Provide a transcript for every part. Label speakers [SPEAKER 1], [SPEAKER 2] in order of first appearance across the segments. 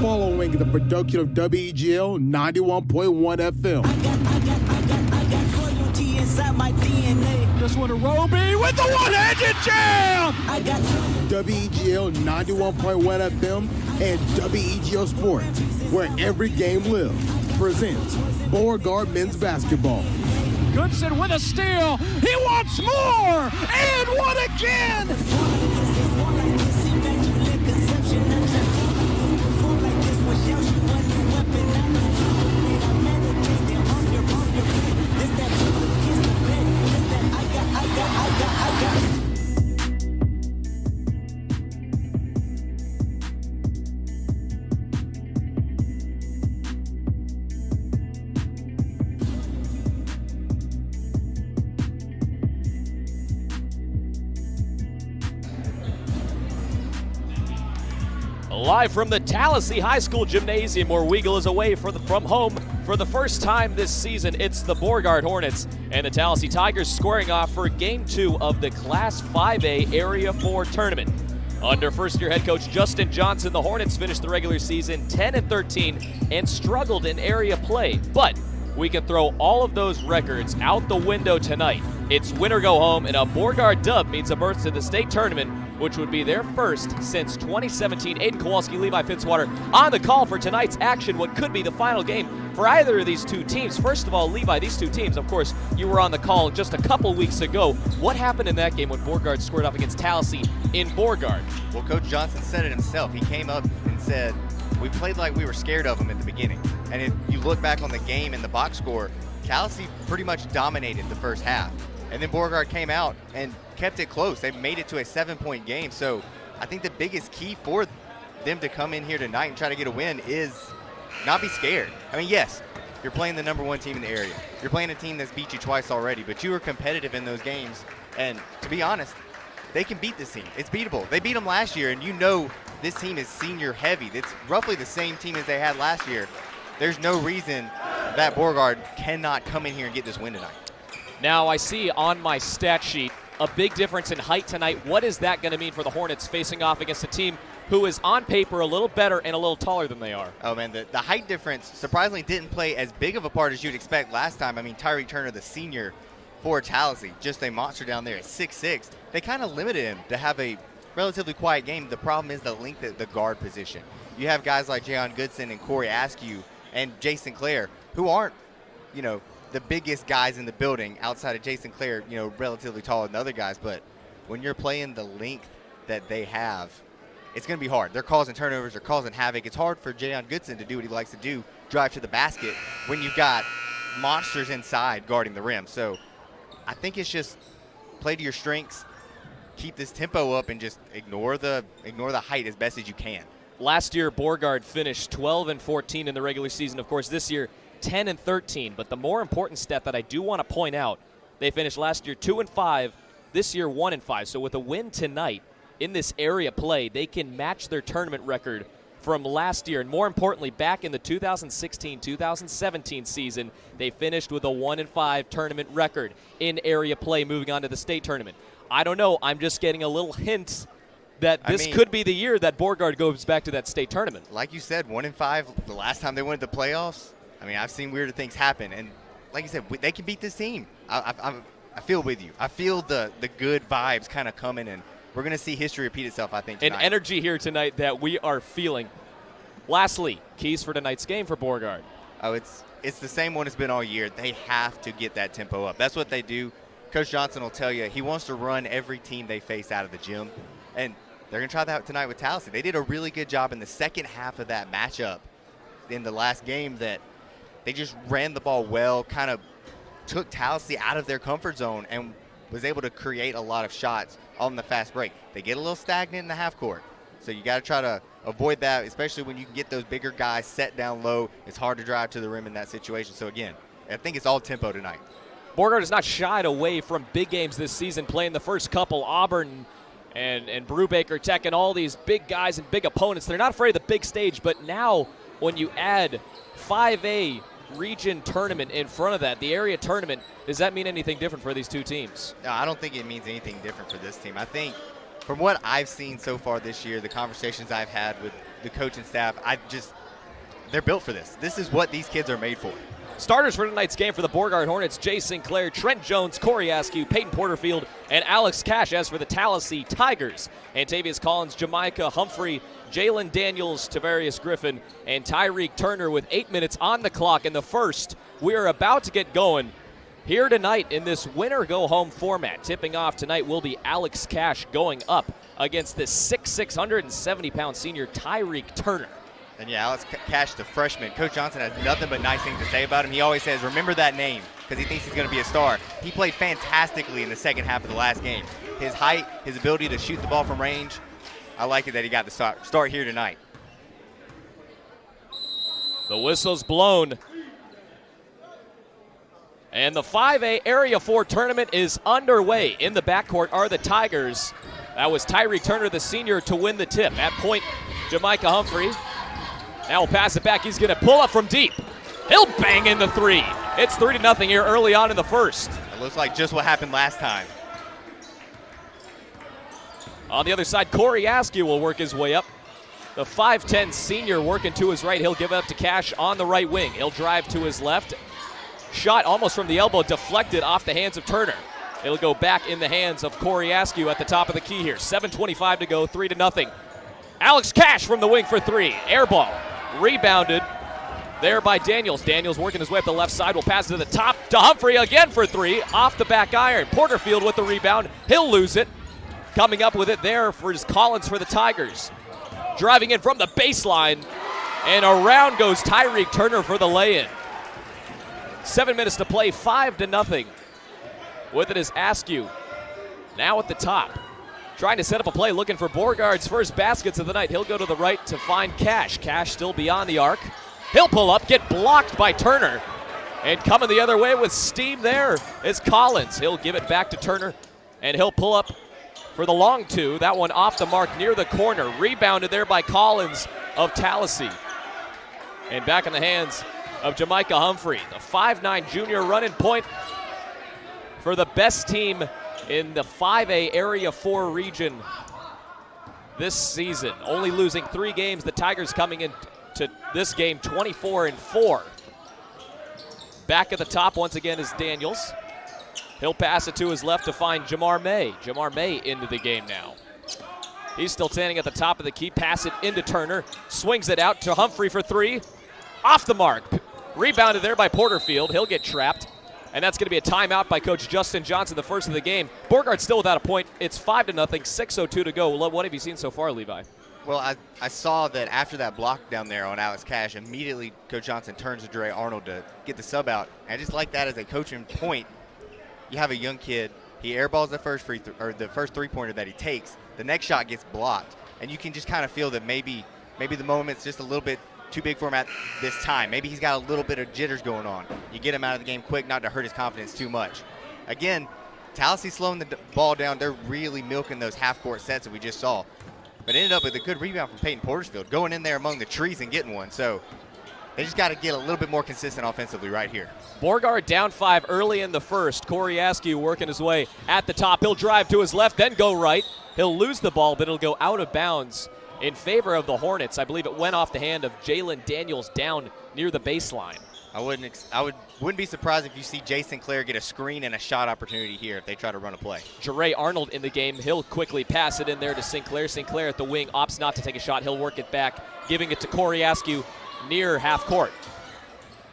[SPEAKER 1] following the production of WEGL 91.1 FM.
[SPEAKER 2] I got royalty inside my DNA.
[SPEAKER 3] Just want to Roby with the one-handed jam!
[SPEAKER 2] I got
[SPEAKER 1] WEGL 91.1 FM and WEGL Sports, where every game lives, presents Beauregard men's basketball.
[SPEAKER 3] Goodson with a steal. He wants more! And one again!
[SPEAKER 4] Live from the Tallassee High School Gymnasium, where Weagle is away from home for the first time this season. It's the Beauregard Hornets and the Tallassee Tigers squaring off for Game 2 of the Class 5A Area 4 tournament. Under first-year head coach Justin Johnson, the Hornets finished the regular season 10-13 and struggled in area play. But we can throw all of those records out the window tonight. It's win or go home, and a Beauregard dub means a berth to the state tournament, which would be their first since 2017. Aiden Kowalski, Levi Fitzwater on the call for tonight's action, what could be the final game for either of these two teams. First of all, Levi, these two teams, of course, you were on the call just a couple weeks ago. What happened in that game when Beauregard squared off against Tallassee in Beauregard?
[SPEAKER 5] Well, Coach Johnson said it himself. He came up and said, we played like we were scared of them at the beginning. And if you look back on the game and the box score, Tallassee pretty much dominated the first half. And then Beauregard came out and kept it close. They made it to a 7-point game. So I think the biggest key for them to come in here tonight and try to get a win is not be scared. I mean, yes, you're playing the number one team in the area. You're playing a team that's beat you twice already, but you were competitive in those games. And to be honest, they can beat this team. It's beatable. They beat them last year, and you know this team is senior heavy. It's roughly the same team as they had last year. There's no reason that Beauregard cannot come in here and get this win tonight.
[SPEAKER 4] Now I see on my stat sheet a big difference in height tonight. What is that going to mean for the Hornets facing off against a team who is on paper a little better and a little taller than they are?
[SPEAKER 5] Oh, man, the height difference surprisingly didn't play as big of a part as you'd expect last time. I mean, Tyreek Turner, the senior for Tallassee, just a monster down there at 6'6". They kind of limited him to have a relatively quiet game. The problem is the length at the guard position. You have guys like Jayon Goodson and Corey Askew and Jason Clare who aren't, the biggest guys in the building outside of Jason Clare, relatively taller than other guys. But when you're playing the length that they have, it's going to be hard. They're causing turnovers. They're causing havoc. It's hard for Jayon Goodson to do what he likes to do, drive to the basket, when you've got monsters inside guarding the rim. So I think it's just play to your strengths, keep this tempo up, and just ignore the height as best as you can.
[SPEAKER 4] Last year, Beauregard finished 12-14 in the regular season. Of course, this year, 10-13. But the more important stat that I do want to point out, they finished last year 2-5, this year 1-5. So with a win tonight in this area play, they can match their tournament record from last year. And more importantly, back in the 2016-2017 season, they finished with a 1-5 tournament record in area play, moving on to the state tournament. I don't know. I'm just getting a little hint that this could be the year that Beauregard goes back to that state tournament.
[SPEAKER 5] Like you said, 1-5, the last time they went to the playoffs. I mean, I've seen weirder things happen. And like you said, they can beat this team. I feel with you. I feel the good vibes kind of coming, and we're going to see history repeat itself, I think, tonight.
[SPEAKER 4] An energy here tonight that we are feeling. Lastly, keys for tonight's game for Beauregard.
[SPEAKER 5] Oh, it's the same one it's been all year. They have to get that tempo up. That's what they do. Coach Johnson will tell you he wants to run every team they face out of the gym, and they're going to try that tonight with Tallassee. They did a really good job in the second half of that matchup in the last game, that they just ran the ball well, kind of took Tallassee out of their comfort zone and was able to create a lot of shots on the fast break. They get a little stagnant in the half court, so you got to try to avoid that, especially when you can get those bigger guys set down low. It's hard to drive to the rim in that situation. So, again, I think it's all tempo tonight.
[SPEAKER 4] Beauregard has not shied away from big games this season, playing the first couple, Auburn and Brubaker Tech and all these big guys and big opponents. They're not afraid of the big stage, but now when you add 5A region tournament in front of that, the area tournament, does that mean anything different for these two teams?
[SPEAKER 5] No, I don't think it means anything different for this team. I think from what I've seen so far this year, the conversations I've had with the coaching staff, they're built for this. This is what these kids are made for.
[SPEAKER 4] Starters for tonight's game for the Beauregard Hornets: Jay Sinclair, Trent Jones, Corey Askew, Peyton Porterfield, and Alex Cash. As for the Tallassee Tigers, Antavius Collins, Jamaica Humphrey, Jalen Daniels, Tavarius Griffin, and Tyreek Turner with 8 minutes on the clock in the first. We are about to get going here tonight in this winner-go-home format. Tipping off tonight will be Alex Cash going up against this 6'6", 170-pound senior Tyreek Turner.
[SPEAKER 5] And yeah, Alex Cash, the freshman. Coach Johnson has nothing but nice things to say about him. He always says, remember that name, because he thinks he's going to be a star. He played fantastically in the second half of the last game. His height, his ability to shoot the ball from range, I like it that he got the start here tonight.
[SPEAKER 4] The whistle's blown. And the 5A Area 4 tournament is underway. In the backcourt are the Tigers. That was Tyreek Turner, the senior, to win the tip. At point, Jamaica Humphrey. Now we'll pass it back. He's going to pull up from deep. He'll bang in the three. It's 3-0 here early on in the first.
[SPEAKER 5] It looks like just what happened last time.
[SPEAKER 4] On the other side, Corey Askew will work his way up. The 5'10 senior working to his right. He'll give it up to Cash on the right wing. He'll drive to his left. Shot almost from the elbow, deflected off the hands of Turner. It'll go back in the hands of Corey Askew at the top of the key here. 7:25 to go, 3-0. Alex Cash from the wing for three. Air ball. Rebounded there by Daniels. Daniels working his way up the left side. Will pass it to the top to Humphrey again for three. Off the back iron. Porterfield with the rebound. He'll lose it. Coming up with it there for Collins for the Tigers. Driving in from the baseline. And around goes Tyreek Turner for the lay-in. 7 minutes to play, 5-0. With it is Askew. Now at the top. Trying to set up a play, looking for Beauregard's first baskets of the night. He'll go to the right to find Cash. Cash still beyond the arc. He'll pull up, get blocked by Turner. And coming the other way with steam there is Collins. He'll give it back to Turner, and he'll pull up for the long two. That one off the mark near the corner. Rebounded there by Collins of Tallassee. And back in the hands of Jamaica Humphrey. The 5'9 junior running point for the best team in the 5A Area 4 region this season. Only losing 3 games. The Tigers coming into this game 24-4. Back at the top once again is Daniels. He'll pass it to his left to find Jamar May. Jamar May into the game now. He's still standing at the top of the key. Pass it into Turner. Swings it out to Humphrey for three. Off the mark. Rebounded there by Porterfield. He'll get trapped. And that's going to be a timeout by Coach Justin Johnson, the first of the game. Beauregard still without a point. It's 5-0, 6:02 to go. What have you seen so far, Levi?
[SPEAKER 5] Well, I saw that after that block down there on Alex Cash, immediately Coach Johnson turns to Dre Arnold to get the sub out. And I just like that as a coaching point. You have a young kid. He airballs the first the first three-pointer that he takes. The next shot gets blocked, and you can just kind of feel that maybe the moment's just a little bit too big for him at this time. Maybe he's got a little bit of jitters going on. You get him out of the game quick, not to hurt his confidence too much. Again, Tallassee's slowing the ball down. They're really milking those half-court sets that we just saw. But ended up with a good rebound from Peyton Porterfield, going in there among the trees and getting one. So they just got to get a little bit more consistent offensively right here.
[SPEAKER 4] Beauregard down 5 early in the first. Corey Askew working his way at the top. He'll drive to his left, then go right. He'll lose the ball, but it'll go out of bounds in favor of the Hornets. I believe it went off the hand of Jalen Daniels down near the baseline.
[SPEAKER 5] I wouldn't be surprised if you see Jay Sinclair get a screen and a shot opportunity here if they try to run a play.
[SPEAKER 4] Jere Arnold in the game. He'll quickly pass it in there to Sinclair. Sinclair at the wing opts not to take a shot. He'll work it back, giving it to Corey Askew near half court.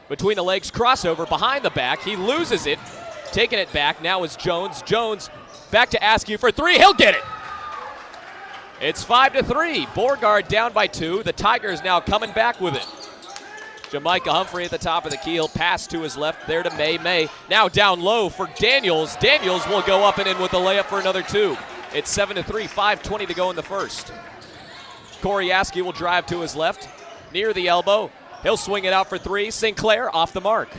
[SPEAKER 4] Between the legs, crossover behind the back. He loses it. Taking it back now is Jones. Jones back to Askew for three. He'll get it. It's 5-3. Beauregard down by 2. The Tigers now coming back with it. Jamaica Humphrey at the top of the key. He'll pass to his left there to May. May now down low for Daniels. Daniels will go up and in with the layup for another 2. It's 7-3, 5:20 to go in the first. Corey Askew will drive to his left near the elbow. He'll swing it out for 3. Sinclair off the mark.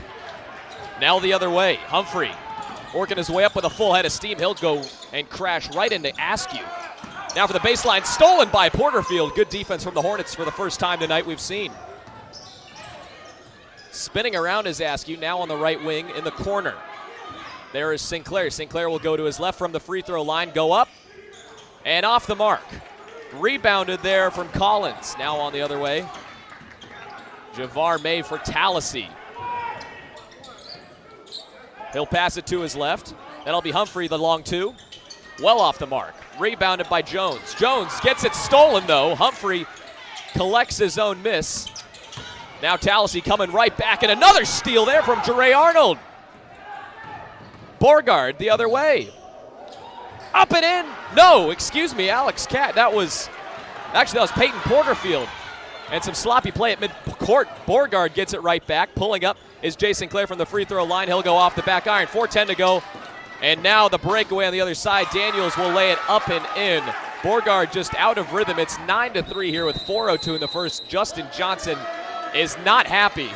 [SPEAKER 4] Now the other way. Humphrey working his way up with a full head of steam. He'll go and crash right into Askew. Now for the baseline, stolen by Porterfield. Good defense from the Hornets for the first time tonight we've seen. Spinning around is Askew, now on the right wing in the corner. There is Sinclair. Sinclair will go to his left from the free throw line, go up, and off the mark. Rebounded there from Collins. Now on the other way. Javar May for Tallassee. He'll pass it to his left. That'll be Humphrey, the long two. Well off the mark. Rebounded by Jones. Jones gets it stolen, though. Humphrey collects his own miss. Now Tallassee coming right back, and another steal there from Jere Arnold. Beauregard the other way. Up and in. No, excuse me, Alex Catt. That was Peyton Porterfield. And some sloppy play at mid-court. Beauregard gets it right back. Pulling up is Jason Clare from the free throw line. He'll go off the back iron. 4:10 to go. And now the breakaway on the other side. Daniels will lay it up and in. Beauregard just out of rhythm. It's 9-3 here with 4:02 in the first. Justin Johnson is not happy.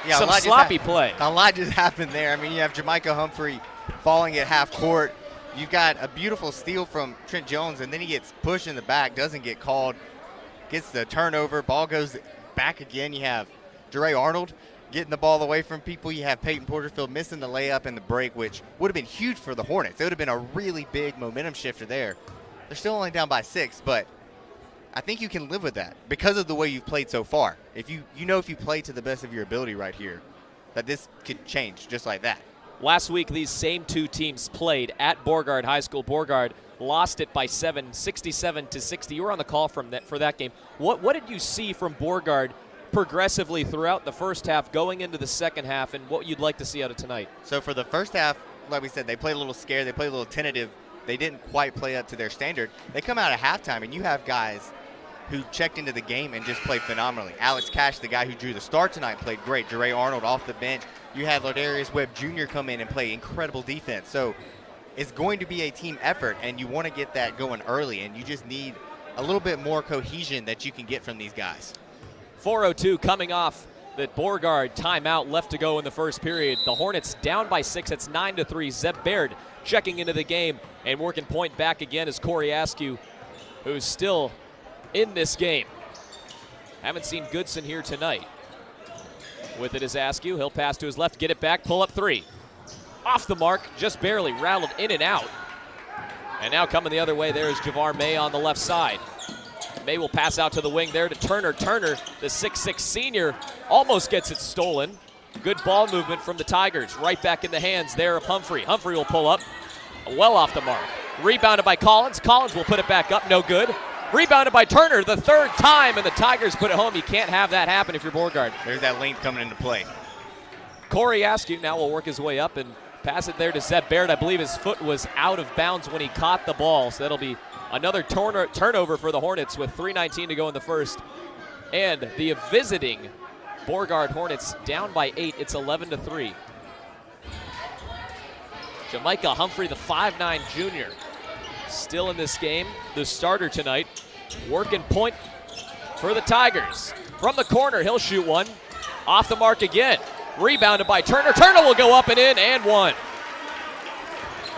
[SPEAKER 5] Yeah,
[SPEAKER 4] some sloppy play.
[SPEAKER 5] A lot just happened there. I mean, you have Jamaica Humphrey falling at half court. You've got a beautiful steal from Trent Jones, and then he gets pushed in the back, doesn't get called, gets the turnover, ball goes back again. You have Jere Arnold getting the ball away from people. You have Peyton Porterfield missing the layup and the break, which would have been huge for the Hornets. It would have been a really big momentum shifter there. They're still only down by 6, but I think you can live with that because of the way you've played so far. If you play to the best of your ability right here, that this could change just like that.
[SPEAKER 4] Last week, these same two teams played at Beauregard High School. Beauregard lost it by 7, 67-60. You were on the call for that game. What did you see from Beauregard progressively throughout the first half, going into the second half, and what you'd like to see out of tonight?
[SPEAKER 5] So for the first half, like we said, they played a little scared. They played a little tentative. They didn't quite play up to their standard. They come out at halftime, and you have guys who checked into the game and just played phenomenally. Alex Cash, the guy who drew the start tonight, played great. Jere Arnold off the bench. You had Ladarius Webb Jr. come in and play incredible defense. So it's going to be a team effort, and you want to get that going early, and you just need a little bit more cohesion that you can get from these guys.
[SPEAKER 4] 4:02 coming off the Beauregard timeout left to go in the first period. The Hornets down by 6. It's 9-3. Zeb Baird checking into the game and working point back again is Corey Askew, who's still in this game. Haven't seen Goodson here tonight. With it is Askew. He'll pass to his left, get it back, pull up 3. Off the mark, just barely rattled in and out. And now coming the other way, there is Javar May on the left side. May will pass out to the wing there to Turner. Turner, the 6'6 senior, almost gets it stolen. Good ball movement from the Tigers. Right back in the hands there of Humphrey. Humphrey will pull up, well off the mark. Rebounded by Collins. Collins will put it back up, no good. Rebounded by Turner the third time, and the Tigers put it home. You can't have that happen if you're Beauregard.
[SPEAKER 5] There's that length coming into play.
[SPEAKER 4] Corey Askew now will work his way up and pass it there to Zeb Baird. I believe his foot was out of bounds when he caught the ball, so that'll be another turnover for the Hornets with 3:19 to go in the first. And the visiting Beauregard Hornets down by 8. It's 11-3. Jamaica Humphrey, the 5'9 junior, still in this game, the starter tonight. Working point for the Tigers. From the corner, he'll shoot one. Off the mark again. Rebounded by Turner. Turner will go up and in, and one.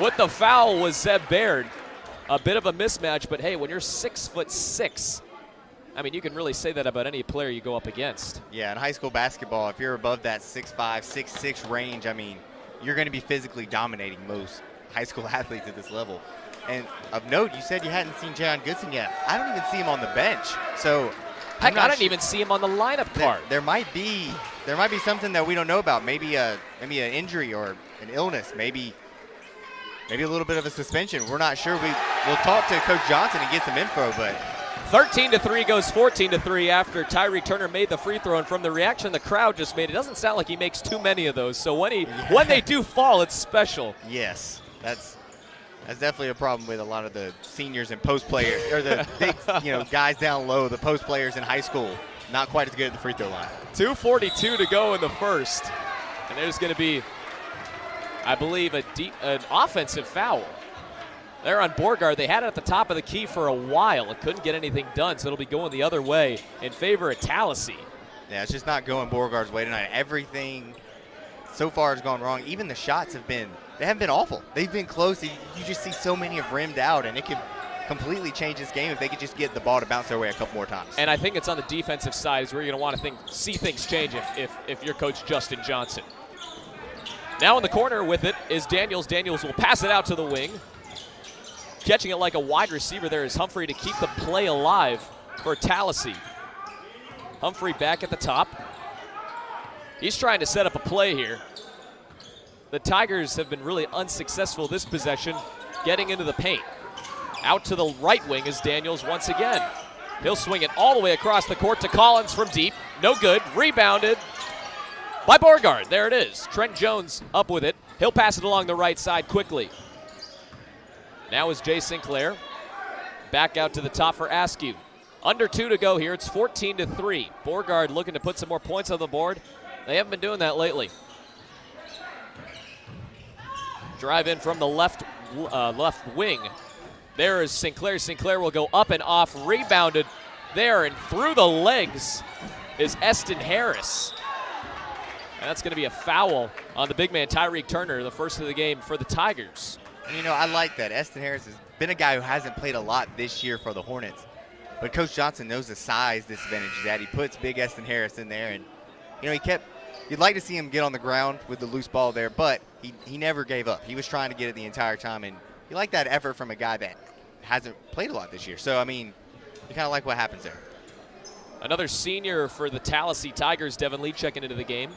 [SPEAKER 4] With the foul was Zeb Baird. A bit of a mismatch, but hey, when you're 6'6", I mean, you can really say that about any player you go up against.
[SPEAKER 5] Yeah, in high school basketball, if you're above that 6'5", 6'6" range, I mean, you're going to be physically dominating most high school athletes at this level. And of note, you said you hadn't seen Jayon Goodson yet. I don't even see him on the bench. So,
[SPEAKER 4] heck, I didn't even see him on the lineup card.
[SPEAKER 5] There might be something that we don't know about. Maybe an injury or an illness. Maybe a little bit of a suspension. We're not sure. We'll talk to Coach Johnson and get some info, but
[SPEAKER 4] 13-3 goes 14-3 after Tyreek Turner made the free throw, and from the reaction the crowd just made, it doesn't sound like he makes too many of those. So when they do fall, it's special.
[SPEAKER 5] Yes, that's definitely a problem with a lot of the seniors and post players, or the big guys down low, the post players in high school, not quite as good at the free throw line.
[SPEAKER 4] 2:42 to go in the first, and there's going to be, I believe, an offensive foul. They're on Beauregard. They had it at the top of the key for a while. It couldn't get anything done, so it'll be going the other way in favor of Tallassee.
[SPEAKER 5] Yeah, it's just not going Beauregard's way tonight. Everything so far has gone wrong. Even the shots haven't been awful. They've been close. You just see so many have rimmed out, and it could completely change this game if they could just get the ball to bounce their way a couple more times.
[SPEAKER 4] And I think it's on the defensive side is where you're going to want to see things change if you're Coach Justin Johnson. Now in the corner with it is Daniels. Daniels will pass it out to the wing. catching it like a wide receiver there is Humphrey to keep the play alive for Tallassee. Humphrey back at the top. He's trying to set up a play here. The Tigers have been really unsuccessful this possession, getting into the paint. Out to the right wing is Daniels once again. He'll swing it all the way across the court to Collins from deep. No good. Rebounded by Beauregard. There it is. Trent Jones up with it. He'll pass it along the right side quickly. Now is Jay Sinclair. Back out to the top for Askew. Under 2 to go here. It's 14-3. Beauregard looking to put some more points on the board. They haven't been doing that lately. Drive in from the left wing. There is Sinclair. Sinclair will go up and off. Rebounded there and through the legs is Eston Harris. And that's going to be a foul on the big man, Tyreek Turner, the first of the game for the Tigers.
[SPEAKER 5] And, I like that. Eston Harris has been a guy who hasn't played a lot this year for the Hornets. But Coach Johnson knows the size disadvantage that he puts big Eston Harris in there. And, you'd like to see him get on the ground with the loose ball there, but he never gave up. He was trying to get it the entire time. And you like that effort from a guy that hasn't played a lot this year. So, you kind of like what happens there.
[SPEAKER 4] Another senior for the Tallassee Tigers, Devin Lee checking into the game.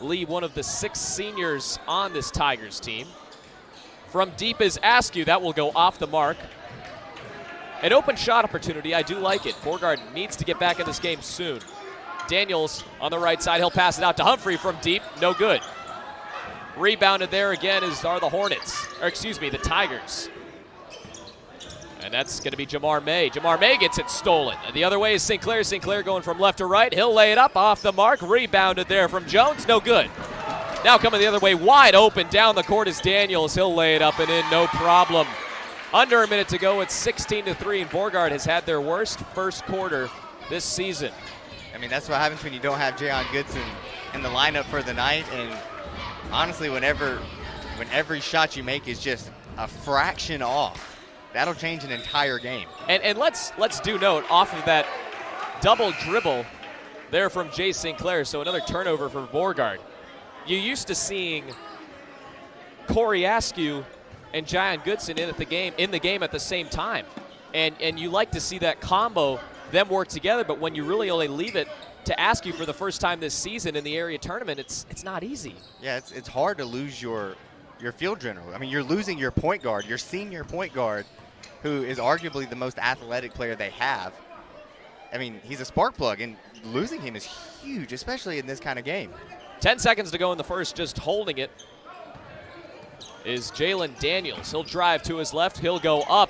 [SPEAKER 4] Lee, one of the 6 seniors on this Tigers team. From deep is Askew. That will go off the mark. An open shot opportunity. I do like it. Beauregard needs to get back in this game soon. Daniels on the right side. He'll pass it out to Humphrey from deep. No good. Rebounded there again are the Hornets. Or excuse me, the Tigers. And that's going to be Jamar May. Jamar May gets it stolen. And the other way is Sinclair. Sinclair going from left to right. He'll lay it up off the mark. Rebounded there from Jones. No good. Now coming the other way, wide open. Down the court is Daniels. He'll lay it up and in, no problem. Under a minute to go. It's 16-3, and Beauregard has had their worst first quarter this season.
[SPEAKER 5] That's what happens when you don't have Jayon Goodson in the lineup for the night. And honestly, when every shot you make is just a fraction off, that'll change an entire game.
[SPEAKER 4] And let's do note, off of that double dribble there from Jay Sinclair, so another turnover for Beauregard. You used to seeing Corey Askew and Jayon Goodson in the game at the same time. And you like to see that combo, them work together, but when you really only leave it to Askew for the first time this season in the area tournament, it's not easy.
[SPEAKER 5] Yeah, it's hard to lose your field general. You're losing your point guard, your senior point guard, who is arguably the most athletic player they have. He's a spark plug, and losing him is huge, especially in this kind of game.
[SPEAKER 4] 10 seconds to go in the first, just holding it is Jalen Daniels. He'll drive to his left. He'll go up,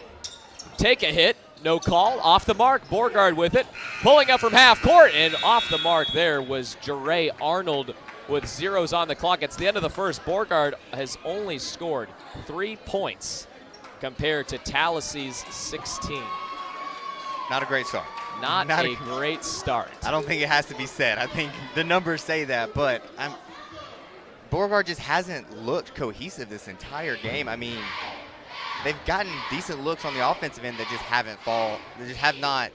[SPEAKER 4] take a hit. No call. Off the mark. Beauregard with it. Pulling up from half court, and off the mark there was Jeray Arnold with zeros on the clock. It's the end of the first. Beauregard has only scored 3 points compared to Tallassee's 16.
[SPEAKER 5] Not a great start.
[SPEAKER 4] Not a great start.
[SPEAKER 5] I don't think it has to be said. I think the numbers say that, but Beauregard just hasn't looked cohesive this entire game. They've gotten decent looks on the offensive end that just have not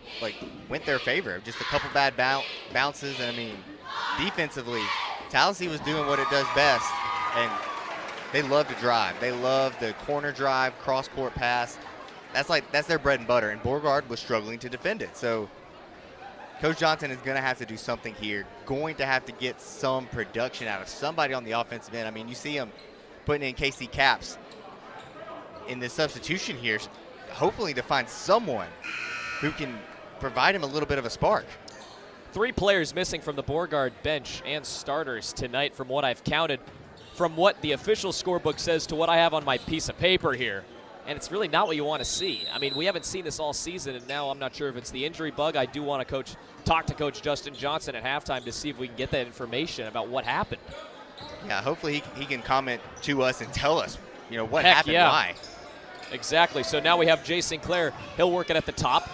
[SPEAKER 5] went their favor. Just a couple bad bounces, and defensively, Tallassee was doing what it does best, and they love to drive. They love the corner drive, cross-court pass. That's their bread and butter, and Beauregard was struggling to defend it. So Coach Johnson is going to have to do something here, going to have to get some production out of somebody on the offensive end. You see him putting in Casey Capps in the substitution here, hopefully to find someone who can provide him a little bit of a spark.
[SPEAKER 4] 3 players missing from the Beauregard bench and starters tonight from what I've counted, from what the official scorebook says to what I have on my piece of paper here. And it's really not what you want to see. We haven't seen this all season, and now I'm not sure if it's the injury bug. I do want to talk to Coach Justin Johnson at halftime to see if we can get that information about what happened.
[SPEAKER 5] Yeah, hopefully he can comment to us and tell us, what happened, why.
[SPEAKER 4] Exactly. So now we have Jay Sinclair. He'll work it at the top.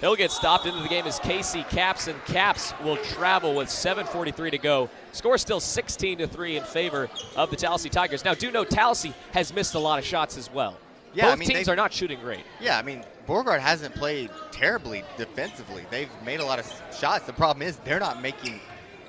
[SPEAKER 4] He'll get stopped into the game as Casey Capps, and Capps will travel with 7:43 to go. Score still 16-3 in favor of the Tallassee Tigers. Now, do note Tallassee has missed a lot of shots as well.
[SPEAKER 5] Yeah,
[SPEAKER 4] Both teams are not shooting great.
[SPEAKER 5] Yeah, Beauregard hasn't played terribly defensively. They've made a lot of shots. The problem is they're not making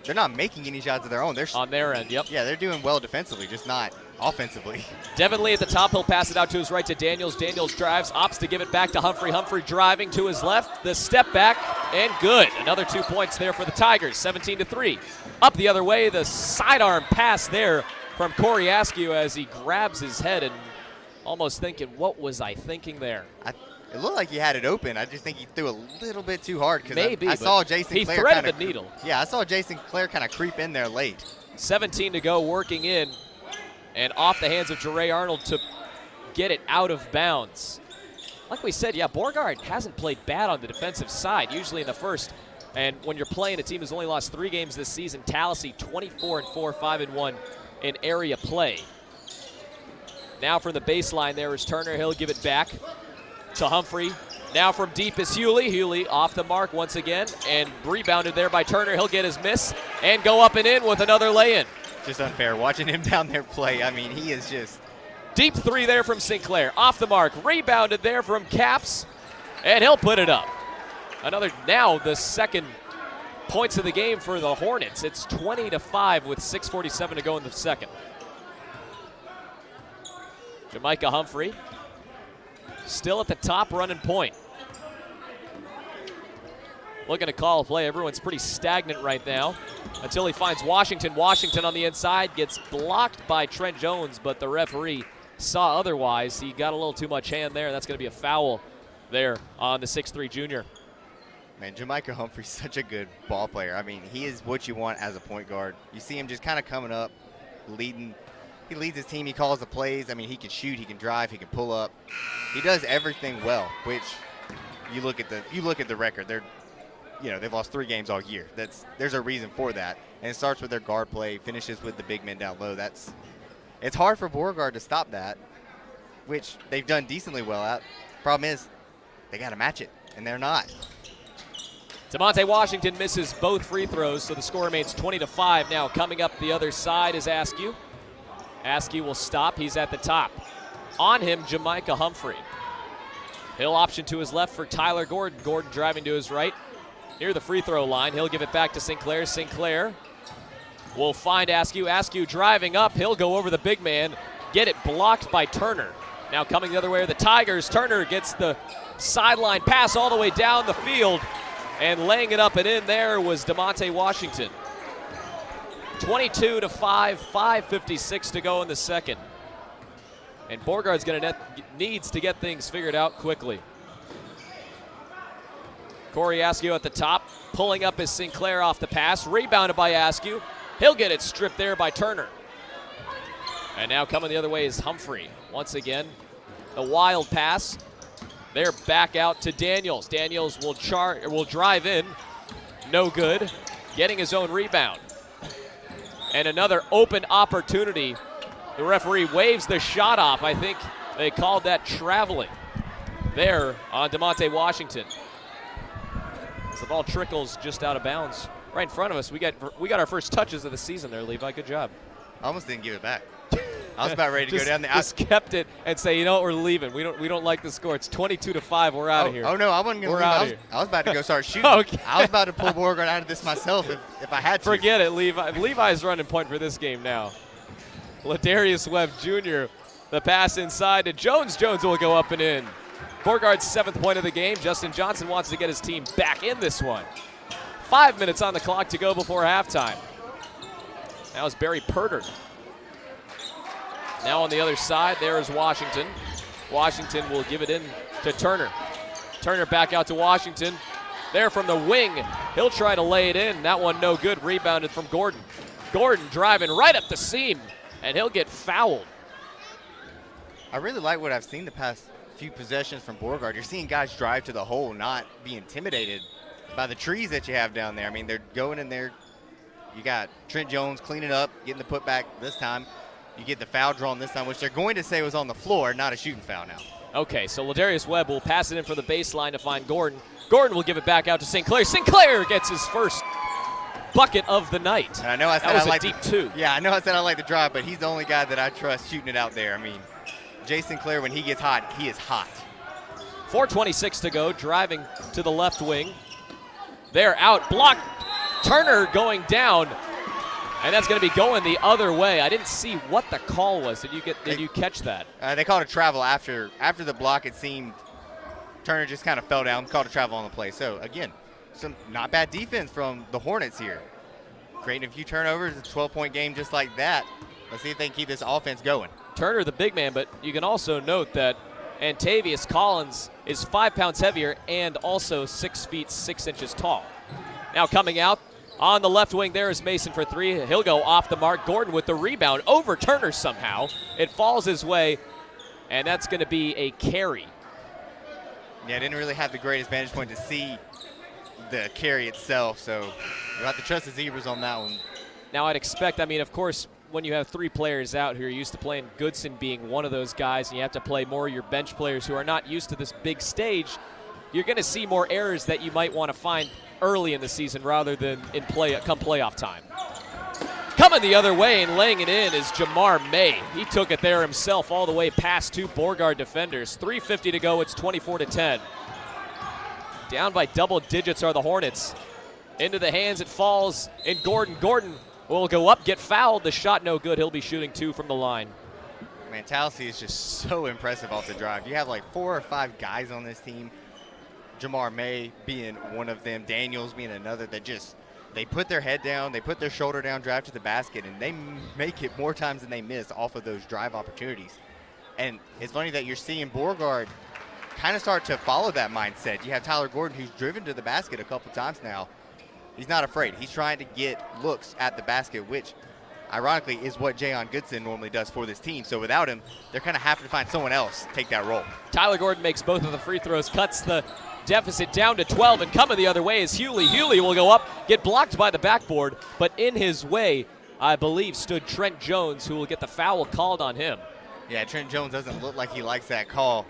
[SPEAKER 5] any shots of their own. They're
[SPEAKER 4] on their end, yep.
[SPEAKER 5] Yeah, they're doing well defensively, just not offensively.
[SPEAKER 4] Devin Lee at the top. He'll pass it out to his right to Daniels. Daniels drives, opts to give it back to Humphrey. Humphrey driving to his left. The step back, and good. Another 2 points there for the Tigers, 17-3. Up the other way, the sidearm pass there from Corey Askew as he grabs his head and almost thinking, what was I thinking there?
[SPEAKER 5] It looked like he had it open. I just think he threw a little bit too hard because
[SPEAKER 4] Maybe,
[SPEAKER 5] I saw Jason Clare.
[SPEAKER 4] He threaded the needle.
[SPEAKER 5] Yeah, I saw Jason Clare kind of creep in there late.
[SPEAKER 4] 17 to go, working in, and off the hands of Jeray Arnold to get it out of bounds. Like we said, yeah, Beauregard hasn't played bad on the defensive side, usually in the first. And when you're playing a team who's only lost 3 games this season, Tallassee 24-4, 5-1 in area play. Now from the baseline there is Turner. He'll give it back to Humphrey. Now from deep is Hewley. Hewley off the mark once again and rebounded there by Turner. He'll get his miss and go up and in with another lay-in.
[SPEAKER 5] Just unfair watching him down there play. I mean, he is just...
[SPEAKER 4] Deep 3 there from Sinclair. Off the mark. Rebounded there from Caps. And he'll put it up. Now the second points of the game for the Hornets. It's 20-5 with 6:47 to go in the second. Jamaica Humphrey still at the top, running point. Looking to call a play. Everyone's pretty stagnant right now until he finds Washington. Washington on the inside gets blocked by Trent Jones, but the referee saw otherwise. He got a little too much hand there, and that's going to be a foul there on the 6'3 junior.
[SPEAKER 5] Man, Jamaica Humphrey's such a good ball player. I mean, he is what you want as a point guard. You see him just kind of coming up, leading. He leads his team. He calls the plays. I mean, he can shoot, he can drive, he can pull up. He does everything well. Which you look at the record. They've lost 3 games all year. There's a reason for that. And it starts with their guard play, finishes with the big men down low. It's hard for Beauregard to stop that, which they've done decently well at. Problem is, they got to match it, and they're not.
[SPEAKER 4] DeMonte Washington misses both free throws, so the score remains 20-5. Now coming up the other side is Askew. Askew will stop. He's at the top. On him, Jamaica Humphrey. He'll option to his left for Tyler Gordon. Gordon driving to his right near the free throw line. He'll give it back to Sinclair. Sinclair will find Askew. Askew driving up. He'll go over the big man. Get it blocked by Turner. Now coming the other way are the Tigers. Turner gets the sideline pass all the way down the field. And laying it up and in there was DeMonte Washington. 22-5, 5:56 to go in the second. And Beauregard's needs to get things figured out quickly. Corey Askew at the top, pulling up his Sinclair off the pass, rebounded by Askew. He'll get it stripped there by Turner. And now coming the other way is Humphrey. Once again, the wild pass. They're back out to Daniels. Daniels will drive in. No good. Getting his own rebound. And another open opportunity. The referee waves the shot off. I think they called that traveling there on DeMonte Washington. As the ball trickles just out of bounds. Right in front of us. We got our first touches of the season there, Levi. Good job.
[SPEAKER 5] I almost didn't give it back. I was about ready to go down there.
[SPEAKER 4] Just kept it and say, you know what, we're leaving. We don't like the score. It's 22-5. We're out of here.
[SPEAKER 5] Oh no, I wasn't going to leave. I was about to go start shooting.
[SPEAKER 4] Okay.
[SPEAKER 5] I was about to pull Beauregard out of this myself if I had to.
[SPEAKER 4] Forget it, Levi. Levi's running point for this game now. Ladarius Webb Jr. The pass inside to Jones. Jones will go up and in. Beauregard's 7th point of the game. Justin Johnson wants to get his team back in this one. 5 minutes on the clock to go before halftime. Now it's Barry Purder. Now on the other side, there is Washington. Washington will give it in to Turner. Turner back out to Washington. There from the wing. He'll try to lay it in. That one no good. Rebounded from Gordon. Gordon driving right up the seam, and he'll get fouled.
[SPEAKER 5] I really like what I've seen the past few possessions from Beauregard. You're seeing guys drive to the hole, not be intimidated by the trees that you have down there. I mean, they're going in there. You got Trent Jones cleaning up, getting the putback this time. You get the foul drawn this time, which they're going to say was on the floor, not a shooting foul now.
[SPEAKER 4] Okay, so Ladarius Webb will pass it in for the baseline to find Gordon. Gordon will give it back out to Sinclair. Sinclair gets his first bucket of the night.
[SPEAKER 5] And I know I said
[SPEAKER 4] that was
[SPEAKER 5] I like
[SPEAKER 4] a deep 2.
[SPEAKER 5] Yeah, I know I said I like the drive, but he's the only guy that I trust shooting it out there. I mean, Jay Sinclair, when he gets hot, he is hot.
[SPEAKER 4] 4:26 to go, driving to the left wing. They're out, blocked. Turner going down. And that's going to be going the other way. I didn't see what the call was. Did you catch that?
[SPEAKER 5] They called a travel after the block. It seemed Turner just kind of fell down, called a travel on the play. So, again, some not bad defense from the Hornets here. Creating a few turnovers, it's a 12-point game just like that. Let's see if they can keep this offense going.
[SPEAKER 4] Turner, the big man, but you can also note that Antavius Collins is 5 pounds heavier and also 6 feet 6 inches tall. Now coming out on the left wing there is Mason for three. He'll go off the mark. Gordon with the rebound over Turner somehow. It falls his way, and that's going to be a carry.
[SPEAKER 5] Yeah, didn't really have the greatest vantage point to see the carry itself, so you'll have to trust the Zebras on that one.
[SPEAKER 4] Now I'd expect, of course, when you have 3 players out who are used to playing, Goodson being one of those guys, and you have to play more of your bench players who are not used to this big stage, you're going to see more errors that you might want to find early in the season rather than come playoff time. Coming the other way and laying it in is Jamar May. He took it there himself all the way past 2 Beauregard defenders. 3:50 to go. It's 24-10. Down by double digits are the Hornets. Into the hands it falls, and Gordon will go up, get fouled. The shot no good. He'll be shooting 2 from the line.
[SPEAKER 5] Man, Tallassee is just so impressive off the drive. You have like 4 or 5 guys on this team. Jamar May being one of them, Daniels being another, that just, they put their head down, they put their shoulder down, drive to the basket, and they make it more times than they miss off of those drive opportunities. And it's funny that you're seeing Beauregard kind of start to follow that mindset. You have Tyler Gordon, who's driven to the basket a couple times now. He's not afraid. He's trying to get looks at the basket, which ironically is what Jayon Goodson normally does for this team. So without him, they're kind of having to find someone else to take that role.
[SPEAKER 4] Tyler Gordon makes both of the free throws, cuts the deficit down to 12, and coming the other way is Hewley. Hewley will go up, get blocked by the backboard, but in his way, I believe, stood Trent Jones, who will get the foul called on him.
[SPEAKER 5] Yeah, Trent Jones doesn't look like he likes that call.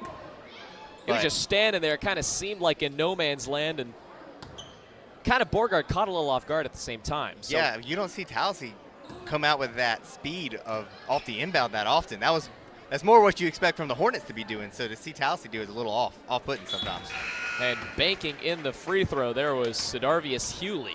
[SPEAKER 4] He was just standing there, kind of seemed like in no man's land, and kind of Beauregard caught a little off guard at the same time. So
[SPEAKER 5] yeah, you don't see Tallassee come out with that speed off the inbound that often. That's more what you expect from the Hornets to be doing. So to see Tallassee do it is a little off-putting sometimes.
[SPEAKER 4] And banking in the free throw there was Sidarvius Hewley.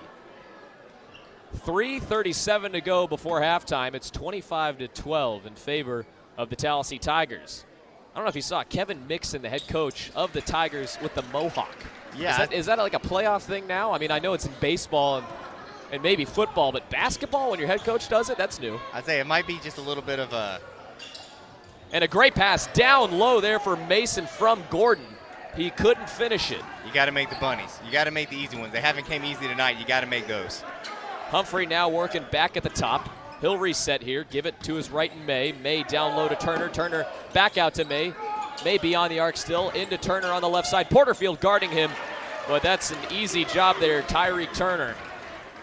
[SPEAKER 4] 3:37 to go before halftime. It's 25-12 in favor of the Tallassee Tigers. I don't know if you saw Kevin Mixon, the head coach of the Tigers, with the mohawk.
[SPEAKER 5] Yeah.
[SPEAKER 4] Is that like a playoff thing now? I know it's in baseball and maybe football, but basketball, when your head coach does it, that's new.
[SPEAKER 5] I'd say it might be just a little bit of a...
[SPEAKER 4] And a great pass down low there for Mason from Gordon. He couldn't finish it.
[SPEAKER 5] You got to make the bunnies. You got to make the easy ones. They haven't came easy tonight. You got to make those.
[SPEAKER 4] Humphrey now working back at the top. He'll reset here, give it to his right in May. May down low to Turner. Turner back out to May. May beyond the arc still, into Turner on the left side. Porterfield guarding him, but that's an easy job there, Tyreek Turner.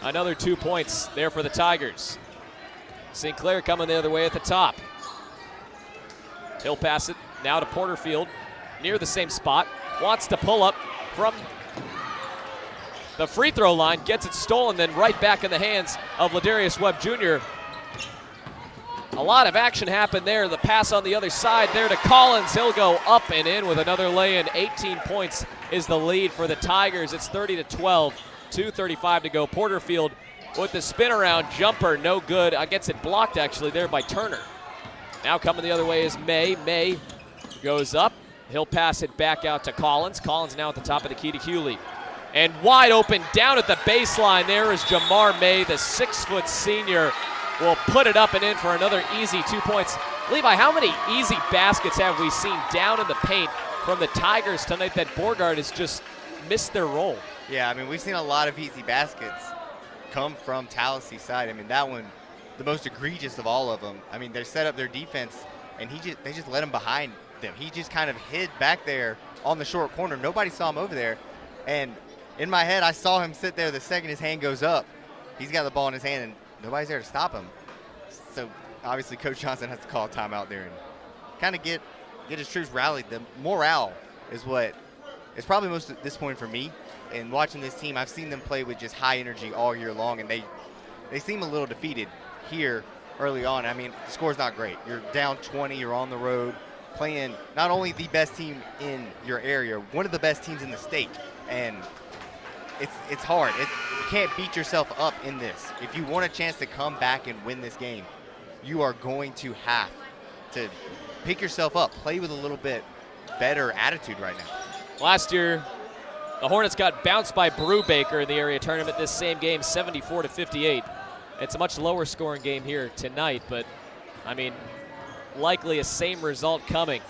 [SPEAKER 4] Another 2 points there for the Tigers. St. Clair coming the other way at the top. He'll pass it now to Porterfield, near the same spot. Wants to pull up from the free throw line, gets it stolen, then right back in the hands of Ladarius Webb Jr. A lot of action happened there. The pass on the other side there to Collins. He'll go up and in with another lay-in. 18 points is the lead for the Tigers. It's 30-12, 2:35 to go. Porterfield with the spin around jumper, no good. Gets it blocked actually there by Turner. Now coming the other way is May. May goes up. He'll pass it back out to Collins. Collins now at the top of the key to Hewley. And wide open down at the baseline there is Jamar May, the 6-foot senior, will put it up and in for another easy 2 points. Levi, how many easy baskets have we seen down in the paint from the Tigers tonight that Beauregard has just missed their role?
[SPEAKER 5] Yeah, we've seen a lot of easy baskets come from Tallassee side. That one, the most egregious of all of them. They set up their defense, and they just let him behind them. He just kind of hid back there on the short corner. Nobody saw him over there. And in my head, I saw him sit there the second his hand goes up. He's got the ball in his hand, and nobody's there to stop him. So obviously Coach Johnson has to call a timeout there and kind of get his troops rallied. The morale is what is probably most disappointing for me. And watching this team, I've seen them play with just high energy all year long, and they seem a little defeated here early on. The score's not great. You're down 20, you're on the road, playing not only the best team in your area, one of the best teams in the state. And it's hard. can't beat yourself up in this. If you want a chance to come back and win this game, you are going to have to pick yourself up, play with a little bit better attitude right now.
[SPEAKER 4] Last year, the Hornets got bounced by Brubaker in the area tournament. This same game, 74-58. It's a much lower scoring game here tonight, but I mean, likely a same result coming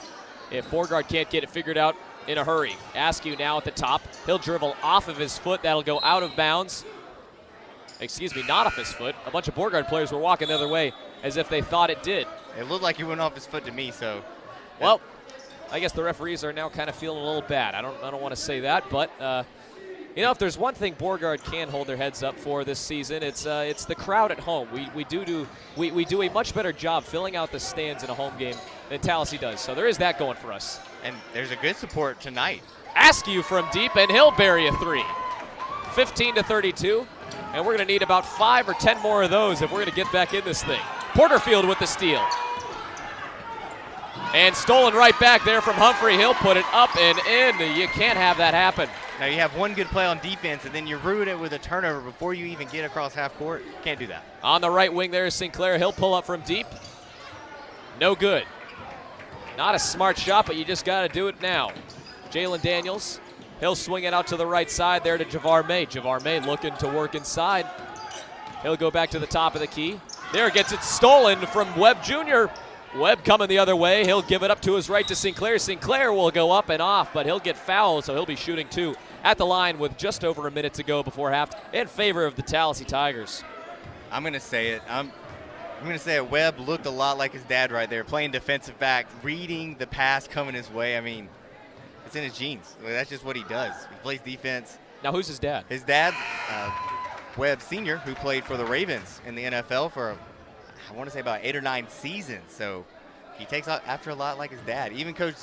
[SPEAKER 4] if Beauregard can't get it figured out in a hurry. Askew now at the top. He'll dribble off of his foot. That'll go out of bounds. Excuse me, not off his foot. A bunch of Beauregard players were walking the other way as if they thought it did.
[SPEAKER 5] It looked like he went off his foot to me, so.
[SPEAKER 4] Well, I guess the referees are now kind of feeling a little bad. I don't want to say that, but you know, if there's one thing Beauregard can hold their heads up for this season, it's the crowd at home. We do a much better job filling out the stands in a home game than Tallassee does. So there is that going for us.
[SPEAKER 5] And there's a good support tonight.
[SPEAKER 4] Askew from deep, and he'll bury a three. 15-32, and we're going to need about 5 or 10 more of those if we're going to get back in this thing. Porterfield with the steal. And stolen right back there from Humphrey. He'll put it up and in. You can't have that happen.
[SPEAKER 5] Now you have one good play on defense, and then you ruin it with a turnover before you even get across half court. Can't do that.
[SPEAKER 4] On the right wing there is Sinclair. He'll pull up from deep. No good. Not a smart shot, but you just got to do it now. Jalen Daniels, he'll swing it out to the right side there to Javar May. Javar May looking to work inside. He'll go back to the top of the key. There, gets it stolen from Webb Jr. Webb coming the other way. He'll give it up to his right to Sinclair. Sinclair will go up and off, but he'll get fouled, so he'll be shooting 2 at the line with just over a minute to go before half in favor of the Tallassee Tigers.
[SPEAKER 5] I'm going to say it. I'm going to say it. Webb looked a lot like his dad right there, playing defensive back, reading the pass coming his way. I mean, it's in his genes. That's just what he does. He plays defense.
[SPEAKER 4] Now, who's his dad?
[SPEAKER 5] His dad, Webb Sr., who played for the Ravens in the NFL for, I want to say, about 8 or 9 seasons. So he takes after a lot like his dad. Even Coach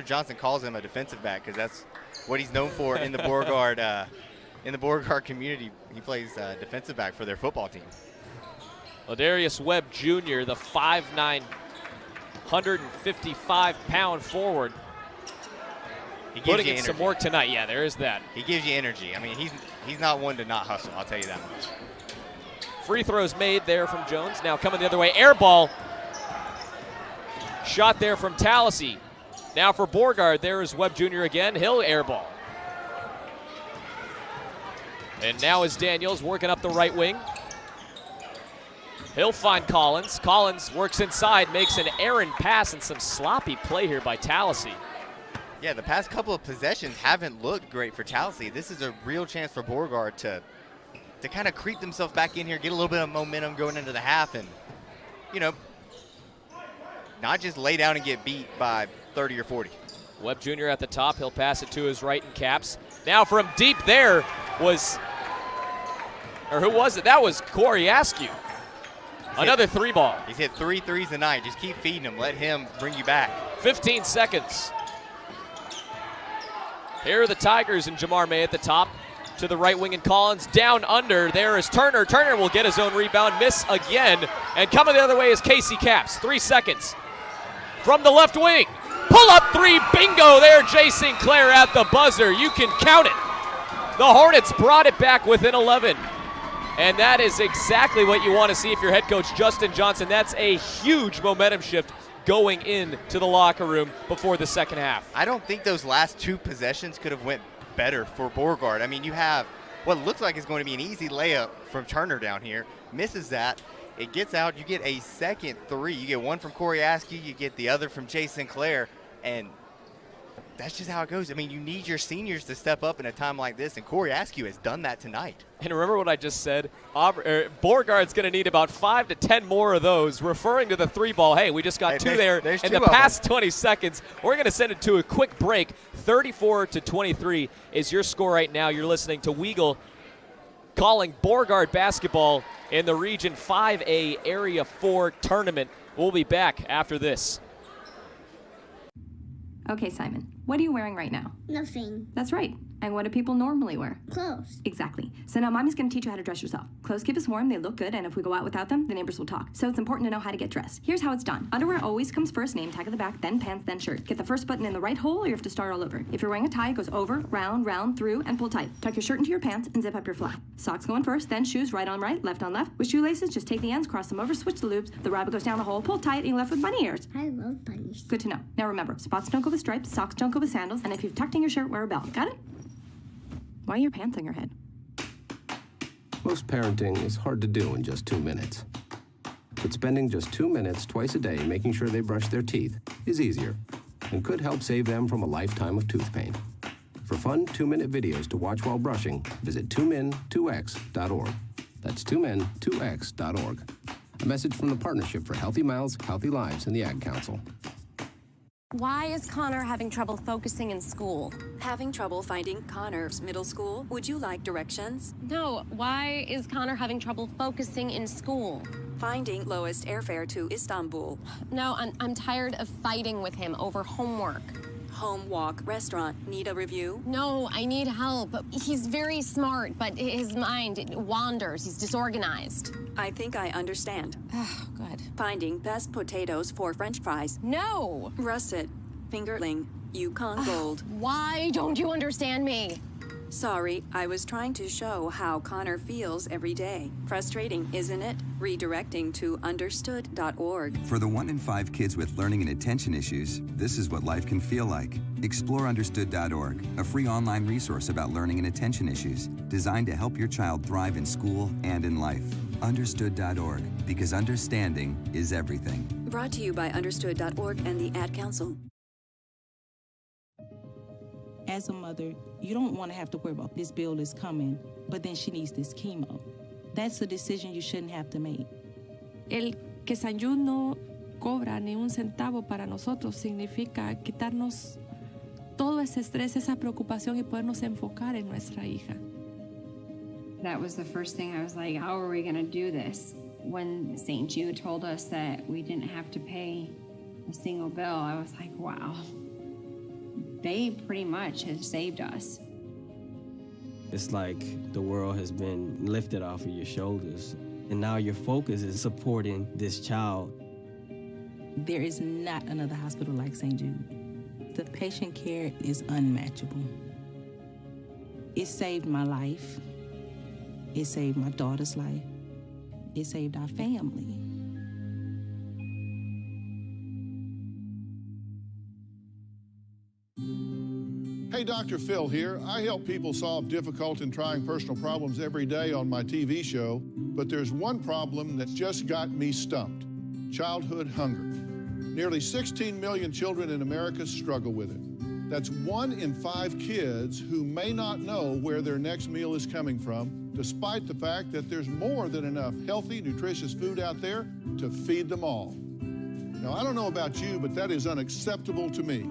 [SPEAKER 5] Johnson calls him a defensive back because that's what he's known for in the Beauregard community. He plays defensive back for their football team.
[SPEAKER 4] Ladarius Webb Jr., the 5'9", 155-pound forward.
[SPEAKER 5] He gives
[SPEAKER 4] putting
[SPEAKER 5] you
[SPEAKER 4] in
[SPEAKER 5] energy.
[SPEAKER 4] some work tonight. Yeah, there is that.
[SPEAKER 5] He gives you energy. I mean, he's not one to not hustle, I'll tell you that much.
[SPEAKER 4] Free throws made there from Jones. Now coming the other way. Air ball. Shot there from Tallassee. Now for Beauregard, there is Webb Jr. again. He'll air ball. And now is Daniels working up the right wing. He'll find Collins. Collins works inside, makes an errant pass, and some sloppy play here by Tallassee.
[SPEAKER 5] Yeah, the past couple of possessions haven't looked great for Tallassee. This is a real chance for Beauregard to kind of creep themselves back in here, get a little bit of momentum going into the half, and, you know, not just lay down and get beat by 30 or 40.
[SPEAKER 4] Webb Jr. at the top. He'll pass it to his right and caps. Now from deep there was, or who was it? That was Corey Askew. Another 3 ball.
[SPEAKER 5] He's hit 3 threes tonight. Just keep feeding him. Let him bring you back.
[SPEAKER 4] 15 seconds. Here are the Tigers and Jamar May at the top. To the right wing and Collins. Down under. There is Turner. Turner will get his own rebound. Miss again. And coming the other way is Casey Caps. 3 seconds. From the left wing. Pull up 3. Bingo there. Jay Sinclair at the buzzer. You can count it. The Hornets brought it back within 11. And that is exactly what you want to see if you're head coach Justin Johnson. That's a huge momentum shift going into the locker room before the second half.
[SPEAKER 5] I don't think those last 2 possessions could have went better for Beauregard. I mean, you have what looks like is going to be an easy layup from Turner down here. Misses that. It gets out. You get a second 3. You get one from Corey Askew. You get the other from Jay Sinclair. And that's just how it goes. I mean, you need your seniors to step up in a time like this, and Corey Askew has done that tonight.
[SPEAKER 4] And remember what I just said? Beauregard's going to need about 5 to 10 more of those, referring to the 3 ball. Hey, we just got 2 there in the past 20 seconds. We're going to send it to a quick break. 34-23 is your score right now. You're listening to Weagle calling Beauregard basketball in the Region 5A Area 4 tournament. We'll be back after this.
[SPEAKER 6] Okay, Simon, What are you wearing right now?
[SPEAKER 7] Nothing.
[SPEAKER 6] That's right. And what do people normally wear?
[SPEAKER 7] Clothes.
[SPEAKER 6] Exactly. So now Mommy's going to teach you how to dress yourself. Clothes keep us warm, they look good, and if we go out without them, the neighbors will talk. So it's important to know how to get dressed. Here's how it's done. Underwear always comes first, name tag at the back, then pants, then shirt. Get the first button in the right hole or you have to start all over. If you're wearing a tie, it goes over, round, through, and pull tight. Tuck your shirt into your pants and zip up your fly. Socks going first, then shoes right on right, left on left. With shoelaces, just take the ends, cross them over, switch the loops. The rabbit goes down the hole, pull tight, and you're left with bunny ears.
[SPEAKER 7] I love bunnies.
[SPEAKER 6] Good to know. Now remember, spots don't go with stripes, socks don't go with sandals, and if you've tucked in your shirt, wear a belt. Got it? Why are your pants on your head?
[SPEAKER 8] Most parenting is hard to do in just 2 minutes. But spending just 2 minutes twice a day making sure they brush their teeth is easier and could help save them from a lifetime of tooth pain. For fun 2-minute videos to watch while brushing, visit 2min2x.org. That's 2min2x.org. A message from the Partnership for Healthy Mouths, Healthy Lives, and the Ad Council.
[SPEAKER 9] Why is Connor having trouble focusing in school?
[SPEAKER 10] Having trouble finding Connor's middle school? Would you like directions?
[SPEAKER 9] No, why is Connor having trouble focusing in school?
[SPEAKER 10] Finding lowest airfare to Istanbul.
[SPEAKER 9] No, I'm tired of fighting with him over homework.
[SPEAKER 10] Home, walk, restaurant. Need a review?
[SPEAKER 9] No, I need help. He's very smart, but his mind wanders. He's disorganized.
[SPEAKER 10] I think I understand.
[SPEAKER 9] Oh, good.
[SPEAKER 10] Finding best potatoes for French fries.
[SPEAKER 9] No!
[SPEAKER 10] Russet, fingerling, Yukon Gold.
[SPEAKER 9] Why don't you understand me?
[SPEAKER 10] Sorry, I was trying to show how Connor feels every day. Frustrating, isn't it? Redirecting to understood.org.
[SPEAKER 11] For the 1 in 5 kids with learning and attention issues, this is what life can feel like. Explore understood.org, a free online resource about learning and attention issues, designed to help your child thrive in school and in life. Understood.org, because understanding is everything.
[SPEAKER 10] Brought to you by understood.org and the Ad Council.
[SPEAKER 12] As a mother, you don't want to have to worry about this bill is coming, but then she needs this chemo. That's a decision you shouldn't have to make.
[SPEAKER 13] El que San Jude no cobra ni un centavo para nosotros significa quitarnos todo ese estrés, esa preocupación y podernos enfocar en nuestra hija.
[SPEAKER 14] That was the first thing I was like, how are we going to do this? When St. Jude told us that we didn't have to pay a single bill, I was like, wow. They pretty much have saved us.
[SPEAKER 15] It's like the world has been lifted off of your shoulders, and now your focus is supporting this child.
[SPEAKER 12] There is not another hospital like St. Jude. The patient care is unmatchable. It saved my life. It saved my daughter's life. It saved our family.
[SPEAKER 16] Hey, Dr. Phil here. I help people solve difficult and trying personal problems every day on my TV show, but there's one problem that's just got me stumped: childhood hunger. Nearly 16 million children in America struggle with it. That's 1 in 5 kids who may not know where their next meal is coming from, despite the fact that there's more than enough healthy, nutritious food out there to feed them all. Now, I don't know about you, but that is unacceptable to me.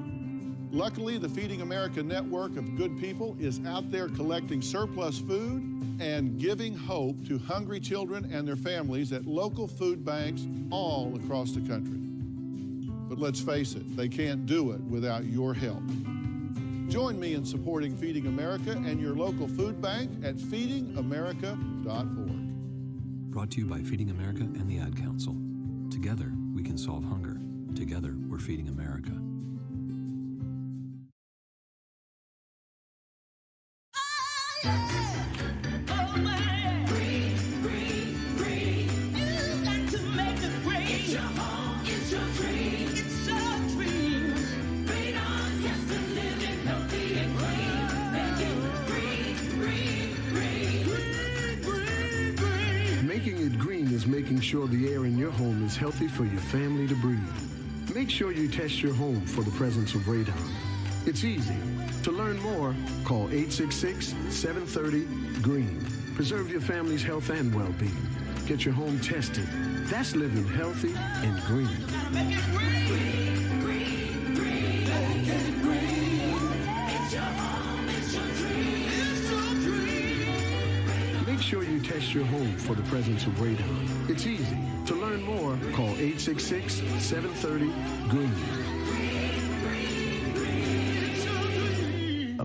[SPEAKER 16] Luckily, the Feeding America network of good people is out there collecting surplus food and giving hope to hungry children and their families at local food banks all across the country. But let's face it, they can't do it without your help. Join me in supporting Feeding America and your local food bank at feedingamerica.org.
[SPEAKER 17] Brought to you by Feeding America and the Ad Council. Together, we can solve hunger. Together, we're feeding America.
[SPEAKER 18] Making it green is making sure the air in your home is healthy for your family to breathe. Make sure you test your home for the presence of radon. It's easy. To learn more, call 866-730-GREEN. Preserve your family's health and well-being. Get your home tested. That's living healthy and green. Make sure you test your home for the presence of radon. It's easy. To learn more, call 866-730-GREEN.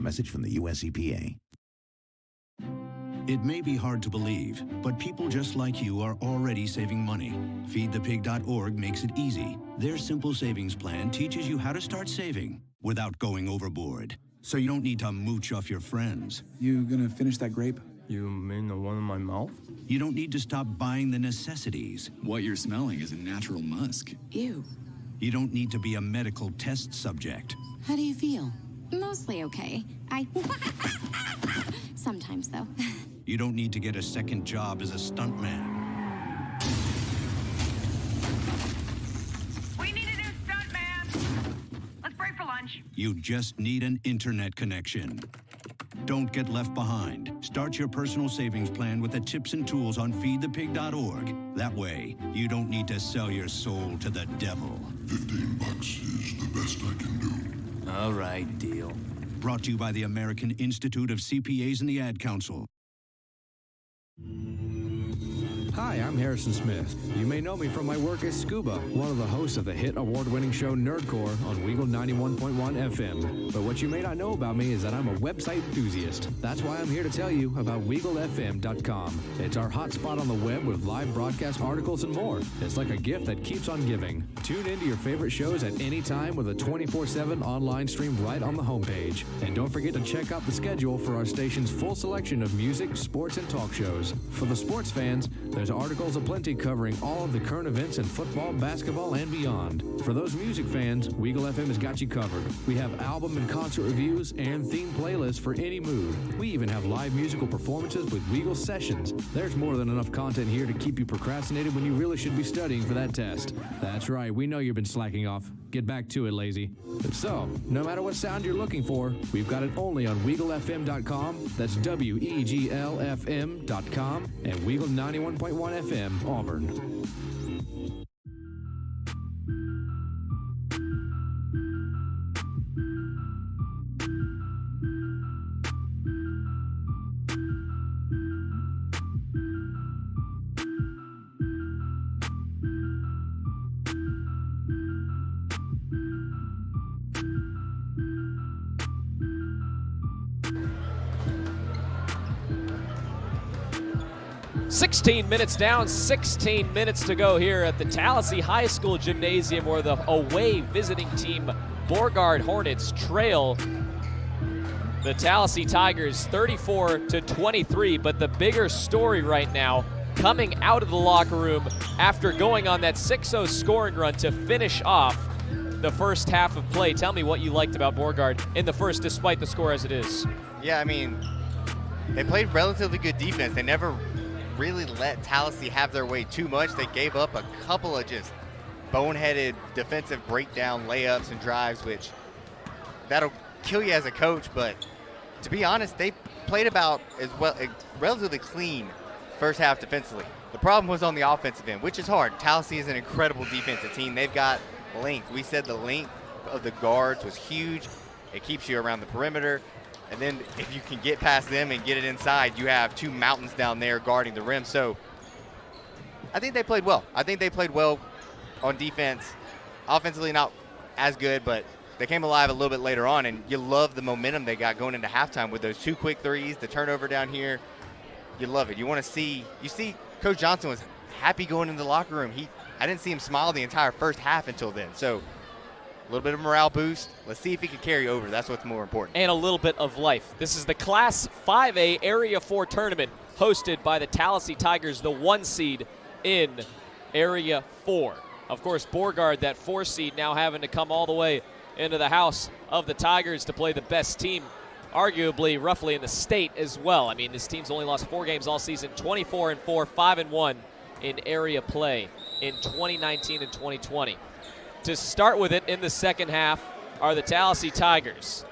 [SPEAKER 7] message from the U.S. EPA.
[SPEAKER 19] It may be hard to believe, but people just like you are already saving money. FeedThePig.org makes it easy. Their simple savings plan teaches you how to start saving without going overboard. So you don't need to mooch off your friends.
[SPEAKER 20] You gonna finish that grape?
[SPEAKER 15] You mean the one in my mouth?
[SPEAKER 19] You don't need to stop buying the necessities.
[SPEAKER 20] What you're smelling is a natural musk.
[SPEAKER 10] Ew.
[SPEAKER 19] You don't need to be a medical test subject.
[SPEAKER 9] How do you feel? Mostly okay. Sometimes, though.
[SPEAKER 19] You don't need to get a second job as a stuntman.
[SPEAKER 21] We need a new stuntman. Let's break for lunch.
[SPEAKER 19] You just need an internet connection. Don't get left behind. Start your personal savings plan with the tips and tools on feedthepig.org. That way, you don't need to sell your soul to the devil.
[SPEAKER 22] $15 is the best I can do.
[SPEAKER 19] All right, deal. Brought to you by the American Institute of CPAs and the Ad Council.
[SPEAKER 23] Hi, I'm Harrison Smith. You may know me from my work as Scuba, one of the hosts of the hit award-winning show Nerdcore on Weagle 91.1 FM. But what you may not know about me is that I'm a website enthusiast. That's why I'm here to tell you about WeagleFM.com. It's our hotspot on the web with live broadcast articles and more. It's like a gift that keeps on giving. Tune into your favorite shows at any time with a 24/7 online stream right on the homepage. And don't forget to check out the schedule for our station's full selection of music, sports, and talk shows. For the sports fans, there's articles aplenty covering all of the current events in football, basketball, and beyond. For those music fans, Weagle FM has got you covered. We have album and concert reviews and theme playlists for any mood. We even have live musical performances with Weagle Sessions. There's more than enough content here to keep you procrastinated when you really should be studying for that test. That's right, we know you've been slacking off. Get back to it, lazy. So, no matter what sound you're looking for, we've got it only on WeagleFM.com. That's WeaglFM.com and Weagle 91.1 FM, Auburn.
[SPEAKER 4] "16 minutes down, 16 minutes to go here at the Tallassee High School Gymnasium, where the away visiting team Beauregard Hornets trail the Tallassee Tigers 34-23. But the bigger story right now, coming out of the locker room after going on that 6-0 scoring run to finish off the first half of play. Tell me what you liked about Beauregard in the first, despite the score as it is.
[SPEAKER 5] Yeah, I mean, they played relatively good defense. They never really let Tallassee have their way too much. They gave up a couple of just boneheaded defensive breakdown layups and drives, which that'll kill you as a coach. But to be honest, they played about as well, a relatively clean first half defensively. The problem was on the offensive end, which is hard. Tallassee is an incredible defensive team. They've got length. We said the length of the guards was huge. It keeps you around the perimeter. And then if you can get past them and get it inside, you have two mountains down there guarding the rim. So I think they played well. I think they played well on defense. Offensively, not as good, but they came alive a little bit later on. And you love the momentum they got going into halftime with those two quick threes, the turnover down here. You love it. You want to see – you see Coach Johnson was happy going into the locker room. I didn't see him smile the entire first half until then. So – a little bit of morale boost. Let's see if he can carry over. That's what's more important.
[SPEAKER 4] And a little bit of life. This is the Class 5A Area 4 tournament hosted by the Tallassee Tigers, the 1 seed in Area 4. Of course, Beauregard, that 4 seed, now having to come all the way into the house of the Tigers to play the best team, arguably roughly in the state as well. I mean, this team's only lost 4 games all season, 24-4, 5-1 in area play in 2019 and 2020. To start with it in the second half are the Tallassee Tigers.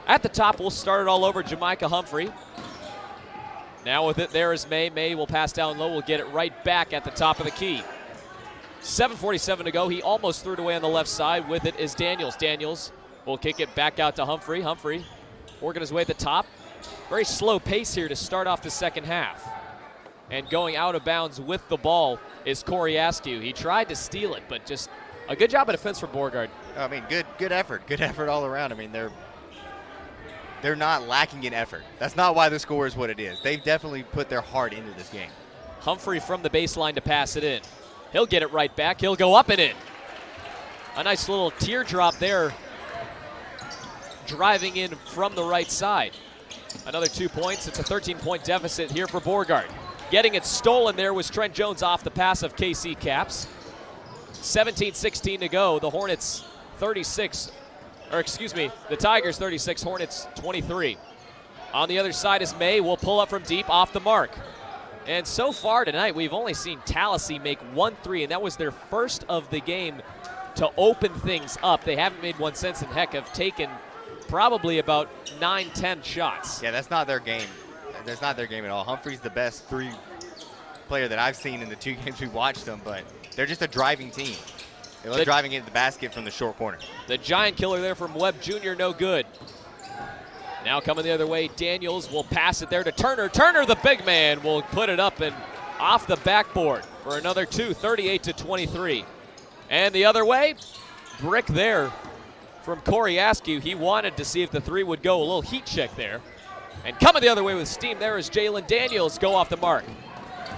[SPEAKER 4] At the top, we'll start it all over. Jamaica Humphrey. Now with it, there is May. May will pass down low. Will get it right back at the top of the key. 7:47 to go. He almost threw it away on the left side. With it is Daniels. Daniels will kick it back out to Humphrey. Humphrey working his way at the top. Very slow pace here to start off the second half. And going out of bounds with the ball is Corey Askew. He tried to steal it, but just a good job of defense from Beauregard.
[SPEAKER 5] I mean, good effort. Good effort all around. I mean, they're not lacking in effort. That's not why the score is what it is. They've definitely put their heart into this game.
[SPEAKER 4] Humphrey from the baseline to pass it in. He'll get it right back. He'll go up and in. A nice little teardrop there, driving in from the right side. Another 2 points. It's a 13-point deficit here for Beauregard. Getting it stolen there was Trent Jones off the pass of KC Caps. 17-16 to go. The Hornets 36, or excuse me, the Tigers 36, Hornets 23. On the other side is May. Will pull up from deep off the mark. And so far tonight, we've only seen Tallassee make 1 3, and that was their first of the game to open things up. They haven't made one since, and heck, have taken probably about 9-10 shots.
[SPEAKER 5] Yeah, that's not their game. That's not their game at all. Humphrey's the best 3 player that I've seen in the 2 games we watched them, but they're just a driving team. They love driving into the basket from the short corner.
[SPEAKER 4] The giant killer there from Webb Jr., no good. Now coming the other way, Daniels will pass it there to Turner. Turner, the big man, will put it up and off the backboard for another 2, 38-23. And the other way, brick there from Corey Askew. He wanted to see if the 3 would go. A little heat check there. And coming the other way with steam there is Jalen Daniels, go off the mark.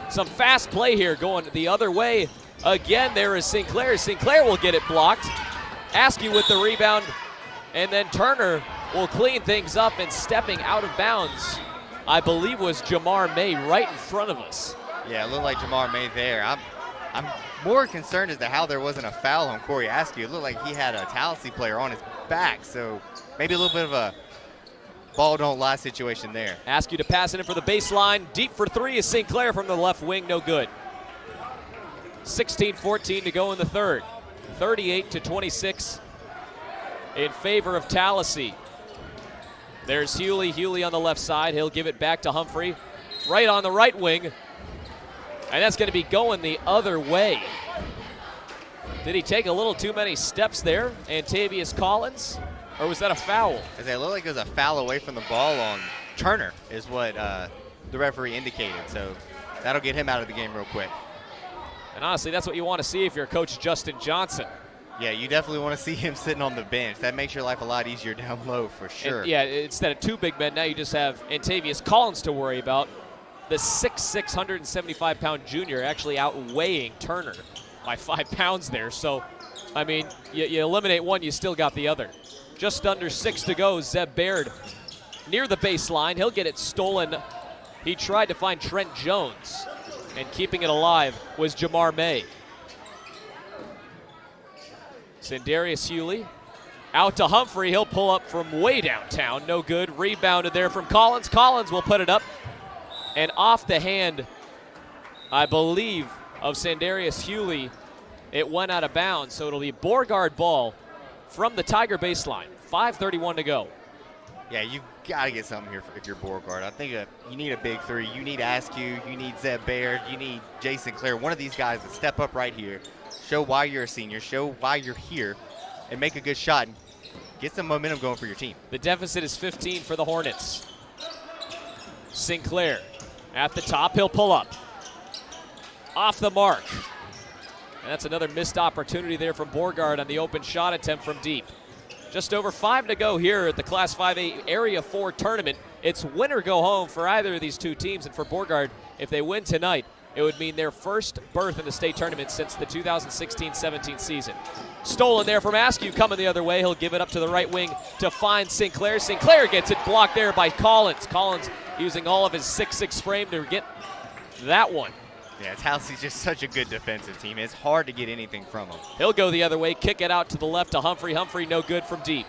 [SPEAKER 4] Some fast play here going the other way. Again, there is Sinclair. Sinclair will get it blocked. Askew with the rebound. And then Turner will clean things up, and stepping out of bounds, I believe, was Jamar May right in front of us.
[SPEAKER 5] Yeah, it looked like Jamar May there. I'm more concerned as to how there wasn't a foul on Corey Askew. It looked like he had a Tallassee player on his back, so maybe a little bit of a ball don't lie situation there.
[SPEAKER 4] Askew to pass it in for the baseline. Deep for 3 is Sinclair from the left wing, no good. 16-14 to go in the third. 38-26 in favor of Tallassee. There's Hewley. Hewley on the left side. He'll give it back to Humphrey. Right on the right wing. And that's going to be going the other way. Did he take a little too many steps there, Antavius Collins? Or was that a foul?
[SPEAKER 5] It looked like it was a foul away from the ball on Turner is what the referee indicated. So that'll get him out of the game real quick.
[SPEAKER 4] And honestly, that's what you want to see if you're Coach Justin Johnson.
[SPEAKER 5] Yeah, you definitely want to see him sitting on the bench. That makes your life a lot easier down low for sure.
[SPEAKER 4] And yeah, instead of 2 big men, now you just have Antavius Collins to worry about. The 6'6", 175-pound junior actually outweighing Turner by 5 pounds there. So, I mean, you eliminate one, you still got the other. Just under 6 to go. Zeb Baird near the baseline. He'll get it stolen. He tried to find Trent Jones, and keeping it alive was Jamar May. Sandarius Hewley out to Humphrey. He'll pull up from way downtown. No good. Rebounded there from Collins. Collins will put it up. And off the hand, I believe, of Sandarius Hewley, it went out of bounds. So it'll be Beauregard ball from the Tiger baseline. 5:31 to go.
[SPEAKER 5] Yeah, you've got to get something here if you're Beauregard. I think you need a big 3. You need Askew. You need Zeb Baird. You need Jason Clare. One of these guys to step up right here. Show why you're a senior. Show why you're here. And make a good shot. And get some momentum going for your team.
[SPEAKER 4] The deficit is 15 for the Hornets. Sinclair at the top. He'll pull up. Off the mark. And that's another missed opportunity there from Beauregard on the open shot attempt from deep. Just over 5 to go here at the Class 5A Area 4 tournament. It's win or go home for either of these 2 teams. And for Beauregard, if they win tonight, it would mean their first berth in the state tournament since the 2016-17 season. Stolen there from Askew, coming the other way. He'll give it up to the right wing to find Sinclair. Sinclair gets it blocked there by Collins. Collins using all of his 6'6" frame to get that one.
[SPEAKER 5] Yeah, Tallassee's just such a good defensive team. It's hard to get anything from them.
[SPEAKER 4] He'll go the other way, kick it out to the left to Humphrey. Humphrey no good from deep.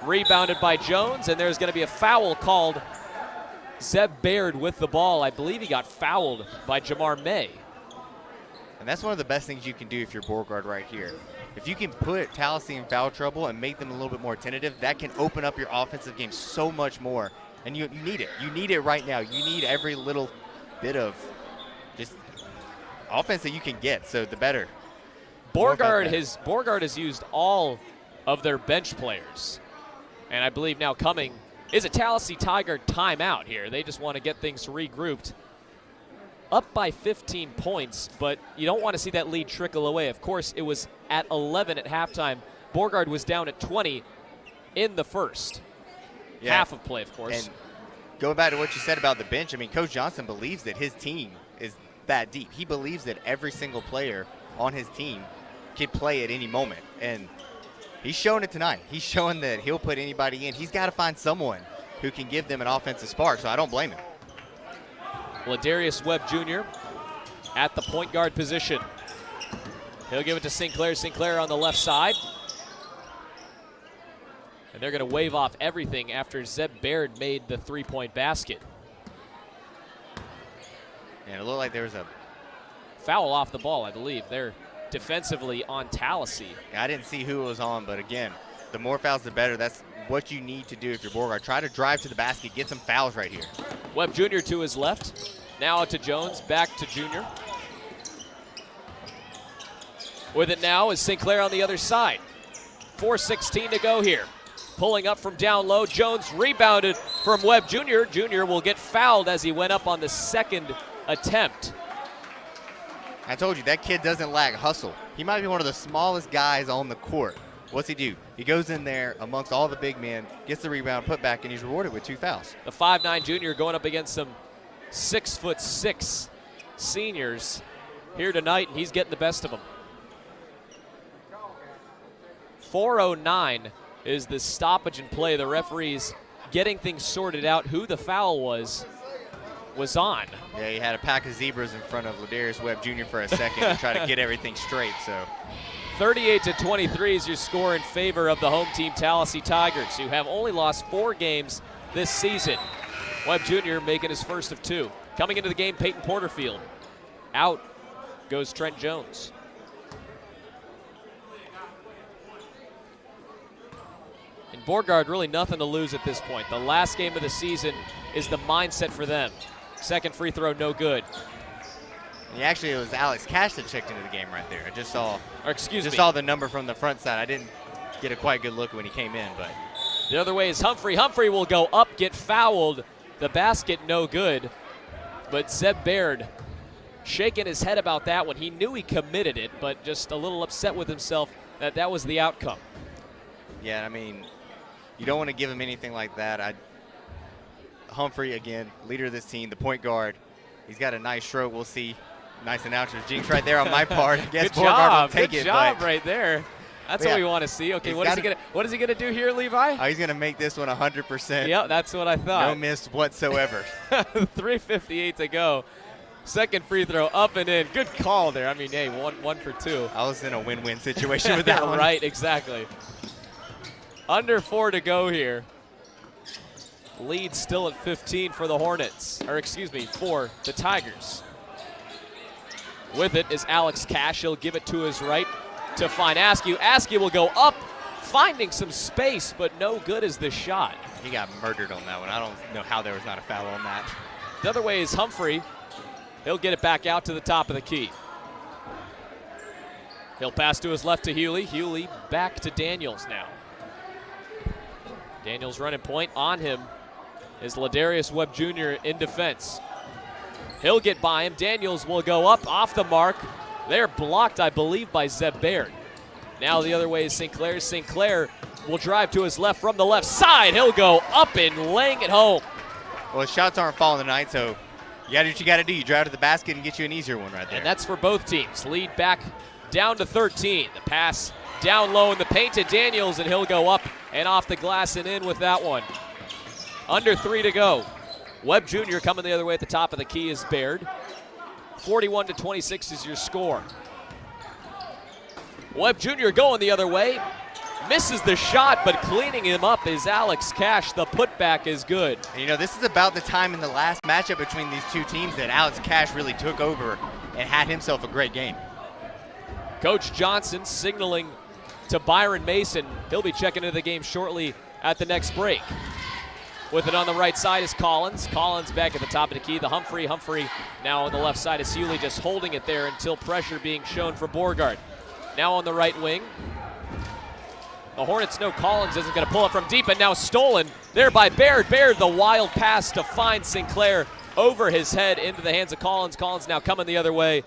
[SPEAKER 4] Rebounded by Jones, and there's going to be a foul called. Zeb Baird with the ball. I believe he got fouled by Jamar May.
[SPEAKER 5] And that's one of the best things you can do if you're Beauregard right here. If you can put Tallassee in foul trouble and make them a little bit more tentative, that can open up your offensive game so much more. And you need it. You need it right now. You need every little bit of just offense that you can get, so the better.
[SPEAKER 4] Beauregard has used all of their bench players. And I believe now coming is a Tallassee Tiger timeout here. They just want to get things regrouped. Up by 15 points, but you don't want to see that lead trickle away. Of course, it was at 11 at halftime. Beauregard was down at 20 in the first. half of play, of course.
[SPEAKER 5] And going back to what you said about the bench, I mean, Coach Johnson believes that his team is that deep. He believes that every single player on his team can play at any moment. And he's showing it tonight. He's showing that he'll put anybody in. He's got to find someone who can give them an offensive spark, so I don't blame him.
[SPEAKER 4] Ladarius Webb Jr. at the point guard position. He'll give it to Sinclair. Sinclair on the left side. And they're going to wave off everything after Zeb Baird made the three-point basket.
[SPEAKER 5] And it looked like there was a
[SPEAKER 4] foul off the ball, I believe. They're defensively on Tallassee.
[SPEAKER 5] I didn't see who it was on, but again, the more fouls, the better. That's what you need to do if you're Beauregard. Try to drive to the basket, get some fouls right here.
[SPEAKER 4] Webb Jr. to his left. Now to Jones, back to Jr. With it now is Sinclair on the other side. 4:16 to go here. Pulling up from down low, Jones rebounded from Webb Jr. Jr. will get fouled as he went up on the second attempt.
[SPEAKER 5] I told you, that kid doesn't lack hustle. He might be one of the smallest guys on the court. What's he do? He goes in there amongst all the big men, gets the rebound, put back, and he's rewarded with 2 fouls.
[SPEAKER 4] The 5'9" junior going up against some 6'6" seniors here tonight, and he's getting the best of them. 4:09 is the stoppage in play. The referees getting things sorted out. Who the foul was on.
[SPEAKER 5] Yeah, he had a pack of zebras in front of Ladarius Webb Jr. for a second to try to get everything straight. So
[SPEAKER 4] 38-23 is your score in favor of the home team Tallassee Tigers, who have only lost 4 games this season. Webb Jr. making his first of 2. Coming into the game, Peyton Porterfield. Out goes Trent Jones. And Beauregard, really nothing to lose at this point. The last game of the season is the mindset for them. Second free throw, no good.
[SPEAKER 5] And actually, it was Alex Cash that checked into the game right there. I just saw,
[SPEAKER 4] just
[SPEAKER 5] saw the number from the front side. I didn't get a quite good look when he came in, but
[SPEAKER 4] the other way is Humphrey. Humphrey will go up, get fouled. The basket, no good. But Zeb Baird shaking his head about that one. He knew he committed it, but just a little upset with himself that that was the outcome.
[SPEAKER 5] Yeah, I mean, you don't want to give him anything like that. Humphrey, again, leader of this team, the point guard. He's got a nice stroke. We'll see. Nice announcer's jinx right there on my part. I guess Beauregard will take it.
[SPEAKER 4] Good job right there. That's what we want to see. Okay, what is he gonna do here, Levi?
[SPEAKER 5] Oh, he's gonna make this one 100%.
[SPEAKER 4] Yep, that's what I thought.
[SPEAKER 5] No miss whatsoever.
[SPEAKER 4] 3:58 to go. Second free throw up and in. Good call there. I mean, hey, one for 2.
[SPEAKER 5] I was in a win-win situation with that one.
[SPEAKER 4] Right, exactly. Under 4 to go here. Lead still at 15 for the Hornets, or excuse me, for the Tigers. With it is Alex Cash. He'll give it to his right to find Askew. Askew will go up, finding some space, but no good is the shot.
[SPEAKER 5] He got murdered on that one. I don't know how there was not a foul on that.
[SPEAKER 4] The other way is Humphrey. He'll get it back out to the top of the key. He'll pass to his left to Hewley. Hewley back to Daniels now. Daniels running point. On him is Ladarius Webb Jr. in defense. He'll get by him. Daniels will go up off the mark. They're blocked, I believe, by Zeb Baird. Now the other way is Sinclair. Sinclair will drive to his left from the left side. He'll go up and laying it home.
[SPEAKER 5] Well, his shots aren't falling tonight, so you got to do what you got to do. You drive to the basket and get you an easier one right there.
[SPEAKER 4] And that's for both teams. Lead back down to 13. The pass down low in the paint to Daniels, and he'll go up and off the glass and in with that one. Under 3 to go. Webb Jr. coming the other way at the top of the key is Baird. 41-26 is your score. Webb Jr. going the other way. Misses the shot, but cleaning him up is Alex Cash. The putback is good.
[SPEAKER 5] And you know, this is about the time in the last matchup between these two teams that Alex Cash really took over and had himself a great game.
[SPEAKER 4] Coach Johnson signaling to Byron Mason. He'll be checking into the game shortly at the next break. With it on the right side is Collins. Collins back at the top of the key. The Humphrey now on the left side is Hewley, just holding it there until pressure being shown for Beauregard. Now on the right wing. The Hornets know Collins isn't going to pull it from deep, and now stolen there by Baird. Baird, the wild pass to find Sinclair over his head into the hands of Collins. Collins now coming the other way.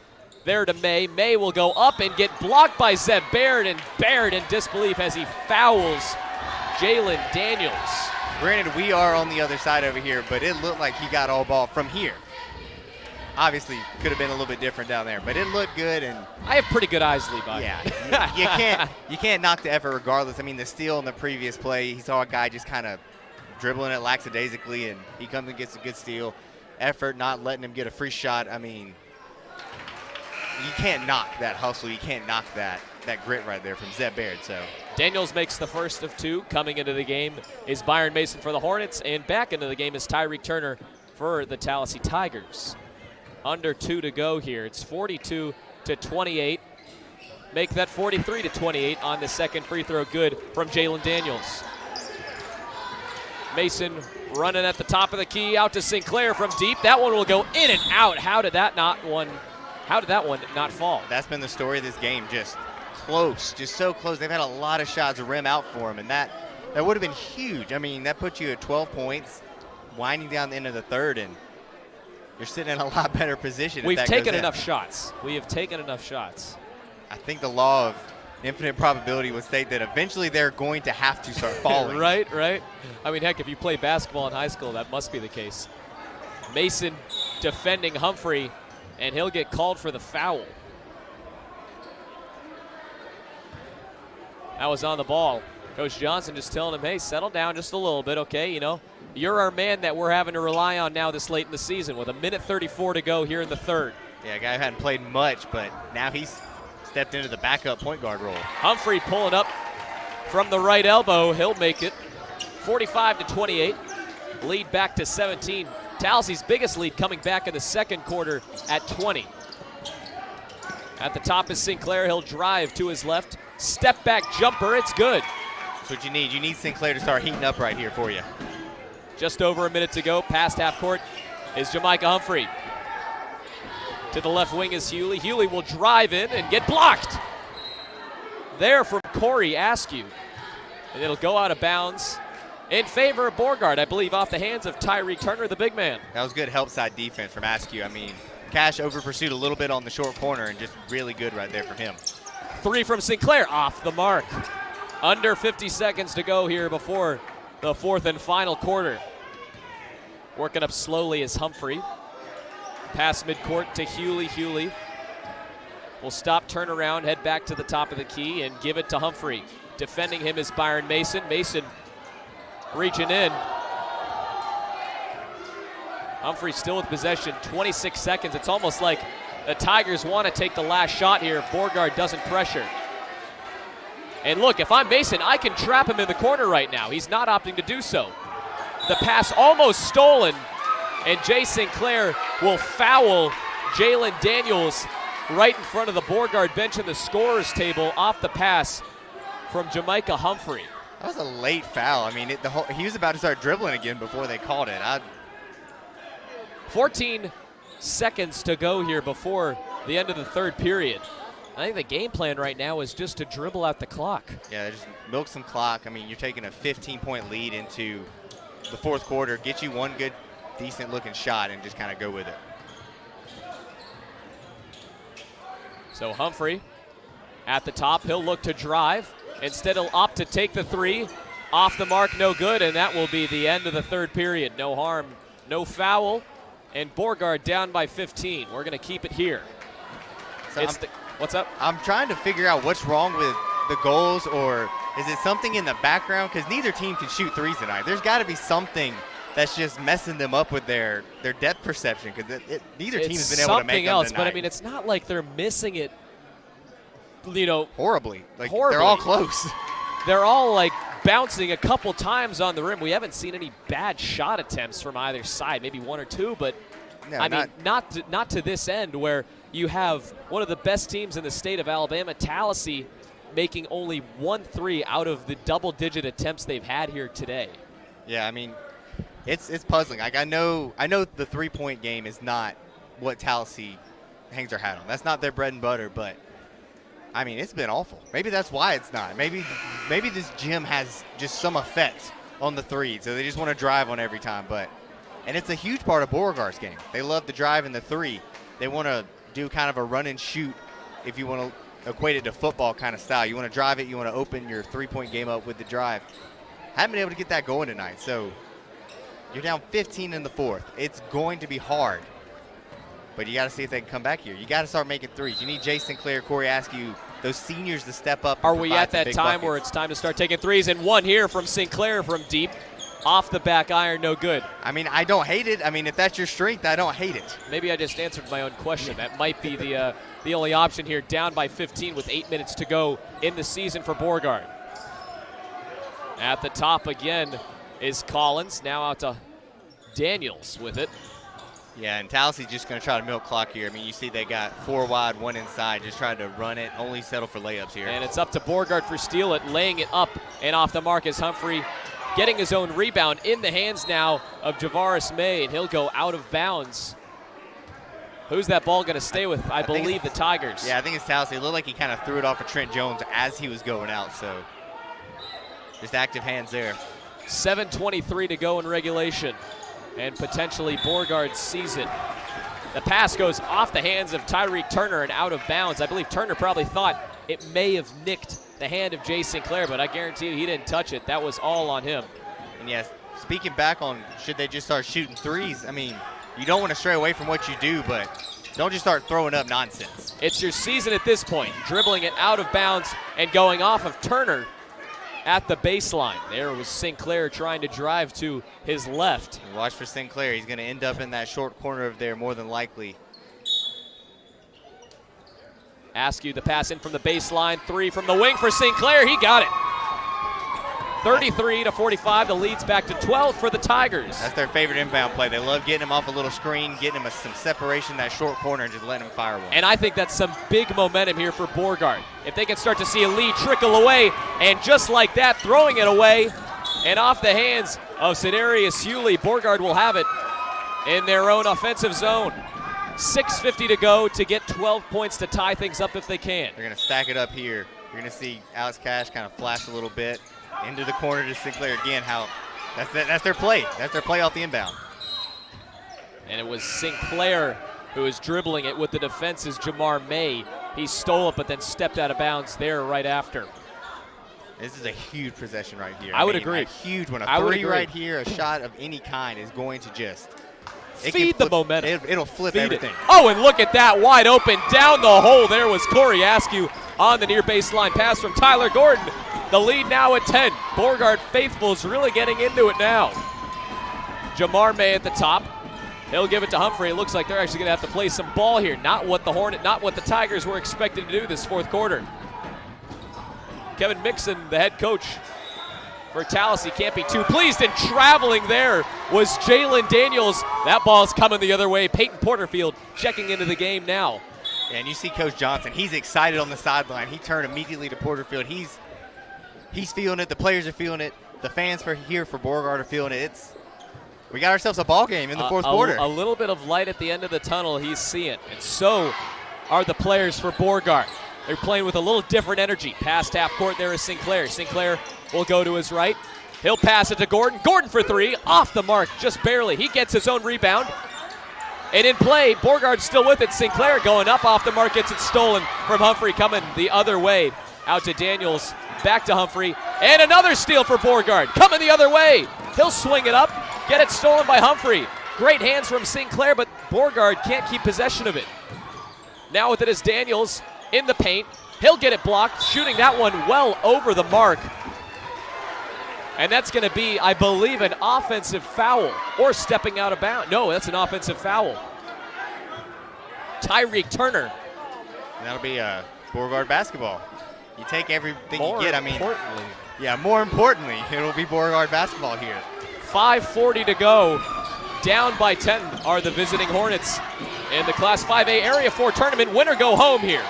[SPEAKER 4] There to May. May will go up and get blocked by Zeb Baird, and Baird in disbelief as he fouls Jalen Daniels.
[SPEAKER 5] Granted, we are on the other side over here, but it looked like he got all ball from here. Obviously, could have been a little bit different down there, but it looked good. And
[SPEAKER 4] I have pretty good eyes, Levi.
[SPEAKER 5] Yeah, you can't knock the effort regardless. I mean, the steal in the previous play, he saw a guy just kind of dribbling it lackadaisically, and he comes and gets a good steal. Effort, not letting him get a free shot. I mean, you can't knock that hustle. You can't knock that grit right there from Zeb Baird. So
[SPEAKER 4] Daniels makes the first of two. Coming into the game is Byron Mason for the Hornets, and back into the game is Tyreek Turner for the Tallassee Tigers. Under 2 to go here. It's 42-28. Make that 43-28 on the second free throw. Good from Jalen Daniels. Mason running at the top of the key, out to Sinclair from deep. That one will go in and out. How did that one not fall?
[SPEAKER 5] That's been the story of this game. Just close, just so close. They've had a lot of shots rim out for him, and that would have been huge. I mean, that puts you at 12 points, winding down the end of the third, and you're sitting in a lot better position.
[SPEAKER 4] We've taken enough shots. We have taken enough shots.
[SPEAKER 5] I think the law of infinite probability would state that eventually they're going to have to start falling.
[SPEAKER 4] Right. I mean, heck, if you play basketball in high school, that must be the case. Mason defending Humphrey, and he'll get called for the foul. That was on the ball. Coach Johnson just telling him, hey, settle down just a little bit, okay? You know, you're our man that we're having to rely on now this late in the season with 1:34 to go here in the third.
[SPEAKER 5] Yeah, a guy who hadn't played much, but now he's stepped into the backup point guard role.
[SPEAKER 4] Humphrey pulling up from the right elbow. He'll make it 45-28. Lead back to 17. Tallassee's biggest lead coming back in the second quarter at 20. At the top is Sinclair. He'll drive to his left. Step back jumper. It's good.
[SPEAKER 5] That's what you need. You need Sinclair to start heating up right here for you.
[SPEAKER 4] Just over a minute to go. Past half court is Jamaica Humphrey. To the left wing is Hewley. Hewley will drive in and get blocked. There from Corey Askew. And it'll go out of bounds in favor of Beauregard, I believe, off the hands of Tyreek Turner, the big man.
[SPEAKER 5] That was good help side defense from Askew. I mean, Cash over pursued a little bit on the short corner and just really good right there from him.
[SPEAKER 4] 3 from Sinclair, off the mark. Under 50 seconds to go here before the fourth and final quarter. Working up slowly is Humphrey. Pass midcourt to Hewley. Hewley will stop, turn around, head back to the top of the key, and give it to Humphrey. Defending him is Byron Mason. Mason reaching in. Humphrey still with possession, 26 seconds. It's almost like the Tigers want to take the last shot here if Beauregard doesn't pressure. And look, if I'm Mason, I can trap him in the corner right now. He's not opting to do so. The pass almost stolen, and Jay Sinclair will foul Jalen Daniels right in front of the Beauregard bench in the scorer's table off the pass from Jamaica Humphrey.
[SPEAKER 5] That was a late foul. I mean, he was about to start dribbling again before they called it.
[SPEAKER 4] 14 seconds to go here before the end of the third period. I think the game plan right now is just to dribble out the clock.
[SPEAKER 5] Yeah, just milk some clock. I mean, you're taking a 15-point lead into the fourth quarter. Get you one good, decent-looking shot and just kind of go with it.
[SPEAKER 4] So Humphrey at the top. He'll look to drive. Instead, he'll opt to take the three. Off the mark, no good, and that will be the end of the third period. No harm, no foul, and Beauregard down by 15. We're going to keep it here.
[SPEAKER 5] So
[SPEAKER 4] what's up?
[SPEAKER 5] I'm trying to figure out what's wrong with the goals, or is it something in the background? Because neither team can shoot threes tonight. There's got to be something that's just messing them up with their depth perception, because neither team has been able to make them
[SPEAKER 4] else,
[SPEAKER 5] tonight.
[SPEAKER 4] But I mean, it's not like they're missing it, you know,
[SPEAKER 5] horribly. Like
[SPEAKER 4] horribly.
[SPEAKER 5] They're all close.
[SPEAKER 4] They're all like bouncing a couple times on the rim. We haven't seen any bad shot attempts from either side, maybe one or two, but
[SPEAKER 5] no,
[SPEAKER 4] I mean, not to this end where you have one of the best teams in the state of Alabama, Tallassee, making only 1 3 out of the double-digit attempts they've had here today.
[SPEAKER 5] Yeah, I mean, it's puzzling. Like I know the three-point game is not what Tallassee hangs their hat on. That's not their bread and butter, but I mean, it's been awful. Maybe that's why it's not. Maybe this gym has just some effect on the three, so they just want to drive on every time. And it's a huge part of Beauregard's game. They love to drive in the three. They want to do kind of a run and shoot, if you want to equate it to football kind of style. You want to drive it. You want to open your three-point game up with the drive. haven't been able to get that going tonight. So you're down 15 in the fourth. It's going to be hard. But you got to see if they can come back here. You got to start making threes. You need Jay Sinclair, Corey Askew, those seniors to step up.
[SPEAKER 4] Are we at that time where it's time to start taking threes? And one here from Sinclair from deep. Off the back iron, no good.
[SPEAKER 5] I mean, I don't hate it. I mean, if that's your strength, I don't hate it.
[SPEAKER 4] Maybe I just answered my own question. That might be the only option here. Down by 15 with 8 minutes to go in the season for Beauregard. At the top again is Collins. Now out to Daniels with it.
[SPEAKER 5] Yeah, and Tallassee just going to try to milk clock here. I mean, you see they got 4 wide, 1 inside, just trying to run it, only settle for layups here.
[SPEAKER 4] And it's up to Beauregard for steal it, laying it up and off the mark is Humphrey. Getting his own rebound in the hands now of Javaris May, and he'll go out of bounds. Who's that ball going to stay with? I believe the Tigers.
[SPEAKER 5] Yeah, I think it's Tallassee. It looked like he kind of threw it off of Trent Jones as he was going out, so just active hands there.
[SPEAKER 4] 7:23 to go in regulation, and potentially Beauregard sees it. The pass goes off the hands of Tyreek Turner and out of bounds. I believe Turner probably thought it may have nicked the hand of Jay Sinclair, but I guarantee you he didn't touch it. That was all on him.
[SPEAKER 5] And yes, speaking back on should they just start shooting threes, I mean, you don't want to stray away from what you do, but don't just start throwing up nonsense.
[SPEAKER 4] It's your season at this point, dribbling it out of bounds and going off of Turner at the baseline. There was Sinclair trying to drive to his left.
[SPEAKER 5] And watch for Sinclair. He's going to end up in that short corner of there more than likely.
[SPEAKER 4] Askew the pass in from the baseline. 3 from the wing for Sinclair. He got it. 33-45. The lead's back to 12 for the Tigers.
[SPEAKER 5] That's their favorite inbound play. They love getting him off a little screen, getting him some separation in that short corner, and just letting him fire one.
[SPEAKER 4] And I think that's some big momentum here for Beauregard. If they can start to see a lead trickle away, and just like that, throwing it away, and off the hands of Sidarius Hewley, Beauregard will have it in their own offensive zone. 6:50 to go to get 12 points to tie things up if they can.
[SPEAKER 5] They're going to stack it up here. You're going to see Alex Cash kind of flash a little bit into the corner to Sinclair again. That's their play. That's their play off the inbound.
[SPEAKER 4] And it was Sinclair who was dribbling it with the defense's Jamar May. He stole it but then stepped out of bounds there right after.
[SPEAKER 5] This is a huge possession right here.
[SPEAKER 4] I would agree.
[SPEAKER 5] A huge one. A three right here, a shot of any kind is going to just
[SPEAKER 4] feed the momentum.
[SPEAKER 5] It'll flip everything.
[SPEAKER 4] Oh, and look at that, wide open down the hole. There was Corey Askew on the near baseline pass from Tyler Gordon. The lead now at 10. Beauregard faithful is really getting into it now. Jamar May at the top. He'll give it to Humphrey. It looks like they're actually going to have to play some ball here. Not what the Tigers were expected to do this fourth quarter. Kevin Mixon, the head coach for Tallassee, can't be too pleased, and traveling there was Jalen Daniels. That ball's coming the other way. Peyton Porterfield checking into the game now.
[SPEAKER 5] And you see Coach Johnson, he's excited on the sideline. He turned immediately to Porterfield. He's feeling it. The players are feeling it. The fans here for Beauregard are feeling it. We got ourselves a ball game in the fourth quarter.
[SPEAKER 4] A little bit of light at the end of the tunnel he's seeing, and so are the players for Beauregard. They're playing with a little different energy. Past half court there is Sinclair. Sinclair will go to his right. He'll pass it to Gordon. Gordon for 3, off the mark, just barely. He gets his own rebound. And in play, Beauregard's still with it. Sinclair going up off the mark, gets it stolen from Humphrey, coming the other way. Out to Daniels, back to Humphrey, and another steal for Beauregard. Coming the other way. He'll swing it up, get it stolen by Humphrey. Great hands from Sinclair, but Beauregard can't keep possession of it. Now with it is Daniels in the paint. He'll get it blocked, shooting that one well over the mark. And that's going to be, I believe, an offensive foul, or stepping out of bounds. No, that's an offensive foul. Tyreek Turner.
[SPEAKER 5] And that'll be Beauregard basketball. You take everything you get. More importantly, it'll be Beauregard basketball here.
[SPEAKER 4] 5:40 to go. Down by 10 are the visiting Hornets in the Class 5A Area 4 tournament. Winner go home here.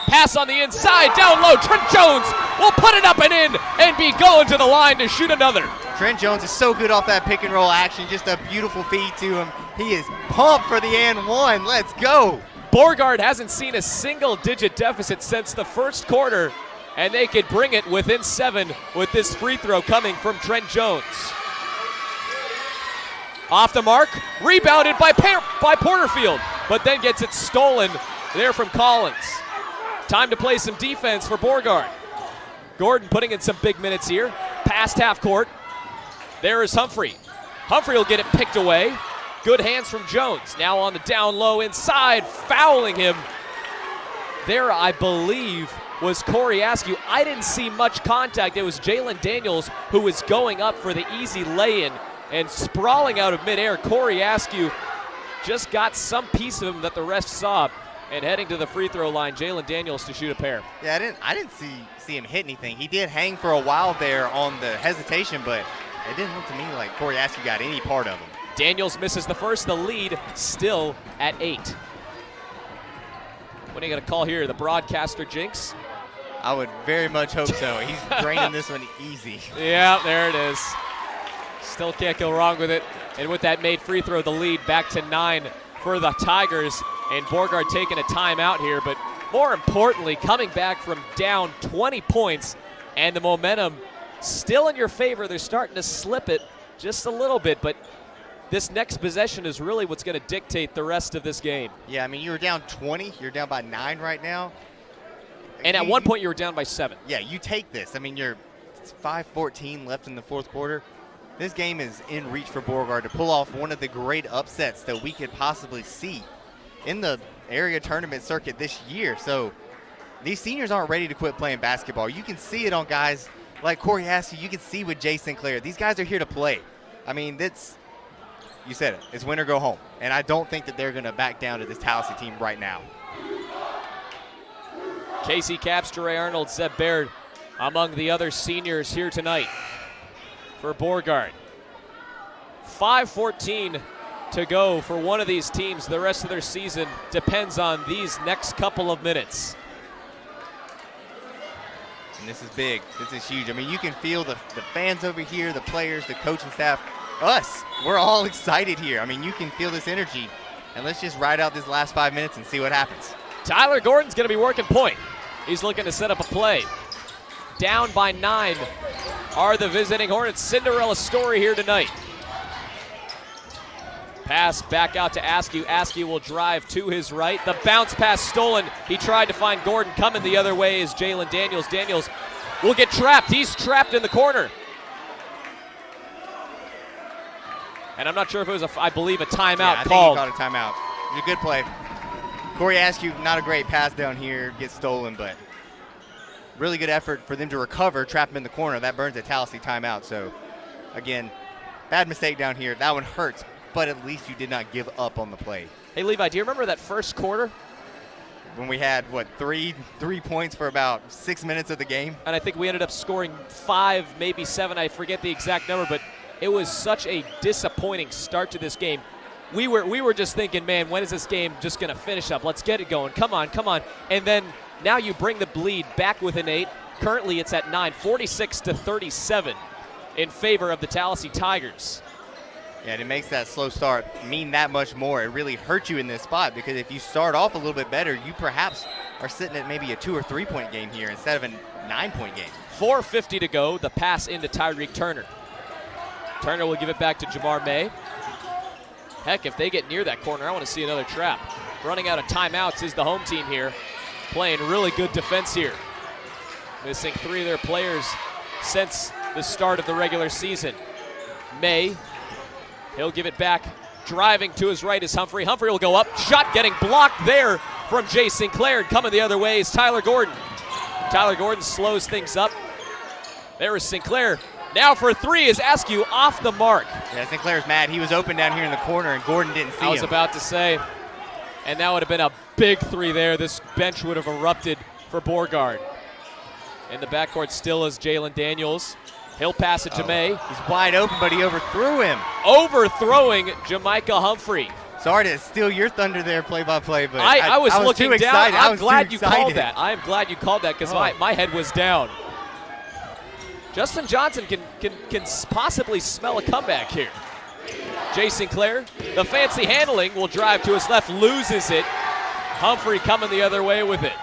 [SPEAKER 4] Pass on the inside, down low. Trent Jones will put it up and in and be going to the line to shoot another.
[SPEAKER 5] Trent Jones is so good off that pick and roll action. Just a beautiful feed to him. He is pumped for the and one. Let's go.
[SPEAKER 4] Beauregard hasn't seen a single-digit deficit since the first quarter, and they could bring it within 7 with this free throw coming from Trent Jones. Off the mark, rebounded by Porterfield, but then gets it stolen there from Collins. Time to play some defense for Beauregard. Gordon putting in some big minutes here. Past half court. There is Humphrey. Humphrey will get it picked away. Good hands from Jones. Now on the down low inside, fouling him. There, I believe, was Corey Askew. I didn't see much contact. It was Jalen Daniels who was going up for the easy lay-in and sprawling out of midair. Corey Askew just got some piece of him that the ref saw, and heading to the free throw line, Jalen Daniels to shoot a pair.
[SPEAKER 5] Yeah, I didn't see him hit anything. He did hang for a while there on the hesitation, but it didn't look to me like Corey Askew got any part of him.
[SPEAKER 4] Daniels misses the first, the lead still at 8. What are you going to call here, the broadcaster jinx?
[SPEAKER 5] I would very much hope so. He's draining this one easy.
[SPEAKER 4] Yeah, there it is. Still can't go wrong with it. And with that made free throw, the lead back to 9 for the Tigers. And Beauregard taking a timeout here, but more importantly, coming back from down 20 points, and the momentum still in your favor. They're starting to slip it just a little bit, but this next possession is really what's going to dictate the rest of this game.
[SPEAKER 5] Yeah, I mean, you were down 20. You're down by 9 right now.
[SPEAKER 4] And at one point, you were down by 7.
[SPEAKER 5] Yeah, you take this. I mean, it's 5:14 left in the fourth quarter. This game is in reach for Beauregard to pull off one of the great upsets that we could possibly see in the area tournament circuit this year. So these seniors aren't ready to quit playing basketball. You can see it on guys like Corey Askew. You can see with Jay Sinclair. These guys are here to play. I mean, you said it. It's win or go home. And I don't think that they're going to back down to this Tallassee team right now.
[SPEAKER 4] Casey Capps, Jeray Arnold, Zeb Baird among the other seniors here tonight for Beauregard. 5:14 to go for one of these teams. The rest of their season depends on these next couple of minutes.
[SPEAKER 5] And this is big. This is huge. I mean, you can feel the fans over here, the players, the coaching staff, us. We're all excited here. I mean, you can feel this energy. And let's just ride out this last 5 minutes and see what happens.
[SPEAKER 4] Tyler Gordon's going to be working point. He's looking to set up a play. Down by 9 are the visiting Hornets. Cinderella story here tonight. Pass back out to Askew. Askew will drive to his right. The bounce pass stolen. He tried to find Gordon. Coming the other way is Jalen Daniels. Daniels will get trapped. He's trapped in the corner. And I'm not sure if it was, I believe, a timeout called.
[SPEAKER 5] I think he called a timeout. It was a good play. Corey Askew, not a great pass down here, gets stolen, but really good effort for them to recover, trap him in the corner. That burns a Tallassee timeout. So, again, bad mistake down here. That one hurts, but at least you did not give up on the play.
[SPEAKER 4] Hey, Levi, do you remember that first quarter?
[SPEAKER 5] When we had, three points for about 6 minutes of the game?
[SPEAKER 4] And I think we ended up scoring 5, maybe 7. I forget the exact number, but it was such a disappointing start to this game. We were just thinking, man, when is this game just going to finish up? Let's get it going. Come on. And then now you bring the bleed back with an 8. Currently it's at 9, 46-37 in favor of the Tallassee Tigers.
[SPEAKER 5] Yeah, and it makes that slow start mean that much more. It really hurts you in this spot because if you start off a little bit better, you perhaps are sitting at maybe a 2 or 3 point game here instead of a 9-point game.
[SPEAKER 4] 4:50 to go. The pass into Tyreek Turner. Turner will give it back to Jamar May. Heck, if they get near that corner, I want to see another trap. Running out of timeouts is the home team here. Playing really good defense here. Missing 3 of their players since the start of the regular season. May, he'll give it back. Driving to his right is Humphrey. Humphrey will go up. Shot getting blocked there from Jay Sinclair. And coming the other way is Tyler Gordon. Tyler Gordon slows things up. There is Sinclair. Now for 3 is Askew off the mark.
[SPEAKER 5] Yeah, Sinclair's mad. He was open down here in the corner, and Gordon didn't see him.
[SPEAKER 4] I was about to say, and that would have been a big 3 there. This bench would have erupted for Beauregard. In the backcourt still is Jalen Daniels. He'll pass it to May.
[SPEAKER 5] He's wide open, but he overthrew him.
[SPEAKER 4] Overthrowing Jamaica Humphrey.
[SPEAKER 5] Sorry to steal your thunder there, play-by-play, but
[SPEAKER 4] I was looking
[SPEAKER 5] too
[SPEAKER 4] down.
[SPEAKER 5] Excited.
[SPEAKER 4] I'm glad you called that. I am glad you called that because my head was down. Justin Johnson can possibly smell a comeback here. Jay Sinclair, the fancy handling, will drive to his left, loses it. Humphrey coming the other way with it.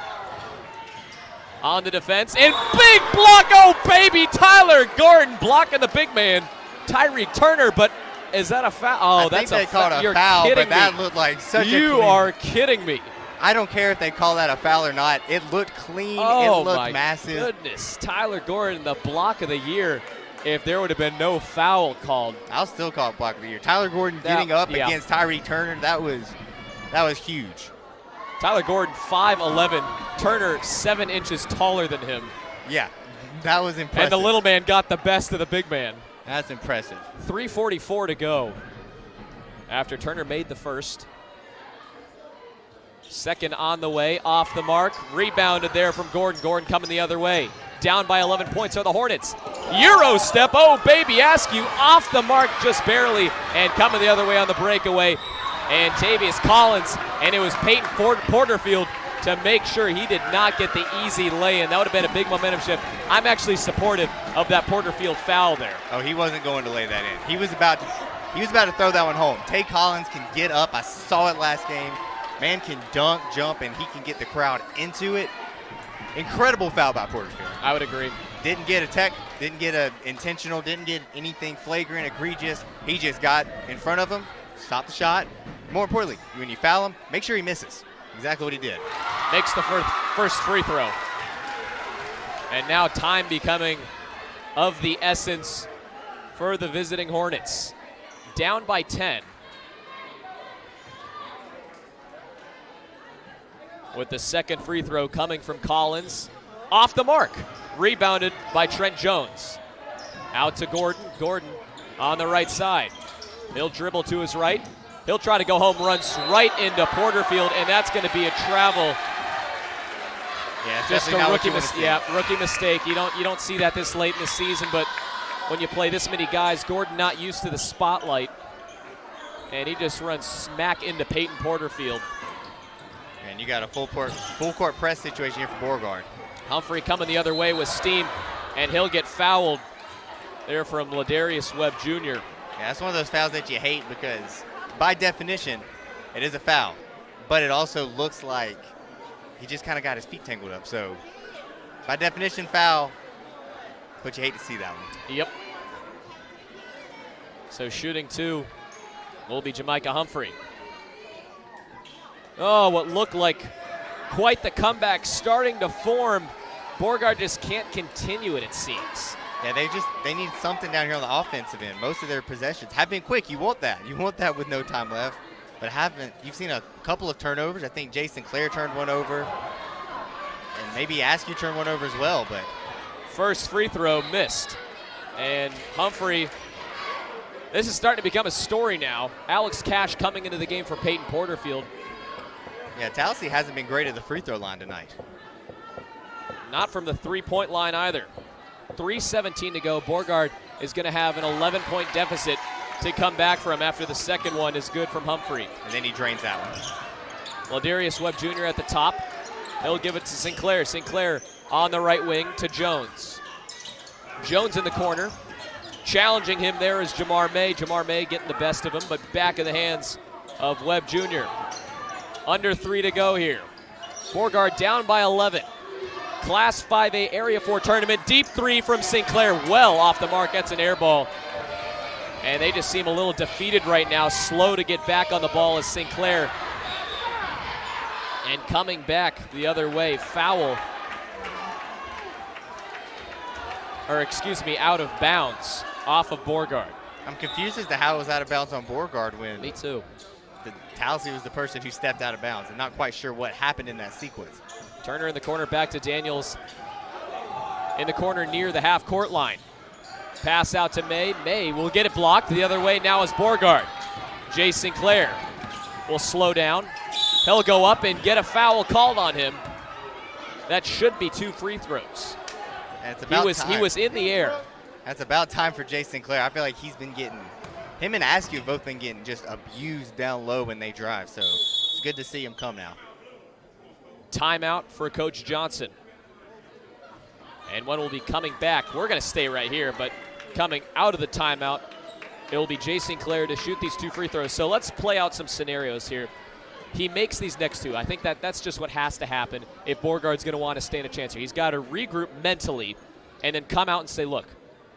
[SPEAKER 4] On the defense, and big block, oh baby, Tyler Gordon blocking the big man, Tyreek Turner, but is that a foul? Oh, that's a foul.
[SPEAKER 5] You're foul, but that looked like such a
[SPEAKER 4] You are kidding me.
[SPEAKER 5] I don't care if they call that a foul or not. It looked clean.
[SPEAKER 4] Oh,
[SPEAKER 5] it looked massive.
[SPEAKER 4] Goodness. Tyler Gordon, the block of the year. if there would have been no foul called.
[SPEAKER 5] I'll still call it block of the year. Tyler Gordon getting up against Tyree Turner, that was huge.
[SPEAKER 4] Tyler Gordon, 5'11", Turner 7 inches taller than him.
[SPEAKER 5] Yeah, that was impressive.
[SPEAKER 4] And the little man got the best of the big man.
[SPEAKER 5] That's impressive.
[SPEAKER 4] 3:44 to go after Turner made the first. Second on the way, off the mark. Rebounded there from Gordon. Gordon coming the other way. Down by 11 points are the Hornets. Euro step, oh baby, Askew off the mark just barely, and coming the other way on the breakaway. And Tavius Collins, and it was Peyton Porterfield to make sure he did not get the easy lay-in. That would have been a big momentum shift. I'm actually supportive of that Porterfield foul there.
[SPEAKER 5] Oh, he wasn't going to lay that in. He was about to throw that one home. Tay Collins can get up. I saw it last game. Man can dunk, jump, and he can get the crowd into it. Incredible foul by Porterfield.
[SPEAKER 4] I would agree.
[SPEAKER 5] Didn't get a tech, didn't get a intentional, didn't get anything flagrant, egregious. He just got in front of him, stopped the shot. More importantly, when you foul him, make sure he misses. Exactly what he did.
[SPEAKER 4] Makes the first free throw. And now time becoming of the essence for the visiting Hornets. Down by 10. With the second free throw coming from Collins. Off the mark. Rebounded by Trent Jones. Out to Gordon. Gordon on the right side. He'll dribble to his right. He'll try to go home, runs right into Porterfield, and that's going to be a travel.
[SPEAKER 5] Yeah,
[SPEAKER 4] just a rookie mistake. Yeah, rookie mistake. You don't see that this late in the season, but when you play this many guys, Gordon not used to the spotlight, and he just runs smack into Peyton Porterfield.
[SPEAKER 5] And you got a full court press situation here for Beauregard.
[SPEAKER 4] Humphrey coming the other way with steam, and he'll get fouled there from Ladarius Webb Jr.
[SPEAKER 5] Yeah, that's one of those fouls that you hate because by definition, it is a foul, but it also looks like he just kind of got his feet tangled up. So by definition, foul, but you hate to see that one.
[SPEAKER 4] Yep. So shooting two will be Jamaica Humphrey. Oh, what looked like quite the comeback starting to form. Beauregard just can't continue it seems.
[SPEAKER 5] Yeah, they need something down here on the offensive end. Most of their possessions have been quick. You want that. You want that with no time left. But you've seen a couple of turnovers. I think Jason Clare turned one over. And maybe Askew turned one over as well. But
[SPEAKER 4] first free throw missed. And Humphrey, this is starting to become a story now. Alex Cash coming into the game for Peyton Porterfield.
[SPEAKER 5] Yeah, Tallassee hasn't been great at the free throw line tonight.
[SPEAKER 4] Not from the three-point line either. 3:17 to go. Beauregard is going to have an 11-point deficit to come back from after the second one is good from Humphrey.
[SPEAKER 5] And then he drains that one.
[SPEAKER 4] Ladarius Webb Jr. at the top. He'll give it to Sinclair. Sinclair on the right wing to Jones. Jones in the corner. Challenging him there is Jamar May. Jamar May getting the best of him, but back in the hands of Webb Jr. Under 3 to go here. Beauregard down by 11. Class 5A Area 4 tournament. Deep three from Sinclair. Well off the mark. That's an air ball. And they just seem a little defeated right now. Slow to get back on the ball is Sinclair. And coming back the other way. Foul. Or excuse me, out of bounds off of Beauregard.
[SPEAKER 5] I'm confused as to how it was out of bounds on Beauregard when
[SPEAKER 4] Me too.
[SPEAKER 5] Tallassee was the person who stepped out of bounds. I'm not quite sure what happened in that sequence.
[SPEAKER 4] Turner in the corner, back to Daniels in the corner near the half-court line. Pass out to May. May will get it blocked. The other way now is Beauregard. Jay Sinclair will slow down. He'll go up and get a foul called on him. That should be 2 free throws. He was in the air.
[SPEAKER 5] That's about time for Jay Sinclair. I feel like he's been getting, him and Askew have both been getting just abused down low when they drive. So it's good to see him come now.
[SPEAKER 4] Timeout for Coach Johnson. And one will be coming back. We're going to stay right here, but coming out of the timeout, it will be Jay Sinclair to shoot these 2 free throws. So let's play out some scenarios here. He makes these next 2. I think that's just what has to happen if Beauregard's going to want to stand a chance here. He's got to regroup mentally and then come out and say, look,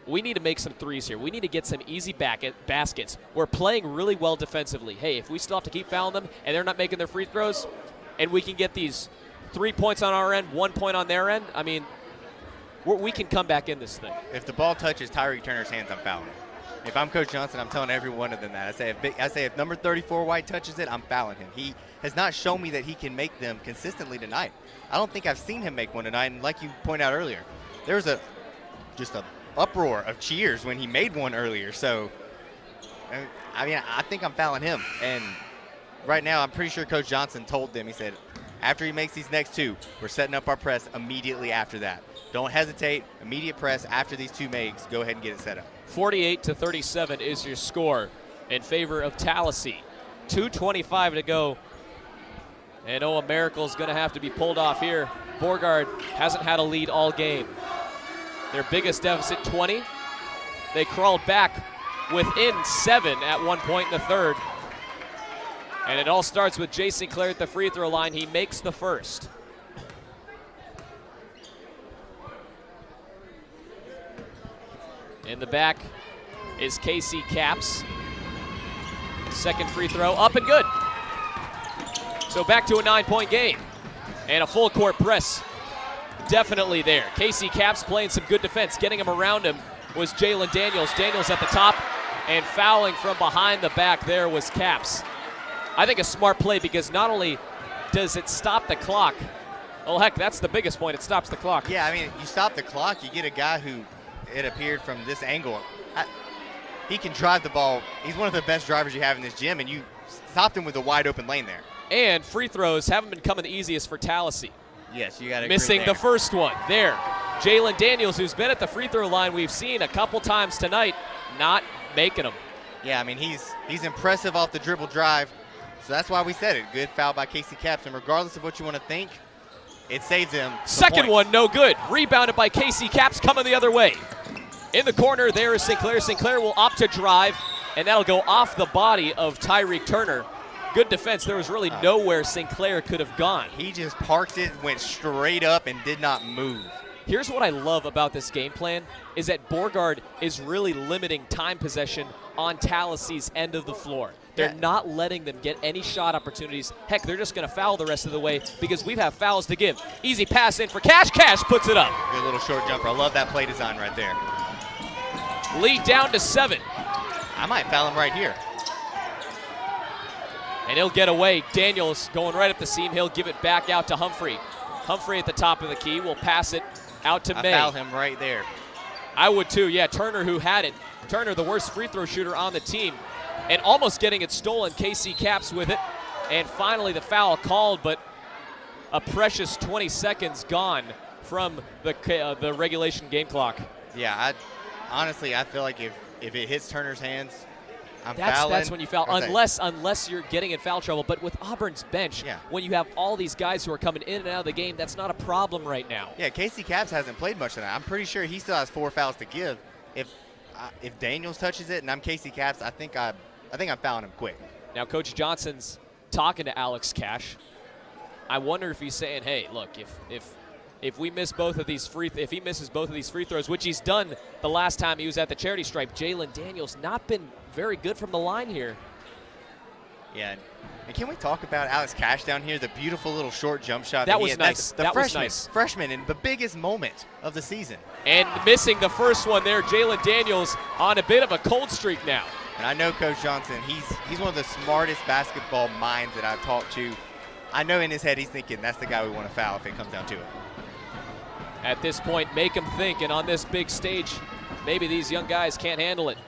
[SPEAKER 4] we need to make some threes here. We need to get some easy baskets. We're playing really well defensively. Hey, if we still have to keep fouling them and they're not making their free throws and we can get these 3 points on our end, 1 point on their end, I mean, we can come back in this thing.
[SPEAKER 5] If the ball touches Tyreek Turner's hands, I'm fouling him. If I'm Coach Johnson, I'm telling every one of them that. I say if number 34 White touches it, I'm fouling him. He has not shown me that he can make them consistently tonight. I don't think I've seen him make one tonight. And like you pointed out earlier, there was just a uproar of cheers when he made one earlier. So, I mean, I think I'm fouling him. And right now, I'm pretty sure Coach Johnson told them, he said, after he makes these next two, we're setting up our press immediately after that. Don't hesitate. Immediate press after these two makes. Go ahead and get it set up.
[SPEAKER 4] 48-37 is your score in favor of Tallassee. 2:25 to go. And a miracle's going to have to be pulled off here. Beauregard hasn't had a lead all game. Their biggest deficit, 20. They crawled back within 7 at one point in the third. And it all starts with Jay Sinclair at the free throw line. He makes the first. In the back is Casey Caps. Second free throw, up and good. So back to a 9-point game. And a full court press definitely there. Casey Caps playing some good defense. Getting him around him was Jalen Daniels. Daniels at the top, and fouling from behind the back there was Caps. I think a smart play, because not only does it stop the clock, well, heck, that's the biggest point. It stops the clock.
[SPEAKER 5] Yeah, I mean, you stop the clock, you get a guy who, it appeared from this angle, he can drive the ball. He's one of the best drivers you have in this gym, and you stopped him with a wide open lane there.
[SPEAKER 4] And free throws haven't been coming the easiest for Tallassee.
[SPEAKER 5] Yes, you got to
[SPEAKER 4] missing the first one there. Jalen Daniels, who's been at the free throw line, we've seen a couple times tonight, not making them.
[SPEAKER 5] Yeah, I mean, he's impressive off the dribble drive. So that's why we said it. Good foul by Casey Caps. And regardless of what you want to think, it saves him.
[SPEAKER 4] Second one, no good. Rebounded by Casey Caps, coming the other way. In the corner, there is Sinclair. Sinclair will opt to drive, and that'll go off the body of Tyreek Turner. Good defense. There was really nowhere Sinclair could have gone.
[SPEAKER 5] He just parked it, went straight up, and did not move.
[SPEAKER 4] Here's what I love about this game plan, is that Beauregard is really limiting time possession on Tallassee's end of the floor. They're not letting them get any shot opportunities. Heck, they're just going to foul the rest of the way because we have fouls to give. Easy pass in for Cash. Cash puts it up.
[SPEAKER 5] Good little short jumper. I love that play design right there.
[SPEAKER 4] Lead down to 7.
[SPEAKER 5] I might foul him right here.
[SPEAKER 4] And he'll get away. Daniels going right up the seam. He'll give it back out to Humphrey. Humphrey at the top of the key will pass it out to May.
[SPEAKER 5] I foul him right there.
[SPEAKER 4] I would too, yeah. Turner, who had it. Turner, the worst free throw shooter on the team, and almost getting it stolen. Casey Caps with it. And finally the foul called, but a precious 20 seconds gone from the regulation game clock.
[SPEAKER 5] Yeah, honestly, I feel like if it hits Turner's hands, I'm fouling.
[SPEAKER 4] That's when you foul, unless you're getting in foul trouble. But with Auburn's bench, when you have all these guys who are coming in and out of the game, that's not a problem right now.
[SPEAKER 5] Yeah, Casey Caps hasn't played much tonight. I'm pretty sure he still has 4 fouls to give. If Daniels touches it and I'm Casey Caps, I think I'm fouling him quick.
[SPEAKER 4] Now Coach Johnson's talking to Alex Cash. I wonder if he's saying, hey, look, if we miss both of these if he misses both of these free throws, which he's done the last time he was at the charity stripe, Jalen Daniels not been very good from the line here.
[SPEAKER 5] Yeah, and can we talk about Alex Cash down here? The beautiful little short jump shot.
[SPEAKER 4] That was nice.
[SPEAKER 5] That was nice. Freshman in the biggest moment of the season.
[SPEAKER 4] And missing the first one there, Jalen Daniels on a bit of a cold streak now.
[SPEAKER 5] And I know Coach Johnson, he's one of the smartest basketball minds that I've talked to. I know in his head he's thinking that's the guy we want to foul if it comes down to it.
[SPEAKER 4] At this point, make him think, and on this big stage, maybe these young guys can't handle it.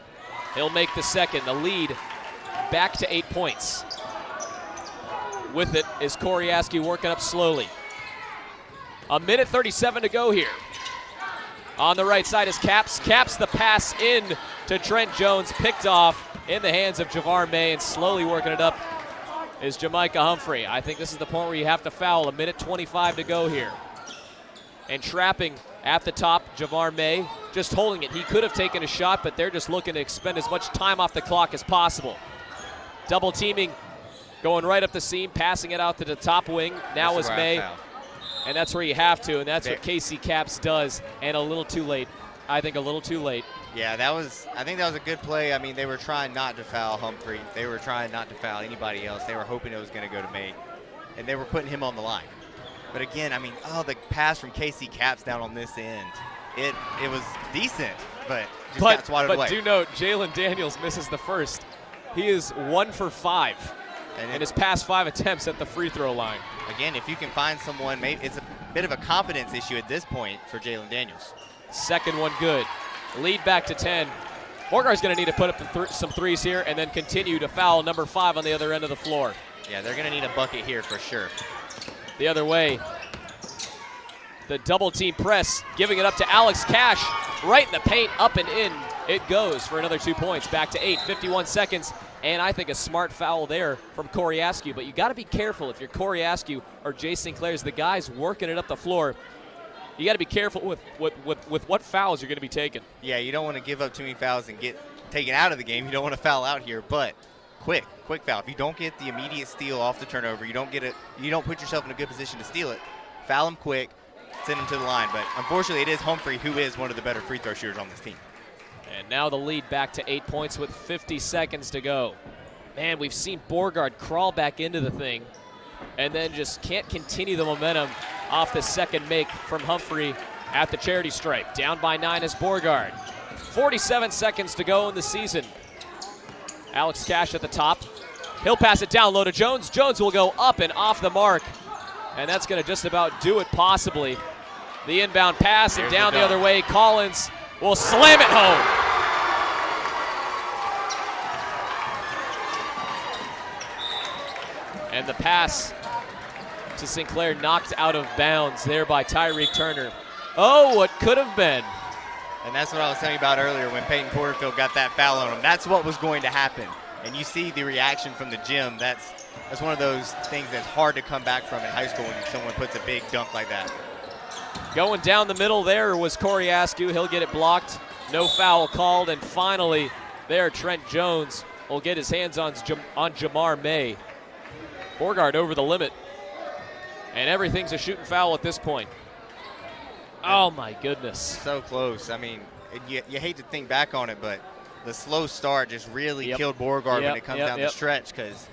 [SPEAKER 4] He'll make the second. The lead back to 8 points. With it is Corey Askew working up slowly. 1:37 to go here. On the right side is Caps. Caps the pass in to Trent Jones, picked off in the hands of Javar May, and slowly working it up is Jamaica Humphrey. I think this is the point where you have to foul. 1:25 to go here. And trapping at the top, Javar May, just holding it. He could have taken a shot, but they're just looking to expend as much time off the clock as possible. Double teaming, going right up the seam, passing it out to the top wing. Now is May, and that's where you have to, and that's what Casey Caps does, and a little too late. I think a little too late.
[SPEAKER 5] Yeah, I think that was a good play. I mean, they were trying not to foul Humphrey. They were trying not to foul anybody else. They were hoping it was going to go to May, and they were putting him on the line. But again, I mean, the pass from Casey Caps down on this end. it was decent, but just got swatted away.
[SPEAKER 4] But do note, Jalen Daniels misses the first. He is 1 for 5 in his past 5 attempts at the free throw line.
[SPEAKER 5] Again, if you can find someone, maybe it's a bit of a confidence issue at this point for Jalen Daniels.
[SPEAKER 4] Second one good. Lead back to 10. Beauregard's going to need to put up some threes here and then continue to foul number 5 on the other end of the floor.
[SPEAKER 5] Yeah, they're going to need a bucket here for sure.
[SPEAKER 4] The other way, the double team press, giving it up to Alex Cash, right in the paint, up and in. It goes for another 2 points, back to 8, 51 seconds, and I think a smart foul there from Corey Askew. But you got to be careful if you're Corey Askew or Jay Sinclair's the guys working it up the floor. You got to be careful with what fouls you're going to be taking.
[SPEAKER 5] Yeah, you don't want to give up too many fouls and get taken out of the game. You don't want to foul out here, but quick foul. If you don't get the immediate steal off the turnover, you don't put yourself in a good position to steal it. Foul him quick, send him to the line. But unfortunately, it is Humphrey who is one of the better free throw shooters on this team.
[SPEAKER 4] And now the lead back to 8 points with 50 seconds to go. Man, we've seen Beauregard crawl back into the thing and then just can't continue the momentum off the second make from Humphrey at the charity stripe. Down by 9 is Beauregard. 47 seconds to go in the season. Alex Cash at the top. He'll pass it down low to Jones. Jones will go up and off the mark, and that's going to just about do it possibly. The inbound pass and down the other way. Collins will slam it home. And the pass to Sinclair knocked out of bounds there by Tyreek Turner. Oh, what could have been.
[SPEAKER 5] And that's what I was telling you about earlier when Peyton Porterfield got that foul on him. That's what was going to happen. And you see the reaction from the gym. That's one of those things that's hard to come back from in high school when someone puts a big dunk like that.
[SPEAKER 4] Going down the middle there was Corey Askew. He'll get it blocked. No foul called. And finally there, Trent Jones will get his hands on Jamar May. Beauregard over the limit. And everything's a shooting foul at this point. Oh, my goodness.
[SPEAKER 5] So close. I mean, you hate to think back on it, but the slow start just really killed Beauregard when it comes down the stretch because,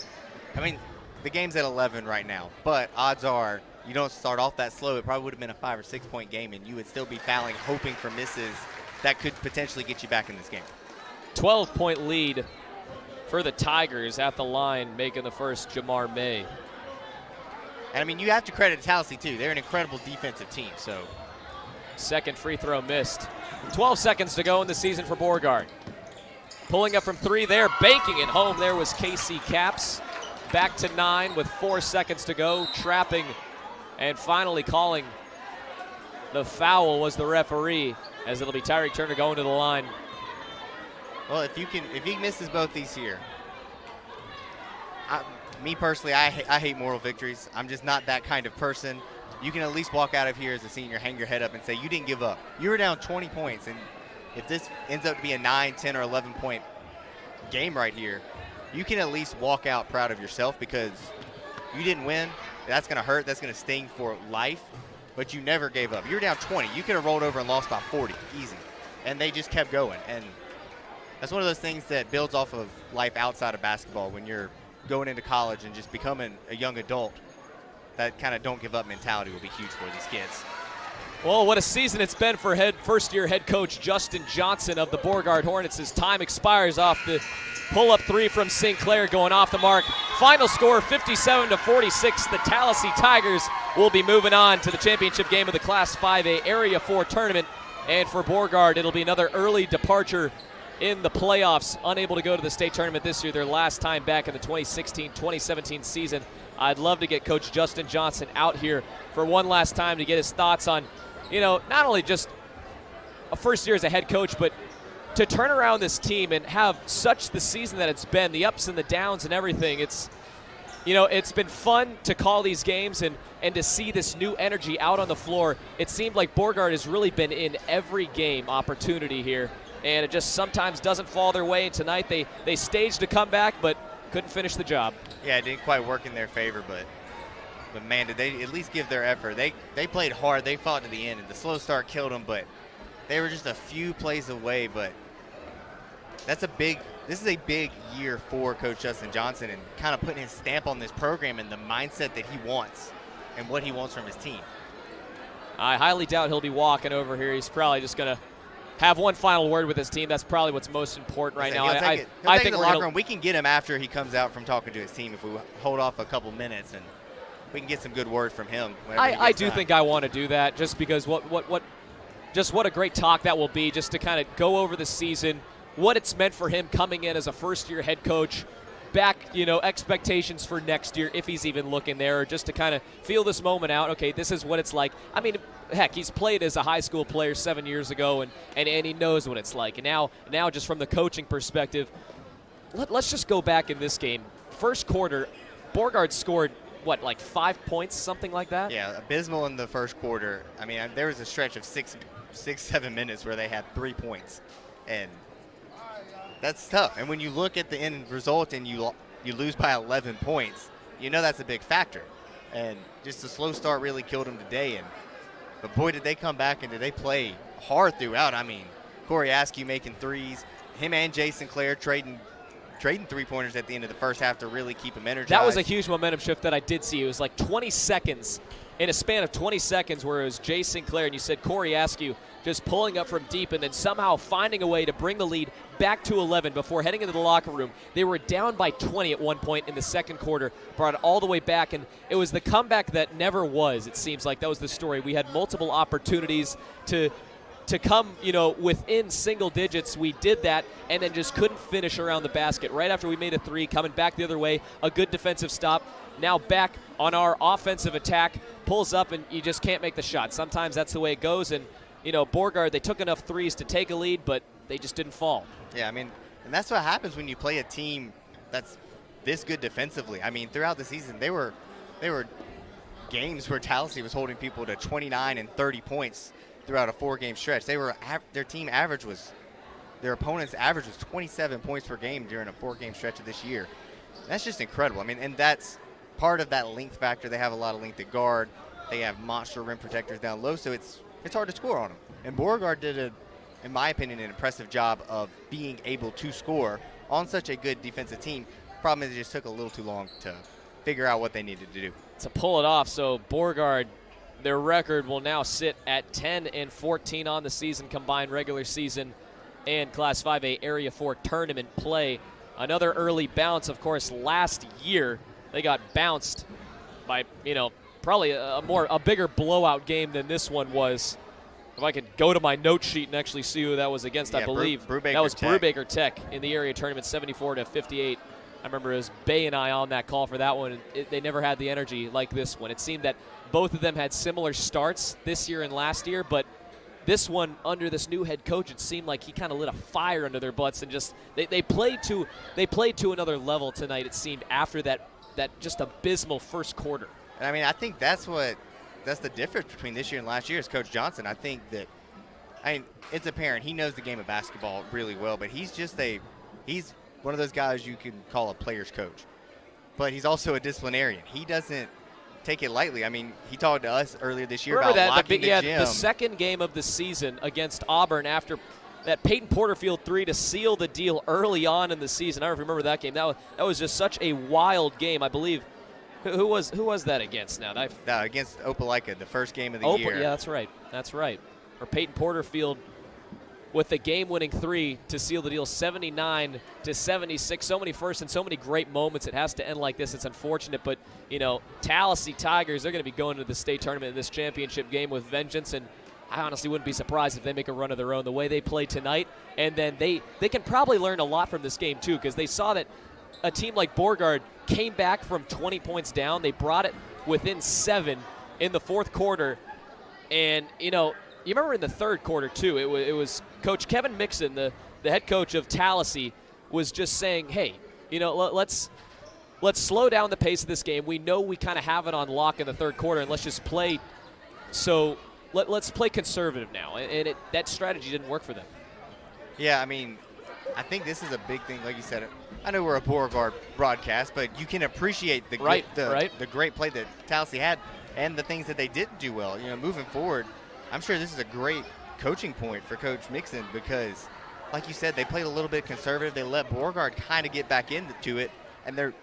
[SPEAKER 5] I mean, the game's at 11 right now, but odds are you don't start off that slow. It probably would have been a 5 or 6 point game, and you would still be fouling, hoping for misses that could potentially get you back in this game.
[SPEAKER 4] 12-point lead for the Tigers at the line, making the first Jamar May.
[SPEAKER 5] And, I mean, you have to credit Tallassee, too. They're an incredible defensive team, so.
[SPEAKER 4] Second free throw missed. 12 seconds to go in the season for Beauregard. Pulling up from 3 there, banking it home. There was Casey Capps. Back to 9 with 4 seconds to go. Trapping and finally calling the foul was the referee, as it'll be Tyreek Turner going to the line.
[SPEAKER 5] Well, if he misses both these here, me personally, I hate moral victories. I'm just not that kind of person. You can at least walk out of here as a senior, hang your head up and say you didn't give up. You were down 20 points, and if this ends up to be a 9, 10, or 11-point game right here, you can at least walk out proud of yourself because you didn't win. That's going to hurt. That's going to sting for life, but you never gave up. You were down 20. You could have rolled over and lost by 40, easy, and they just kept going. And that's one of those things that builds off of life outside of basketball when you're going into college and just becoming a young adult. That kind of don't give up mentality will be huge for these kids.
[SPEAKER 4] Well, what a season it's been for first-year head coach Justin Johnson of the Beauregard Hornets. His time expires off the pull-up 3 from Sinclair going off the mark. Final score 57-46. The Tallassee Tigers will be moving on to the championship game of the Class 5A Area 4 tournament. And for Beauregard, it'll be another early departure in the playoffs. Unable to go to the state tournament this year, their last time back in the 2016-2017 season. I'd love to get Coach Justin Johnson out here for one last time to get his thoughts on, not only just a first year as a head coach, but to turn around this team and have such the season that it's been, the ups and the downs and everything. It's been fun to call these games and to see this new energy out on the floor. It seemed like Beauregard has really been in every game opportunity here, and it just sometimes doesn't fall their way. And tonight they staged a comeback, but couldn't finish the job.
[SPEAKER 5] Yeah, it didn't quite work in their favor, but man, did they at least give their effort. They played hard. They fought to the end, and the slow start killed them, but they were just a few plays away. But this is a big year for Coach Justin Johnson and kind of putting his stamp on this program and the mindset that he wants and what he wants from his team.
[SPEAKER 4] I highly doubt he'll be walking over here. He's probably just going to have one final word with his team. That's probably what's most important right now.
[SPEAKER 5] He'll take it to the locker room. We can get him after he comes out from talking to his team if we hold off a couple minutes, and we can get some good words from him.
[SPEAKER 4] I do think I want to do that just because what a great talk that will be, just to kind of go over the season, what it's meant for him coming in as a first-year head coach, back, expectations for next year if he's even looking there, or just to kind of feel this moment out. Okay, this is what it's like. I mean, heck, he's played as a high school player 7 years ago, and he knows what it's like. And now just from the coaching perspective, let's just go back in this game. First quarter, Beauregard scored, 5 points, something like that?
[SPEAKER 5] Yeah, abysmal in the first quarter. I mean, there was a stretch of 7 minutes where they had 3 points, and that's tough. And when you look at the end result and you lose by 11 points, that's a big factor. And just a slow start really killed them today. But boy, did they come back and did they play hard throughout. I mean, Corey Askew making threes, him and Jason Clare trading three-pointers at the end of the first half to really keep him energized.
[SPEAKER 4] That was a huge momentum shift that I did see. It was like 20 seconds, in a span of 20 seconds, where it was Jay Sinclair, and you said Corey Askew just pulling up from deep and then somehow finding a way to bring the lead back to 11 before heading into the locker room. They were down by 20 at one point in the second quarter, brought it all the way back, and it was the comeback that never was, it seems like. That was the story. We had multiple opportunities to come, within single digits. We did that and then just couldn't finish around the basket. Right after we made a three, coming back the other way, a good defensive stop. Now back on our offensive attack, pulls up and you just can't make the shot. Sometimes that's the way it goes. And, Beauregard, they took enough threes to take a lead, but they just didn't fall.
[SPEAKER 5] Yeah, I mean, and that's what happens when you play a team that's this good defensively. I mean, throughout the season, they were games where Tallassee was holding people to 29 and 30 points throughout a 4-game stretch. Their opponent's average was 27 points per game during a 4-game stretch of this year. That's just incredible. I mean, and that's part of that length factor. They have a lot of length at guard. They have monster rim protectors down low, so it's hard to score on them. And Beauregard did, in my opinion, an impressive job of being able to score on such a good defensive team. Problem is it just took a little too long to figure out what they needed to do.
[SPEAKER 4] To pull it off, so Beauregard, their record will now sit at 10-14 on the season, combined regular season and Class 5A Area 4 tournament play. Another early bounce, of course, last year they got bounced by, probably a bigger blowout game than this one was. If I could go to my note sheet and actually see who that was against, I believe that was Brubaker Tech in the area tournament, 74-58. I remember it was Bay and I on that call for that one. They never had the energy like this one. It seemed that both of them had similar starts this year and last year, but this one, under this new head coach, it seemed like he kind of lit a fire under their butts and just they played to another level tonight. It seemed after that just abysmal first quarter.
[SPEAKER 5] And I mean, I think that's the difference between this year and last year is Coach Johnson. I think that, it's apparent he knows the game of basketball really well, but he's one of those guys you can call a player's coach. But he's also a disciplinarian. He doesn't take it lightly. I mean, he talked to us earlier this year about locking the gym.
[SPEAKER 4] The second game of the season against Auburn after that Peyton Porterfield three to seal the deal early on in the season. I don't remember that game. That was just such a wild game. I believe. Who was that against now?
[SPEAKER 5] Against Opelika, the first game of the year.
[SPEAKER 4] Yeah, that's right. Or Peyton Porterfield with the game-winning three to seal the deal, 79-76. So many first and so many great moments. It has to end like this. It's unfortunate, but, Tallassee Tigers, they're going to be going to the state tournament in this championship game with vengeance, and I honestly wouldn't be surprised if they make a run of their own the way they play tonight. And then they can probably learn a lot from this game, too, because they saw that a team like Beauregard came back from 20 points down. They brought it within 7 in the fourth quarter, and, you remember in the third quarter, too, it was Coach Kevin Mixon, the head coach of Tallassee, was just saying, hey, let's slow down the pace of this game. We know we kind of have it on lock in the third quarter, and let's just play. So let's play conservative now. And that strategy didn't work for them.
[SPEAKER 5] Yeah, I mean, I think this is a big thing. Like you said, I know we're a Beauregard broadcast, but you can appreciate the great play that Tallassee had and the things that they didn't do well. Moving forward, I'm sure this is a great coaching point for Coach Mixon because, like you said, they played a little bit conservative. They let Beauregard kind of get back into it, and they're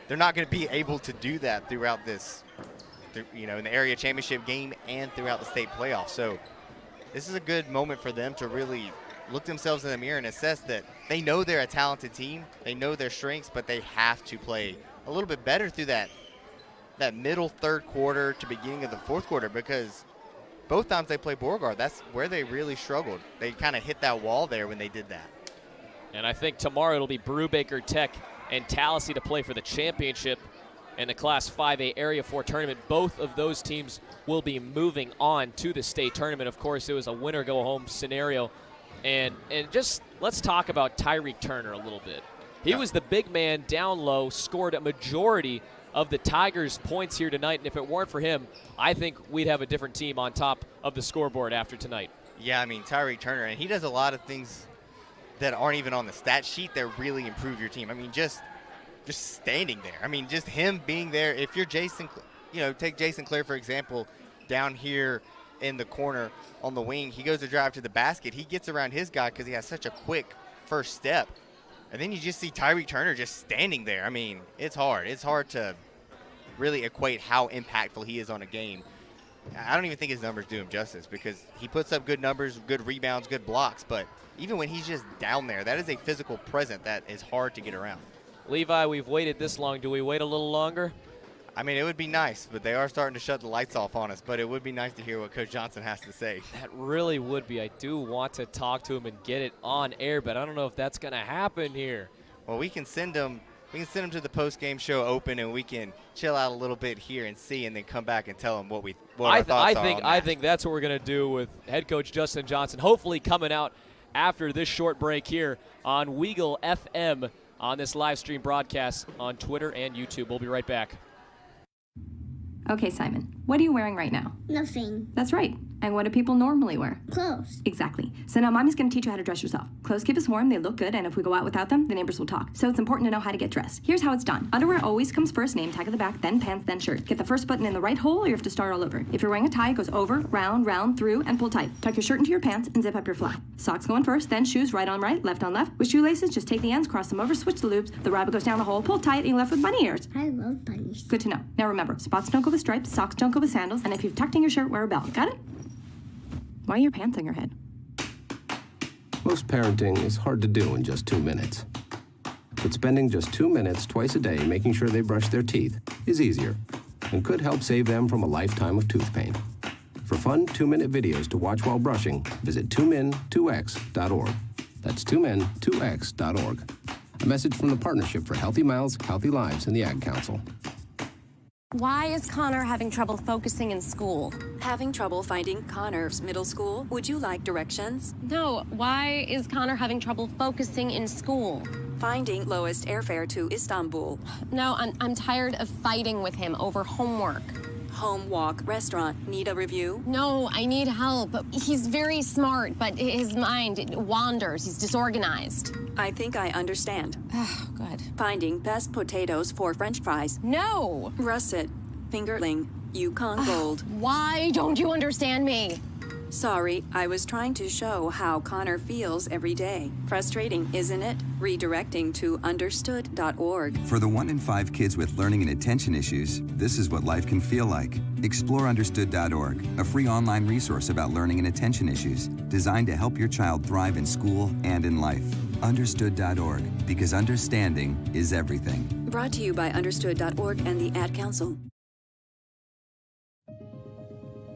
[SPEAKER 5] not going to be able to do that throughout this in the area championship game and throughout the state playoffs. So this is a good moment for them to really look themselves in the mirror and assess that they know they're a talented team, they know their strengths, but they have to play a little bit better through that middle third quarter to beginning of the fourth quarter, because both times they played Beauregard, that's where they really struggled. They kind of hit that wall there when they did that.
[SPEAKER 4] And I think tomorrow it'll be Beauregard Tech and Tallassee to play for the championship in the Class 5A Area 4 tournament. Both of those teams will be moving on to the state tournament. Of course, it was a winner-go-home scenario. And just let's talk about Tyreek Turner a little bit. He was the big man down low, scored a majority of the Tigers' points here tonight, and if it weren't for him, I think we'd have a different team on top of the scoreboard after tonight.
[SPEAKER 5] Yeah, I mean, Tyreek Turner, and he does a lot of things that aren't even on the stat sheet that really improve your team. I mean, just standing there. I mean, just him being there. If you're Jason, take Jason Clare, for example, down here in the corner on the wing. He goes to drive to the basket. He gets around his guy because he has such a quick first step. And then you just see Tyreek Turner just standing there. I mean, it's hard. It's hard to really equate how impactful he is on a game. I don't even think his numbers do him justice, because he puts up good numbers, good rebounds, good blocks. But even when he's just down there, that is a physical presence that is hard to get around.
[SPEAKER 4] Levi, we've waited this long. Do we wait a little longer?
[SPEAKER 5] I mean, it would be nice, but they are starting to shut the lights off on us. But it would be nice to hear what Coach Johnson has to say.
[SPEAKER 4] That really would be. I do want to talk to him and get it on air, but I don't know if that's going to happen here.
[SPEAKER 5] Well, we can send him to the post-game show open, and we can chill out a little bit here and see, and then come back and tell him what our thoughts are on that.
[SPEAKER 4] I think that's what we're going to do with head coach Justin Johnson, hopefully coming out after this short break here on Weagle FM on this live stream broadcast on Twitter and YouTube. We'll be right back.
[SPEAKER 6] Okay, Simon, what are you wearing right now?
[SPEAKER 1] Nothing.
[SPEAKER 6] That's right. And what do people normally wear?
[SPEAKER 1] Clothes.
[SPEAKER 6] Exactly. So now Mommy's going to teach you how to dress yourself. Clothes keep us warm, they look good, and if we go out without them, the neighbors will talk. So it's important to know how to get dressed. Here's how it's done. Underwear always comes first, name tag at the back, then pants, then shirt. Get the first button in the right hole, or you have to start all over. If you're wearing a tie, it goes over, round, through, and pull tight. Tuck your shirt into your pants and zip up your fly. Socks going first, then shoes right on right, left on left. With shoelaces, just take the ends, cross them over, switch the loops. The rabbit goes down the hole, pull tight, and you're left with bunny ears.
[SPEAKER 1] I love bunnies.
[SPEAKER 6] Good to know. Now remember, spots don't go with stripes, socks don't go with sandals, and if you've tucked in your shirt, wear a belt. Got it? Why are your pants on your head?
[SPEAKER 8] Most parenting is hard to do in just 2 minutes. But spending just 2 minutes twice a day making sure they brush their teeth is easier and could help save them from a lifetime of tooth pain. For fun 2-minute videos to watch while brushing, visit 2min2x.org. That's 2min2x.org. A message from the Partnership for Healthy Mouths, Healthy Lives, and the Ad Council.
[SPEAKER 9] Why is Connor having trouble focusing in school?
[SPEAKER 10] Having trouble finding Connor's middle school? Would you like directions?
[SPEAKER 9] No, why is Connor having trouble focusing in school?
[SPEAKER 10] Finding lowest airfare to Istanbul.
[SPEAKER 9] No, I'm tired of fighting with him over homework.
[SPEAKER 10] Home, walk, restaurant. Need a review?
[SPEAKER 9] No, I need help. He's very smart, but his mind wanders. He's disorganized.
[SPEAKER 10] I think I understand.
[SPEAKER 9] Oh, good.
[SPEAKER 10] Finding best potatoes for French fries.
[SPEAKER 9] No!
[SPEAKER 10] Russet, fingerling, Yukon Gold.
[SPEAKER 9] Why don't you understand me?
[SPEAKER 10] Sorry, I was trying to show how Connor feels every day. Frustrating, isn't it? Redirecting to understood.org.
[SPEAKER 11] For the 1 in 5 kids with learning and attention issues, this is what life can feel like. Explore understood.org, a free online resource about learning and attention issues, designed to help your child thrive in school and in life. Understood.org, because understanding is everything.
[SPEAKER 10] Brought to you by understood.org and the Ad Council.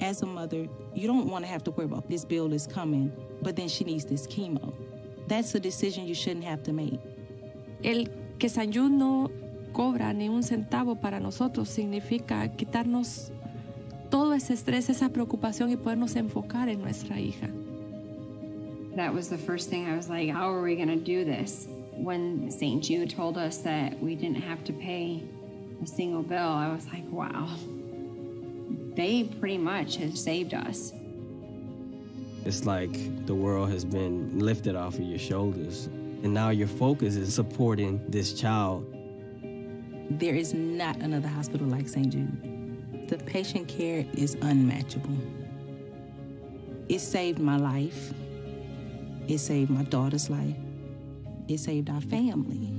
[SPEAKER 12] As a mother, you don't want to have to worry about this bill is coming, but then she needs this chemo. That's a decision you shouldn't have to make.
[SPEAKER 13] El que San Jude no cobra ni un centavo para nosotros significa quitarnos todo ese estrés, esa preocupación y podernos enfocar en nuestra hija.
[SPEAKER 14] That was the first thing I was like, how are we going to do this? When St. Jude told us that we didn't have to pay a single bill, I was like, wow. They pretty much have saved us.
[SPEAKER 15] It's like the world has been lifted off of your shoulders, and now your focus is supporting this child.
[SPEAKER 12] There is not another hospital like St. Jude. The patient care is unmatchable. It saved my life. It saved my daughter's life. It saved our family.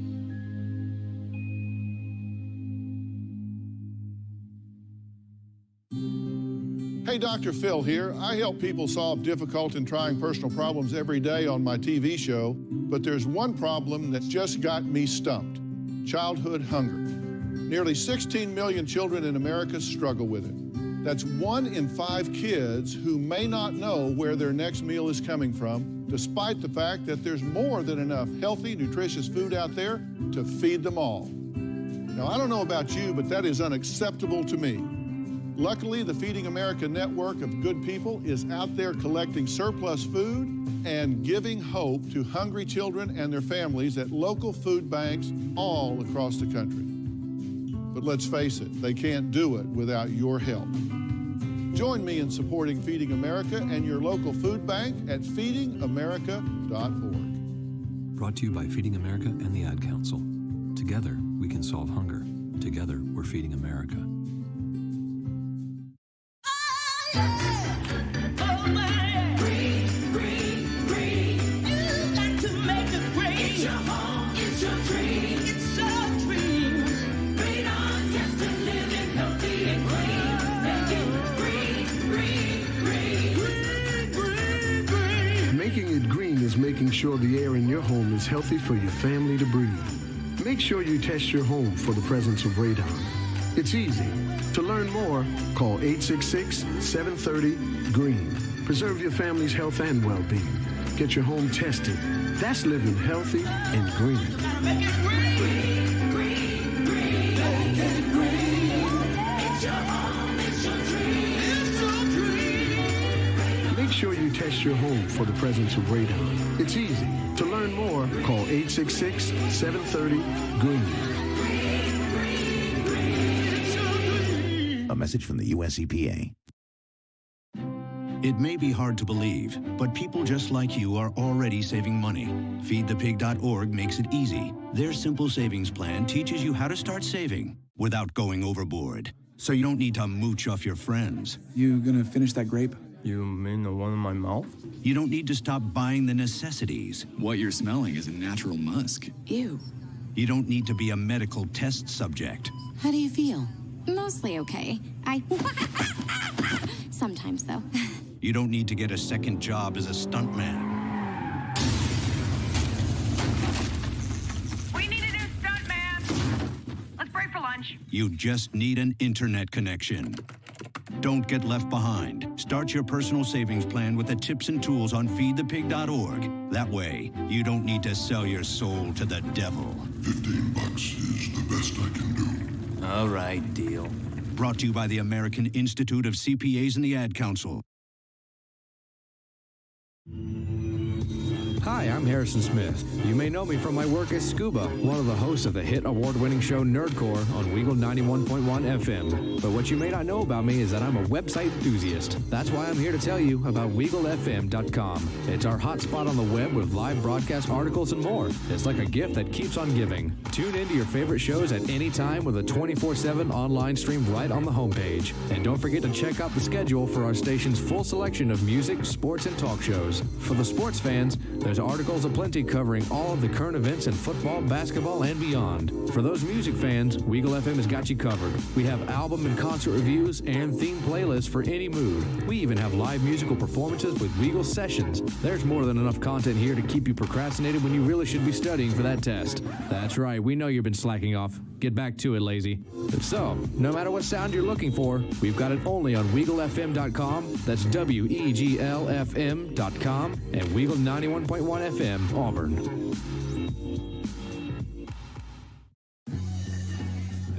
[SPEAKER 16] Hey, Dr. Phil here. I help people solve difficult and trying personal problems every day on my TV show, but there's one problem that's just got me stumped: childhood hunger. Nearly 16 million children in America struggle with it. That's 1 in 5 kids who may not know where their next meal is coming from, despite the fact that there's more than enough healthy, nutritious food out there to feed them all. Now, I don't know about you, but that is unacceptable to me. Luckily, the Feeding America network of good people is out there collecting surplus food and giving hope to hungry children and their families at local food banks all across the country. But let's face it, they can't do it without your help. Join me in supporting Feeding America and your local food bank at feedingamerica.org.
[SPEAKER 17] Brought to you by Feeding America and the Ad Council. Together, we can solve hunger. Together, we're feeding America.
[SPEAKER 18] Making it green is making sure the air in your home is healthy for your family to breathe. Make sure you test your home for the presence of radon. It's easy. To learn more, call 866-730-GREEN. Preserve your family's health and well-being. Get your home tested. That's living healthy and green. Make sure you test your home for the presence of radon. It's easy. To learn more, call 866-730-GREEN.
[SPEAKER 19] A message from the U.S. EPA. It may be hard to believe, but people just like you are already saving money. FeedThePig.org makes it easy. Their simple savings plan teaches you how to start saving without going overboard, so you don't need to mooch off your friends.
[SPEAKER 20] You gonna finish that grape?
[SPEAKER 15] You mean the one in my mouth?
[SPEAKER 19] You don't need to stop buying the necessities.
[SPEAKER 20] What you're smelling is a natural musk.
[SPEAKER 10] Ew.
[SPEAKER 19] You don't need to be a medical test subject.
[SPEAKER 10] How do you feel?
[SPEAKER 9] Mostly okay. Sometimes, though.
[SPEAKER 19] You don't need to get a second job as a stuntman.
[SPEAKER 21] We need a new stunt man. Let's break for lunch.
[SPEAKER 19] You just need an internet connection. Don't get left behind. Start your personal savings plan with the tips and tools on feedthepig.org. That way, you don't need to sell your soul to the devil.
[SPEAKER 22] $15 is the best I can do.
[SPEAKER 15] All right, deal.
[SPEAKER 19] Brought to you by the American Institute of CPAs and the Ad Council.
[SPEAKER 23] Hi, I'm Harrison Smith. You may know me from my work as Scuba, one of the hosts of the hit award-winning show Nerdcore on Weagle 91.1 FM. But what you may not know about me is that I'm a website enthusiast. That's why I'm here to tell you about WeagleFM.com. It's our hotspot on the web with live broadcast articles and more. It's like a gift that keeps on giving. Tune into your favorite shows at any time with a 24/7 online stream right on the homepage. And don't forget to check out the schedule for our station's full selection of music, sports, and talk shows. For the sports fans, there's articles aplenty covering all of the current events in football, basketball, and beyond. For those music fans, Weagle FM has got you covered. We have album and concert reviews and theme playlists for any mood. We even have live musical performances with Weagle Sessions. There's more than enough content here to keep you procrastinated when you really should be studying for that test. That's right, we know you've been slacking off. Get back to it, lazy. So, no matter what sound you're looking for, we've got it only on WeagleFM.com. That's WeaglFM.com and Weagle 91.1 FM, Auburn.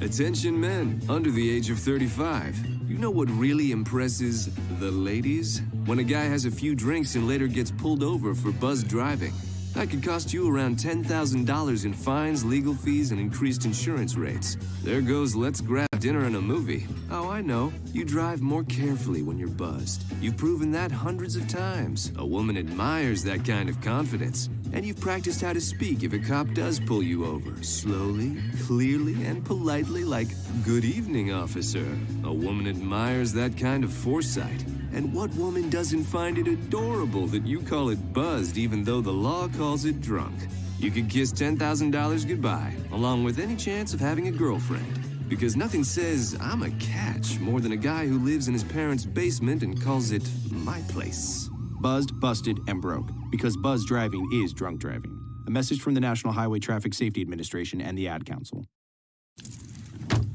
[SPEAKER 1] Attention men under the age of 35. You know what really impresses the ladies? When a guy has a few drinks and later gets pulled over for buzzed driving. That could cost you around $10,000 in fines, legal fees, and increased insurance rates. There goes let's grab dinner and a movie. Oh, I know. You drive more carefully when you're buzzed. You've proven that hundreds of times. A woman admires that kind of confidence. And you've practiced how to speak if a cop does pull you over. Slowly, clearly, and politely like, "Good evening, officer." A woman admires that kind of foresight. And what woman doesn't find it adorable that you call it buzzed even though the law calls it drunk? You could kiss $10,000 goodbye, along with any chance of having a girlfriend. Because nothing says I'm a catch more than a guy who lives in his parents' basement and calls it my place.
[SPEAKER 2] Buzzed, busted, and broke. Because buzz driving is drunk driving. A message from the National Highway Traffic Safety Administration and the Ad Council.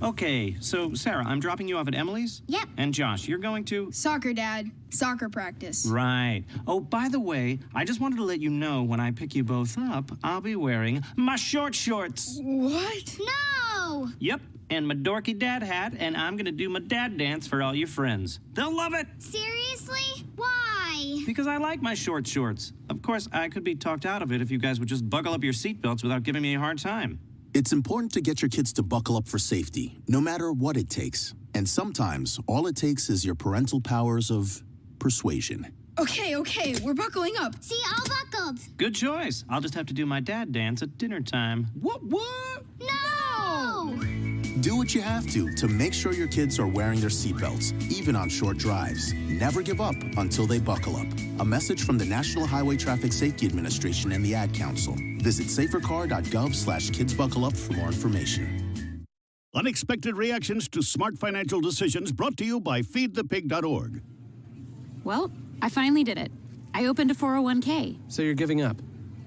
[SPEAKER 3] Okay, so Sarah, I'm dropping you off at Emily's?
[SPEAKER 7] Yep.
[SPEAKER 3] And Josh, you're going to?
[SPEAKER 7] Soccer, Dad. Soccer practice.
[SPEAKER 3] Right. Oh, by the way, I just wanted to let you know when I pick you both up, I'll be wearing my short shorts.
[SPEAKER 7] What? No!
[SPEAKER 3] Yep, and my dorky dad hat, and I'm gonna do my dad dance for all your friends. They'll love it!
[SPEAKER 7] Seriously? Why?
[SPEAKER 3] Because I like my short shorts. Of course, I could be talked out of it if you guys would just buckle up your seatbelts without giving me a hard time.
[SPEAKER 24] It's important to get your kids to buckle up for safety, no matter what it takes. And sometimes, all it takes is your parental powers of persuasion.
[SPEAKER 7] Okay, we're buckling up. See, all buckled.
[SPEAKER 3] Good choice. I'll just have to do my dad dance at dinner time.
[SPEAKER 24] What?
[SPEAKER 7] No!
[SPEAKER 24] Do what you have to make sure your kids are wearing their seatbelts, even on short drives. Never give up until they buckle up. A message from the National Highway Traffic Safety Administration and the Ad Council. Visit safercar.gov/kidsbuckleup for more information.
[SPEAKER 25] Unexpected reactions to smart financial decisions brought to you by feedthepig.org.
[SPEAKER 26] Well, I finally did it. I opened a 401k.
[SPEAKER 27] So you're giving up?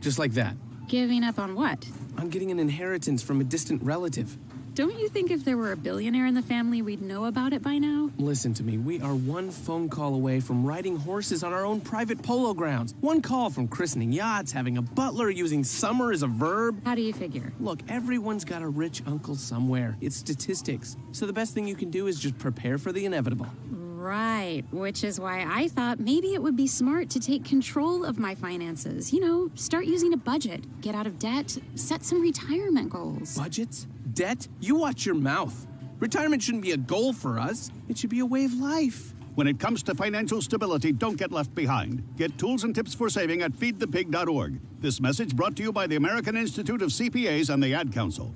[SPEAKER 27] Just like that?
[SPEAKER 26] Giving up on what?
[SPEAKER 27] On getting an inheritance from a distant relative.
[SPEAKER 26] Don't you think if there were a billionaire in the family, we'd know about it by now?
[SPEAKER 27] Listen to me. We are one phone call away from riding horses on our own private polo grounds. One call from christening yachts, having a butler, using summer as a verb.
[SPEAKER 26] How do you figure?
[SPEAKER 27] Look, everyone's got a rich uncle somewhere. It's statistics. So the best thing you can do is just prepare for the inevitable.
[SPEAKER 26] Right, which is why I thought maybe it would be smart to take control of my finances. You know, start using a budget, get out of debt, set some retirement goals.
[SPEAKER 27] Budgets? Debt? You watch your mouth. Retirement shouldn't be a goal for us. It should be a way of life.
[SPEAKER 25] When it comes to financial stability, don't get left behind. Get tools and tips for saving at feedthepig.org. This message brought to you by the American Institute of CPAs and the Ad Council.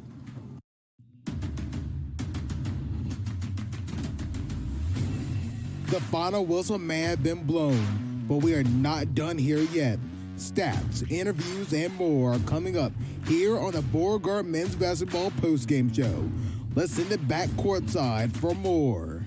[SPEAKER 28] The final whistle may have been blown, but we are not done here yet. Stats, interviews, and more are coming up here on the Beauregard Men's Basketball postgame show. Let's send it back courtside for more.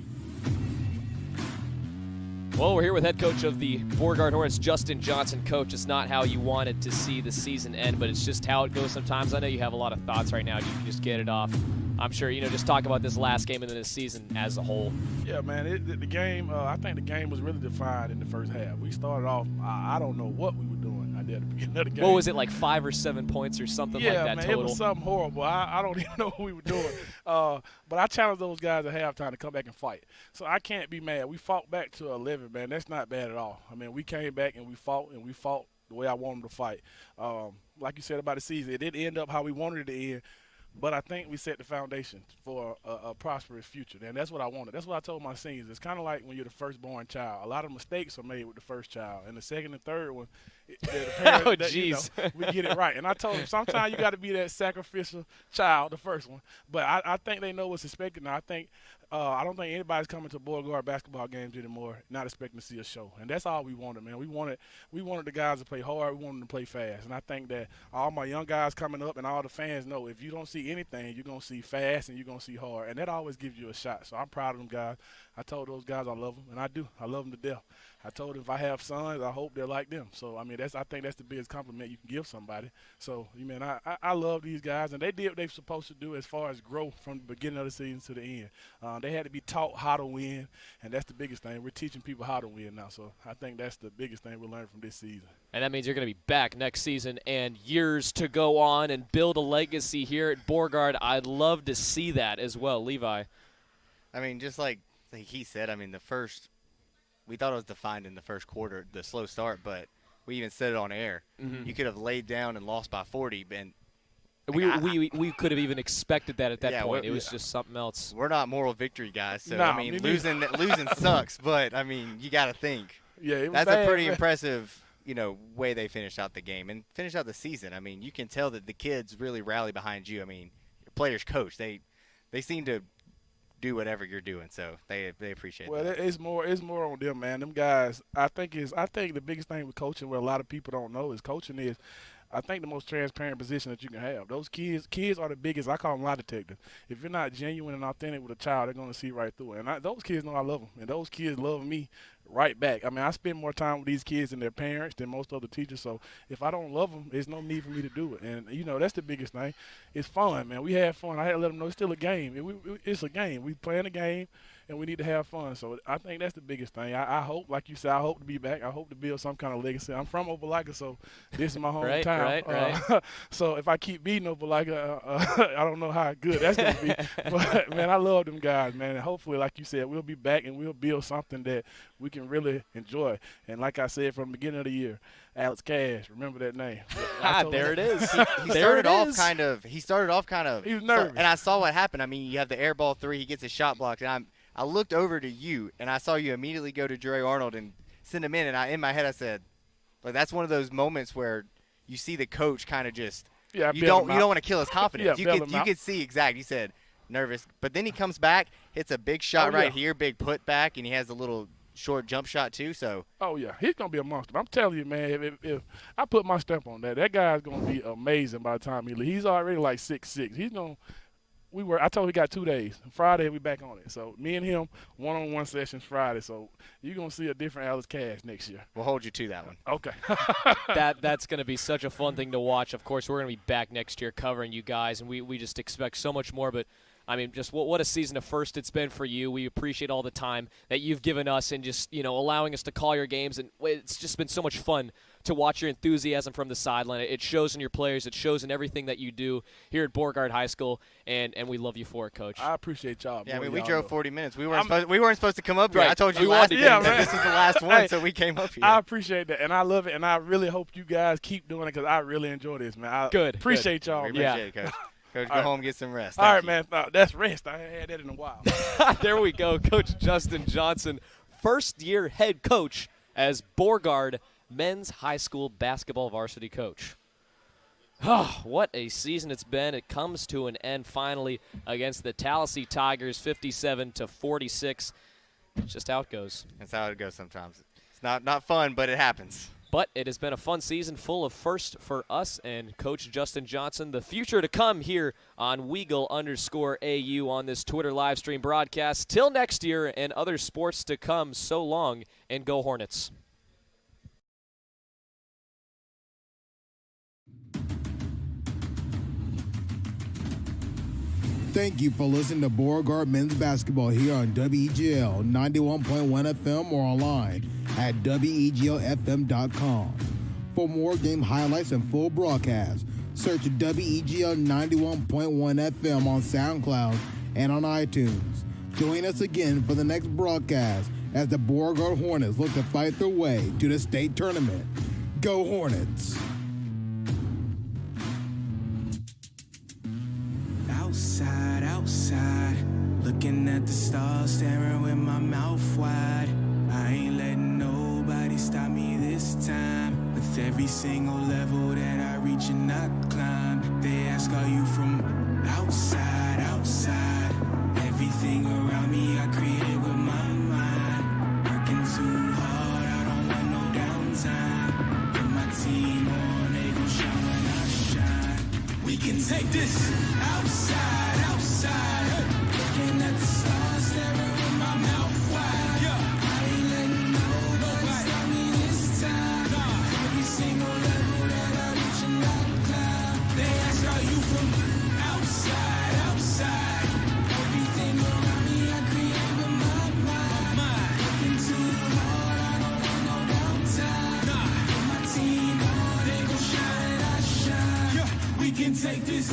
[SPEAKER 4] Well, we're here with head coach of the Beauregard Hornets, Justin Johnson. Coach, it's not how you wanted to see the season end, but it's just how it goes sometimes. I know you have a lot of thoughts right now. You can just get it off. I'm sure, just talk about this last game and then this season as a whole.
[SPEAKER 29] Yeah, man, the game, I think the game was really defined in the first half. We started off, I don't know what we were doing at the beginning of the game.
[SPEAKER 4] What was it, like 5 or 7 points or something like that
[SPEAKER 29] man,
[SPEAKER 4] total?
[SPEAKER 29] It was something horrible. I don't even know what we were doing. But I challenged those guys at halftime to come back and fight. So I can't be mad. We fought back to 11, man. That's not bad at all. I mean, we came back and we fought the way I wanted them to fight. Like you said about the season, it didn't end up how we wanted it to end. But I think we set the foundation for a prosperous future, and that's what I wanted. That's what I told my seniors. It's kind of like when you're the firstborn child. A lot of mistakes are made with the first child, and the second and third one, the parents, we get it right. And I told them sometimes you got to be that sacrificial child, the first one. But I think they know what's expected now. I don't think anybody's coming to Beauregard basketball games anymore not expecting to see a show, and that's all we wanted, man. We wanted the guys to play hard. We wanted them to play fast, and I think that all my young guys coming up and all the fans know if you don't see anything, you're gonna see fast and you're gonna see hard, and that always gives you a shot. So I'm proud of them guys. I told those guys I love them, and I do. I love them to death. I told them if I have sons, I hope they're like them. So I mean, I think that's the biggest compliment you can give somebody. So I love these guys, and they did what they're supposed to do as far as grow from the beginning of the season to the end. They had to be taught how to win, and that's the biggest thing. We're teaching people how to win now. So I think that's the biggest thing we're learning from this season.
[SPEAKER 4] And that means you're going to be back next season and years to go on and build a legacy here at Beauregard. I'd love to see that as well. Levi.
[SPEAKER 5] I mean, just like he said, I mean, we thought it was defined in the first quarter, the slow start, but we even said it on air.
[SPEAKER 4] Mm-hmm.
[SPEAKER 5] You could have laid down and lost by 40, and
[SPEAKER 4] we could have even expected that at that point. It was just something else.
[SPEAKER 5] We're not moral victory guys, so
[SPEAKER 29] No,
[SPEAKER 5] I mean, losing sucks, but I mean, you got to think.
[SPEAKER 29] Yeah, it was
[SPEAKER 5] that's
[SPEAKER 29] bad,
[SPEAKER 5] a pretty
[SPEAKER 29] man.
[SPEAKER 5] impressive, way they finished out the game and finished out the season. I mean, you can tell that the kids really rally behind you. I mean, your players coach, they seem to do whatever you're doing, so they appreciate
[SPEAKER 29] Well,
[SPEAKER 5] that.
[SPEAKER 29] it's more on them, man. Them guys, I think the biggest thing with coaching, what a lot of people don't know, is coaching is I think the most transparent position that you can have. Those kids are the biggest. I call them lie detectors. If you're not genuine and authentic with a child, they're going to see right through it. And those kids know I love them, and those kids love me right back. I mean, I spend more time with these kids and their parents than most other teachers. So if I don't love them, there's no need for me to do it. And, you know, that's the biggest thing. It's fun, man. We had fun. I had to let them know it's still a game. It's a game. We playing a game, and we need to have fun. So I think that's the biggest thing. I hope, like you said, I hope to be back. I hope to build some kind of legacy. I'm from Opelika, so this is my hometown.
[SPEAKER 4] Right.
[SPEAKER 29] So if I keep beating Opelika, I don't know how good that's going to be. But, man, I love them guys, man. And hopefully, like you said, we'll be back and we'll build something that we can really enjoy. And like I said from the beginning of the year, Alex Cash, remember that name.
[SPEAKER 4] There it is.
[SPEAKER 5] He started off kind of. He was
[SPEAKER 29] nervous.
[SPEAKER 5] And I saw what happened. I mean, you have the air ball 3. He gets his shot blocked. And I looked over to you, and I saw you immediately go to Dre Arnold and send him in. And in my head, I said, like, that's one of those moments where you see the coach kind of just you don't want to kill his confidence. You could see exactly. He said nervous, but then he comes back, hits a big shot here, big put back, and he has a little short jump shot too. So
[SPEAKER 29] he's gonna be a monster. I'm telling you, man. If I put my stamp on that guy's gonna be amazing by the time he leaves. He's already like 6'6". He's gonna. I told him we got 2 days. Friday we back on it. So me and him one-on-one sessions Friday. So you're gonna see a different Alex Cash next year.
[SPEAKER 5] We'll hold you to that one.
[SPEAKER 29] Okay.
[SPEAKER 4] That's gonna be such a fun thing to watch. Of course, we're gonna be back next year covering you guys, and we just expect so much more. But I mean, just what a season of first it's been for you. We appreciate all the time that you've given us and just, you know, allowing us to call your games. And it's just been so much fun to watch your enthusiasm from the sideline. It shows in your players. It shows in everything that you do here at Beauregard High School, and we love you for it, Coach.
[SPEAKER 29] I appreciate y'all.
[SPEAKER 5] Yeah, I mean, we drove 40 minutes. We weren't supposed to come up here.
[SPEAKER 4] Right.
[SPEAKER 5] I told you last week that this is the last one, so we came up here.
[SPEAKER 29] I appreciate that, and I love it, and I really hope you guys keep doing it because I really enjoy this, man. I appreciate y'all.
[SPEAKER 5] We appreciate it, Coach. Coach, go home, get some rest.
[SPEAKER 29] All right, man. That's rest. I ain't had that in a while.
[SPEAKER 4] There we go. Coach Justin Johnson, first-year head coach as Beauregard men's high school basketball varsity coach. Oh, what a season it's been. It comes to an end finally against the Tallassee Tigers, 57-46. It's just how it goes.
[SPEAKER 5] That's how it goes sometimes. It's not fun, but it happens.
[SPEAKER 4] But it has been a fun season full of first for us and Coach Justin Johnson. The future to come here on Weagle_AU on this Twitter live stream broadcast. Till next year and other sports to come, so long, and go Hornets.
[SPEAKER 28] Thank you for listening to Beauregard Men's Basketball here on WEGL 91.1 FM or online at WEGLFM.com. For more game highlights and full broadcasts, search WEGL 91.1 FM on SoundCloud and on iTunes. Join us again for the next broadcast as the Beauregard Hornets look to fight their way to the state tournament. Go Hornets!
[SPEAKER 6] Outside, looking at the stars, staring with my mouth wide. I ain't letting nobody stop me this time. With every single level that I reach and I climb, they ask, are you from outside? Everything around me I created with my mind. Working too hard, I don't want no downtime. Put my team on, they gon' shine when I shine. We can take this outside. Looking at the stars, staring with my mouth wide. I ain't letting nobody stop me this time. Every single level that I reach and I climb, they ask, are you from outside? Everything around me I create with my mind. Working too hard, I don't want no downtime. Put my team on, they gon' shine and I shine. We can take this